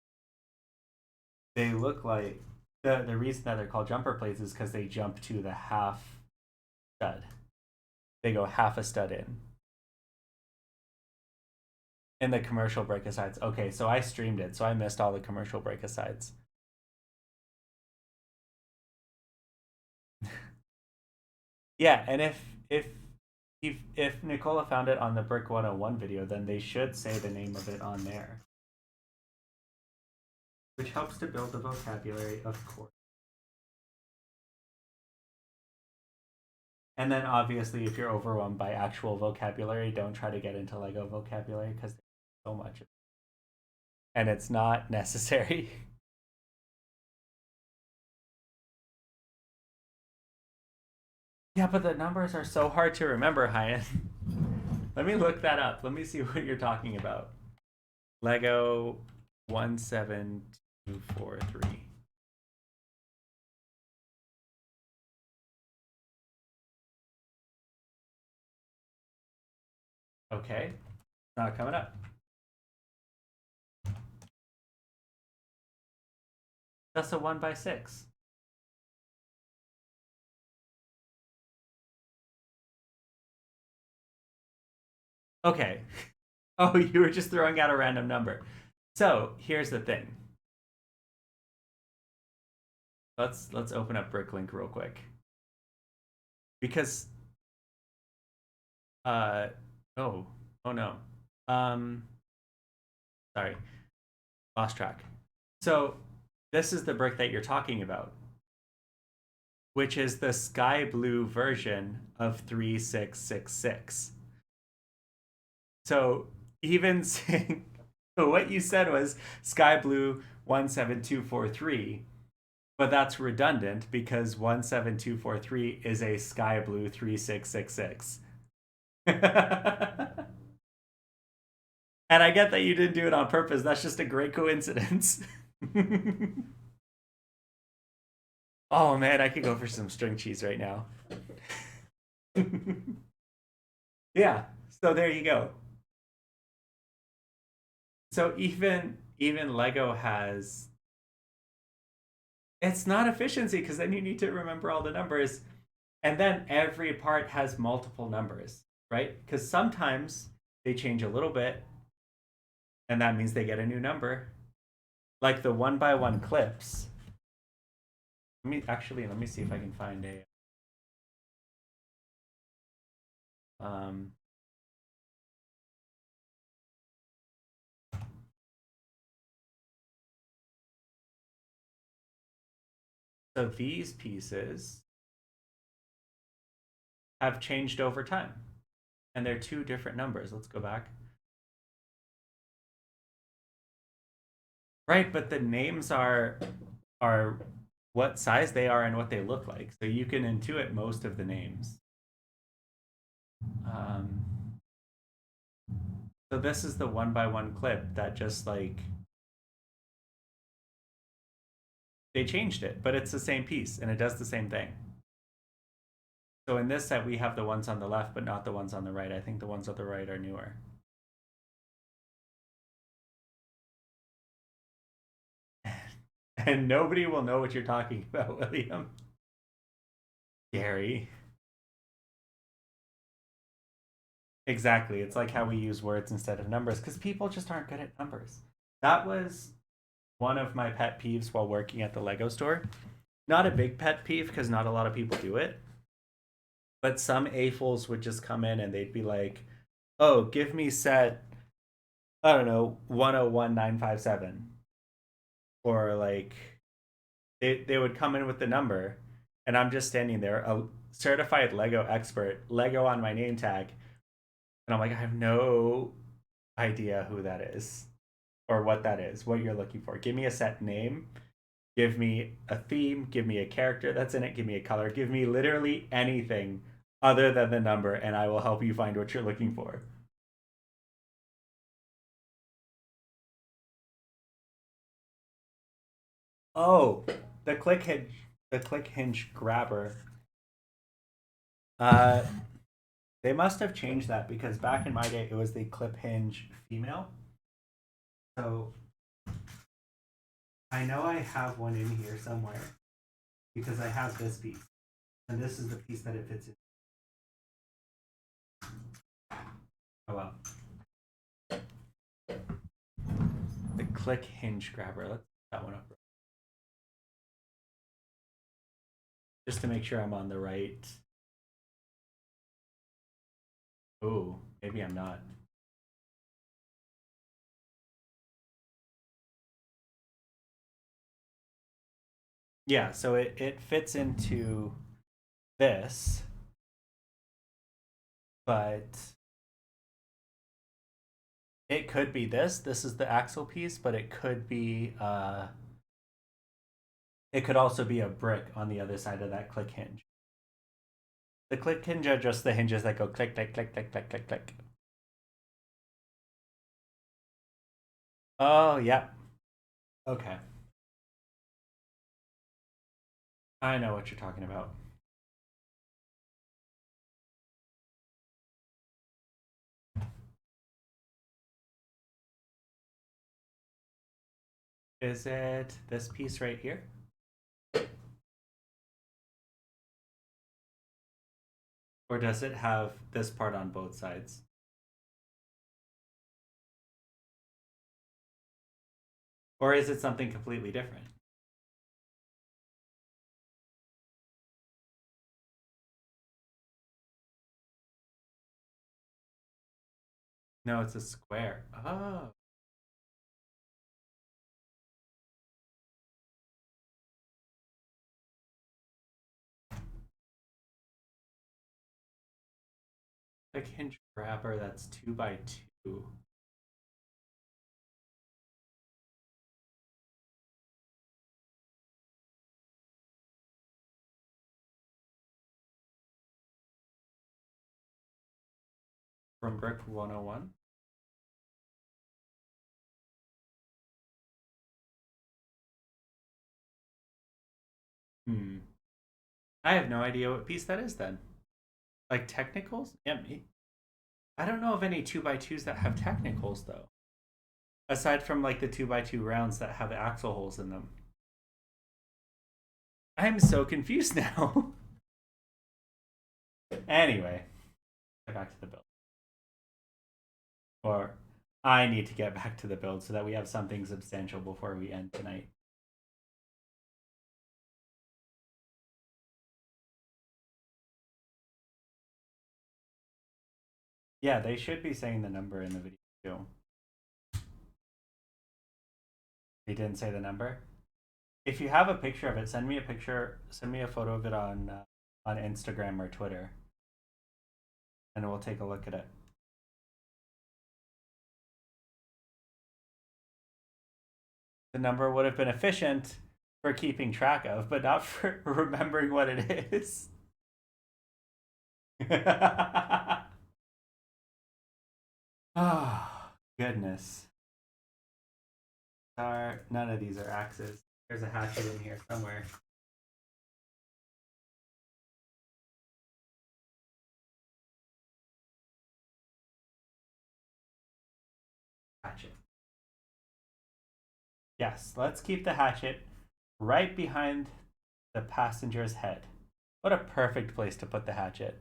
They look like the reason that they're called jumper plates is because they jump to the half stud. They go half a stud in the commercial break-asides. Okay, so I streamed it, so I missed all the commercial break-asides. Yeah, and if Nicola found it on the Brick 101 video, then they should say the name of it on there. Which helps to build the vocabulary, of course. And then obviously, if you're overwhelmed by actual vocabulary, don't try to get into Lego vocabulary because there's so much. And it's not necessary. Yeah, but the numbers are so hard to remember, Hyan. Let me look that up. Let me see what you're talking about. Lego 17243. Okay, not coming up. That's a 1x6. Okay. Oh, you were just throwing out a random number. So here's the thing. Let's open up Bricklink real quick. Because oh no. Sorry. Lost track. So this is the brick that you're talking about, which is the sky blue version of 3666. So even saying, so what you said was sky blue 17243, but that's redundant because 17243 is a sky blue 3666. And I get that you didn't do it on purpose. That's just a great coincidence. Oh man, I could go for some string cheese right now. Yeah, so there you go. So even Lego has, it's not efficiency because then you need to remember all the numbers, and then every part has multiple numbers, right? Because sometimes they change a little bit and that means they get a new number, like the 1x1 clips. Let me see if I can find a so these pieces have changed over time, and they're two different numbers. Let's go back. Right, but the names are what size they are and what they look like. So you can intuit most of the names. So this is the 1x1 clip that just like, they changed it, but it's the same piece and it does the same thing. So in this set, we have the ones on the left, but not the ones on the right. I think the ones on the right are newer. And nobody will know what you're talking about, William. Gary. Exactly. It's like how we use words instead of numbers because people just aren't good at numbers. That was one of my pet peeves while working at the Lego store. Not a big pet peeve because not a lot of people do it. But some AFOLs would just come in and they'd be like, oh, give me set, I don't know, 101957. Or like, they would come in with the number and I'm just standing there, a certified Lego expert, Lego on my name tag. And I'm like, I have no idea who that is or what that is, what you're looking for. Give me a set name, give me a theme, give me a character that's in it, give me a color, give me literally anything other than the number, and I will help you find what you're looking for. Oh, the click hinge grabber. Uh, they must have changed that because back in my day it was the clip hinge female. So I know I have one in here somewhere because I have this piece, and this is the piece that it fits in. Oh well. The click hinge grabber. Let's put that one up. Just to make sure I'm on the right. Oh, maybe I'm not. Yeah, so it fits into this, but it could be this. This is the axle piece, but it could be it could also be a brick on the other side of that click hinge. The click hinge are just the hinges that go click, click, click, click, click, click, click. Oh, yeah. Okay. I know what you're talking about. Is it this piece right here? Or does it have this part on both sides? Or is it something completely different? No, it's a square. Oh. Click hinge grabber that's 2x2. From Brick 101. Hmm. I have no idea what piece that is then. Like technicals? Yeah, me. I don't know of any 2x2s that have technicals though. Aside from like the 2x2 rounds that have axle holes in them. I'm so confused now. Anyway, get back to the build. Or I need to get back to the build so that we have something substantial before we end tonight. Yeah, they should be saying the number in the video too. They didn't say the number. If you have a picture of it, send me a picture. Send me a photo of it on Instagram or Twitter, and we'll take a look at it. The number would have been efficient for keeping track of, but not for remembering what it is. Oh, goodness. None of these are axes. There's a hatchet in here somewhere. Hatchet. Yes, let's keep the hatchet right behind the passenger's head. What a perfect place to put the hatchet.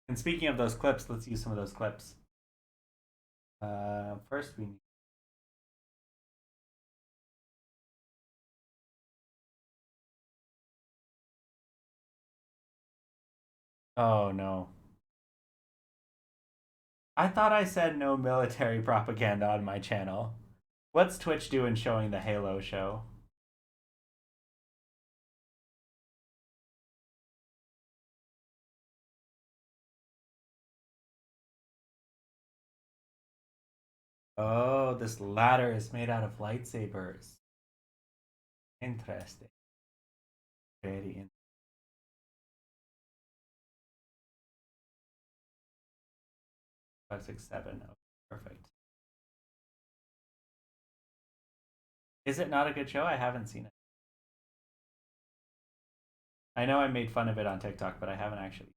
And speaking of those clips, let's use some of those clips. First, we need. Oh no. I thought I said no military propaganda on my channel. What's Twitch doing showing the Halo show? Oh, this ladder is made out of lightsabers. Interesting. Very interesting. 5, 6, 7. Oh, perfect. Is it not a good show? I haven't seen it. I know I made fun of it on TikTok, but I haven't actually.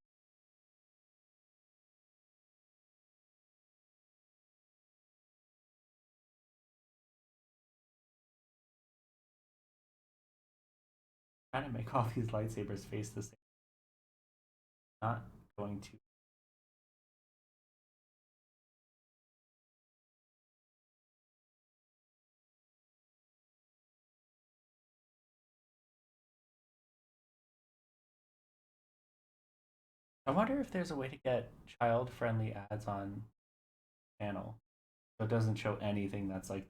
Trying to make all these lightsabers face the same. Not going to. I wonder if there's a way to get child-friendly ads on channel so it doesn't show anything that's like.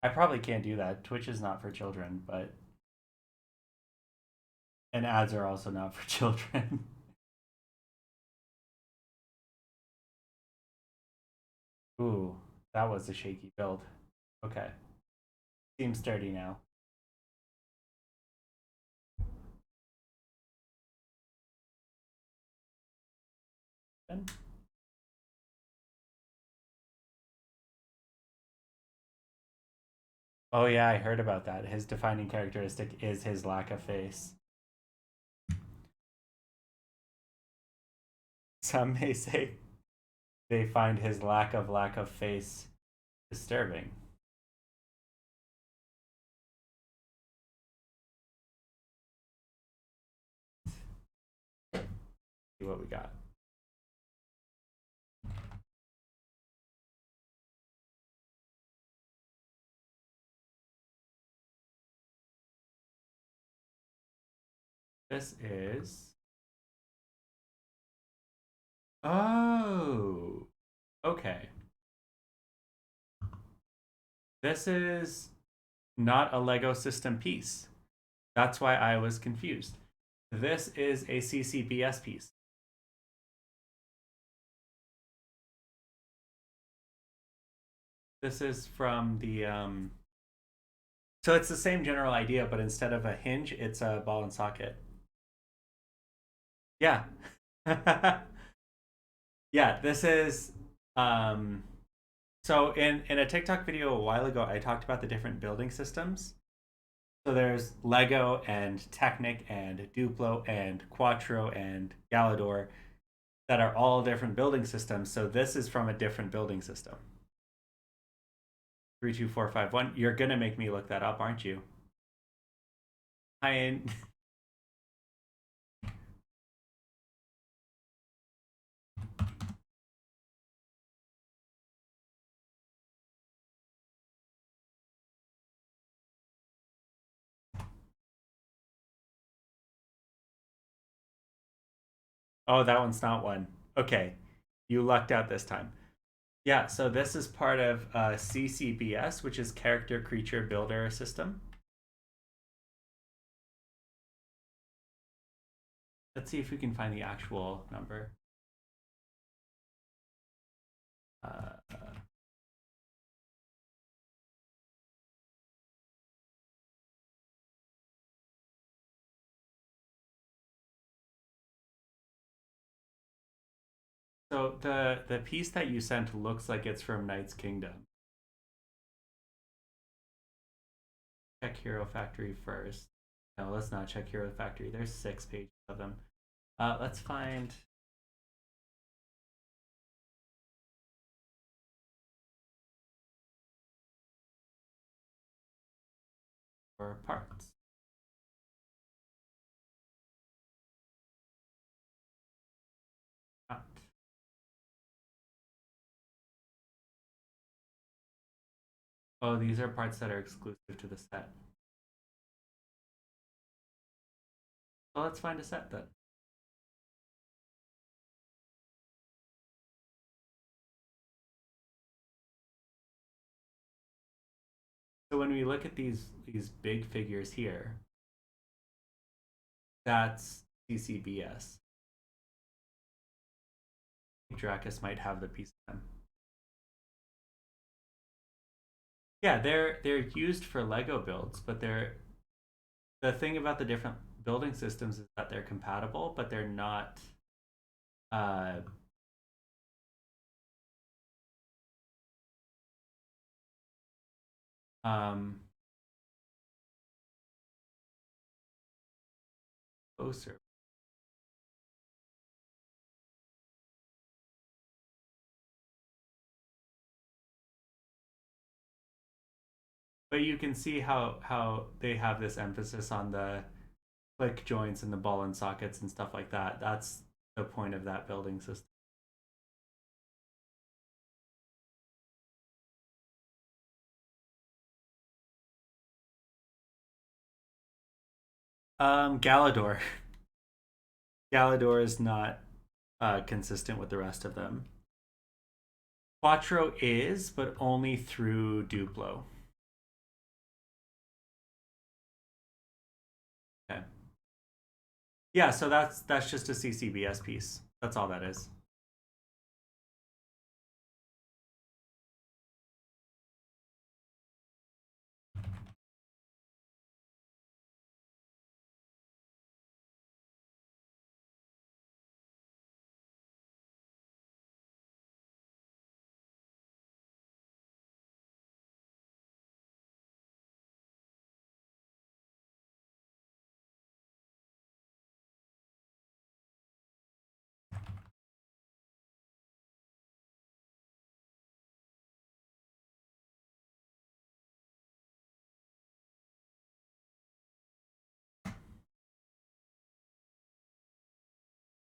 I probably can't do that. Twitch is not for children, but and ads are also not for children. Ooh, that was a shaky build. Okay, seems sturdy now. Oh yeah, I heard about that. His defining characteristic is his lack of face. Some may say they find his lack of face disturbing. See what we got. This is. Oh, okay. This is not a Lego system piece. That's why I was confused. This is a CCBS piece. This is from the so it's the same general idea, but instead of a hinge, it's a ball and socket. Yeah. Yeah, this is so in a TikTok video a while ago, I talked about the different building systems. So there's Lego and Technic and Duplo and Quattro and Galador that are all different building systems. So this is from a different building system. 32451. You're gonna make me look that up, aren't you? I Oh, that one's not one. Okay. You lucked out this time. Yeah, so this is part of CCBS, which is Character Creature Builder System. Let's see if we can find the actual number. Uh, so the piece that you sent looks like it's from Knight's Kingdom. Check Hero Factory first. No, let's not check Hero Factory. There's 6 pages of them. Let's find. For parts. Not. Oh, these are parts that are exclusive to the set. Well, let's find a set then. So when we look at these big figures here, that's CCBS. Drakus might have the piece of them. Yeah, they're used for Lego builds, but they're the thing about the different building systems is that they're compatible, but they're not uh um closer. But you can see how they have this emphasis on the click joints and the ball and sockets and stuff like that. That's the point of that building system. Galador. Galador is not consistent with the rest of them. Quattro is, but only through Duplo. Okay. Yeah, so that's just a CCBS piece. That's all that is.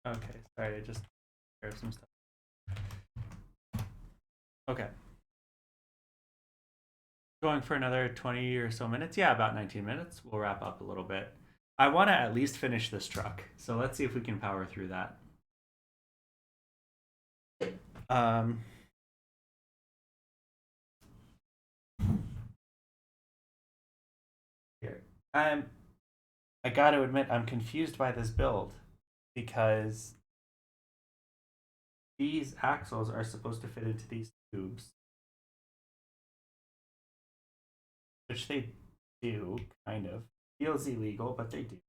Okay, sorry, I just grabbed some stuff. Okay. Going for another 20 or so minutes. Yeah, about 19 minutes. We'll wrap up a little bit. I want to at least finish this truck. So let's see if we can power through that. Here. I got to admit, I'm confused by this build because these axles are supposed to fit into these tubes, which they do, kind of. Feels illegal, but they do.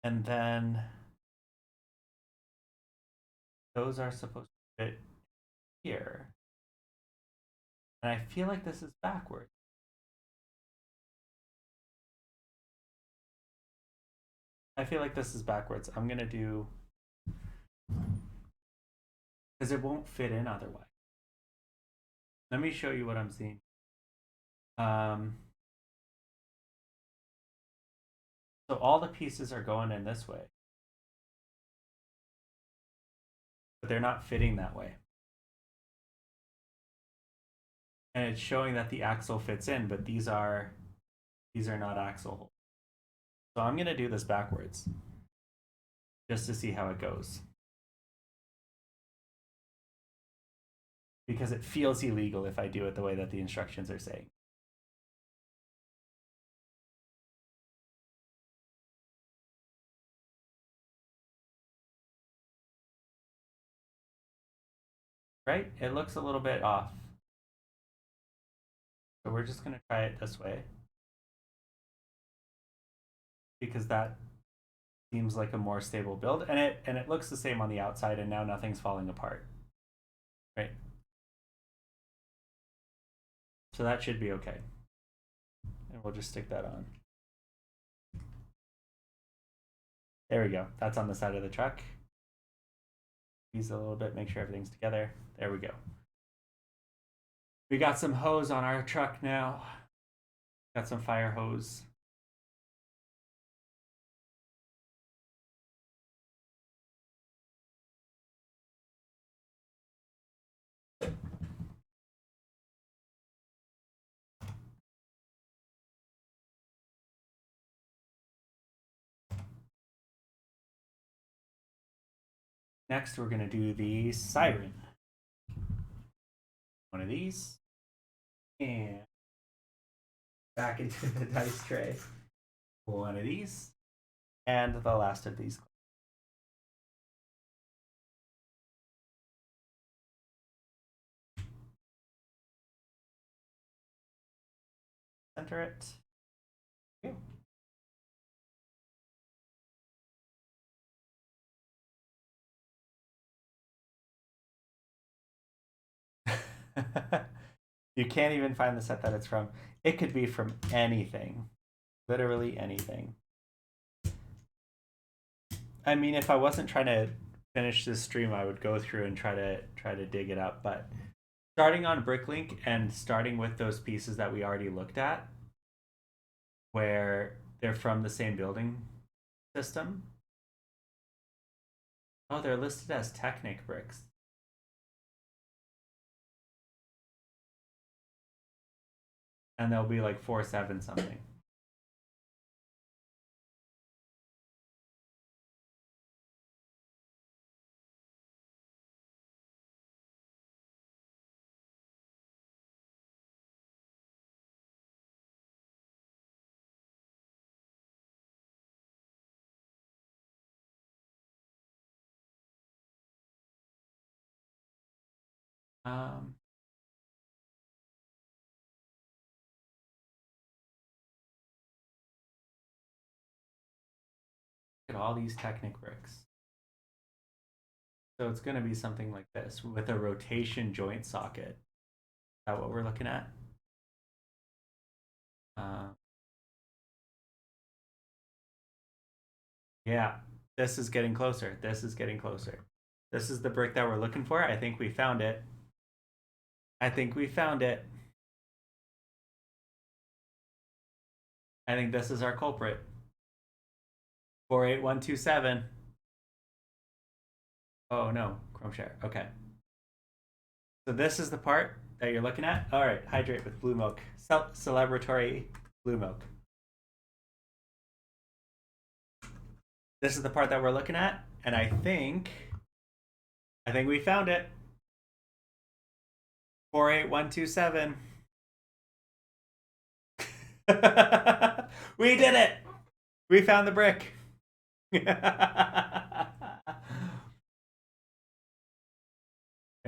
And then those are supposed to fit here. And I feel like this is backwards. I feel like this is backwards. I'm gonna do, because it won't fit in otherwise. Let me show you what I'm seeing. So all the pieces are going in this way, but they're not fitting that way. And it's showing that the axle fits in, but these are not axle holes. So I'm gonna do this backwards just to see how it goes. Because it feels illegal if I do it the way that the instructions are saying. Right? It looks a little bit off. So we're just gonna try it this way. Because that seems like a more stable build. And it looks the same on the outside, and now nothing's falling apart. Right? So that should be okay. And we'll just stick that on. There we go. That's on the side of the truck. Squeeze a little bit, make sure everything's together. There we go. We got some hose on our truck now. Got some fire hose. Next, we're going to do the siren. One of these. And back into the dice tray. One of these. And the last of these. Center it. You can't even find the set that it's from. It could be from anything. Literally anything. I mean, if I wasn't trying to finish this stream, I would go through and try to dig it up, but Starting on Bricklink and starting with those pieces that we already looked at, where they're from the same building system. Oh, they're listed as Technic bricks. And they'll be like 4-7 something. Um, Look at all these Technic bricks. So it's going to be something like this with a rotation joint socket. Is that what we're looking at? Uh, yeah, this is getting closer. This is getting closer. This is the brick that we're looking for. I think we found it. I think we found it. I think this is our culprit. 48127. Oh no, Chrome share. Okay. So this is the part that you're looking at. All right, hydrate with blue milk. Celebratory blue milk. This is the part that we're looking at, and I think we found it. 48127. We did it. We found the brick. There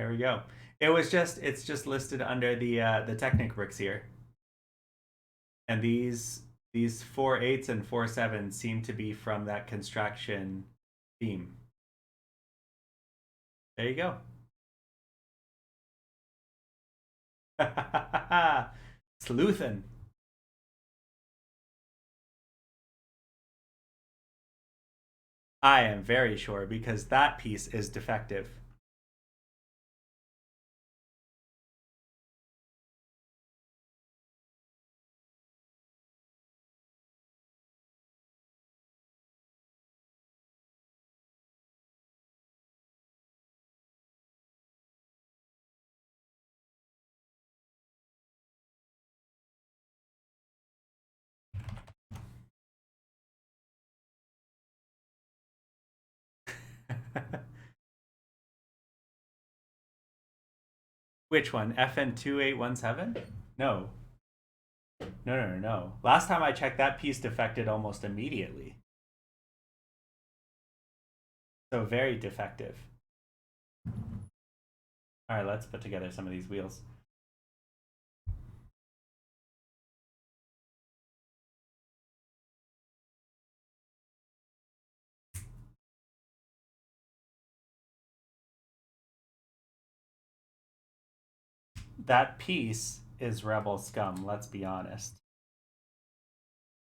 we go. It's just listed under the Technic bricks here. And these 4-8s and 4-7s seem to be from that construction theme. There you go. Sleuthin. I am very sure because that piece is defective. Which one? FN2817? No. No. Last time I checked, that piece defected almost immediately. So very defective. All right, let's put together some of these wheels. That piece is rebel scum, let's be honest.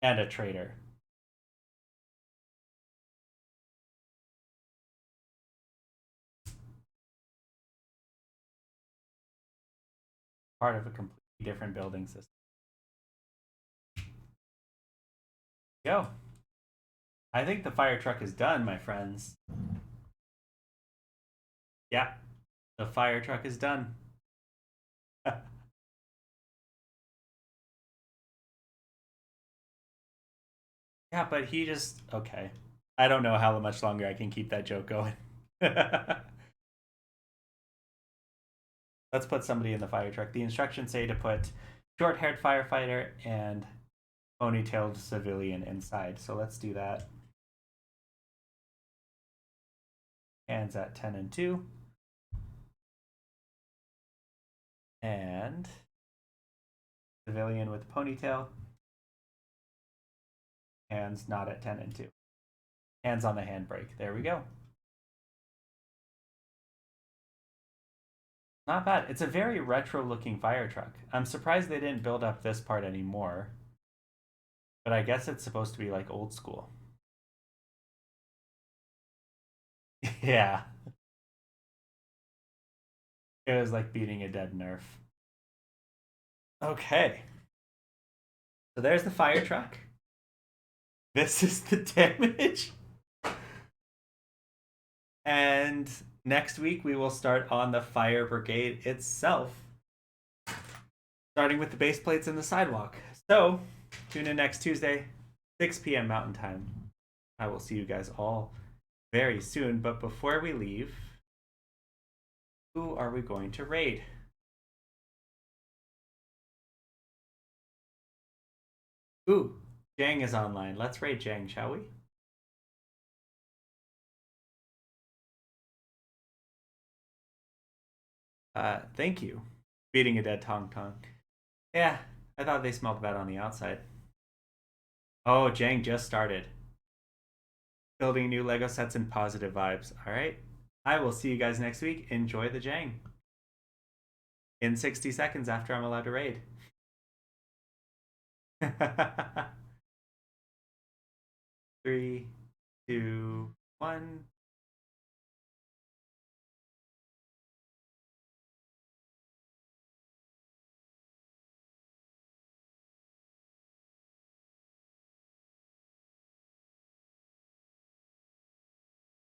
And a traitor. Part of a completely different building system. Go. I think the fire truck is done, my friends. Yeah, the fire truck is done. Yeah, but he just okay. I don't know how much longer I can keep that joke going. Let's put somebody in the fire truck. The instructions say to put short-haired firefighter and ponytailed civilian inside. So let's do that. Hands at 10 and 2. And civilian with ponytail. Hands not at 10 and 2. Hands on the handbrake. There we go. Not bad. It's a very retro looking fire truck. I'm surprised they didn't build up this part anymore. But I guess it's supposed to be like old school. Yeah. It was like beating a dead nerf. Okay. So there's the fire truck. This is the damage. And next week we will start on the fire brigade itself, starting with the base plates and the sidewalk. So tune in next Tuesday, 6 p.m. Mountain Time. I will see you guys all very soon. But before we leave, who are we going to raid? Ooh, Jang is online. Let's raid Jang, shall we? Thank you. Beating a dead Tong Tong. Yeah, I thought they smelled bad on the outside. Oh, Jang just started. Building new Lego sets and positive vibes. All right. I will see you guys next week. Enjoy the Jang. In 60 seconds after I'm allowed to raid. 3, 2, 1.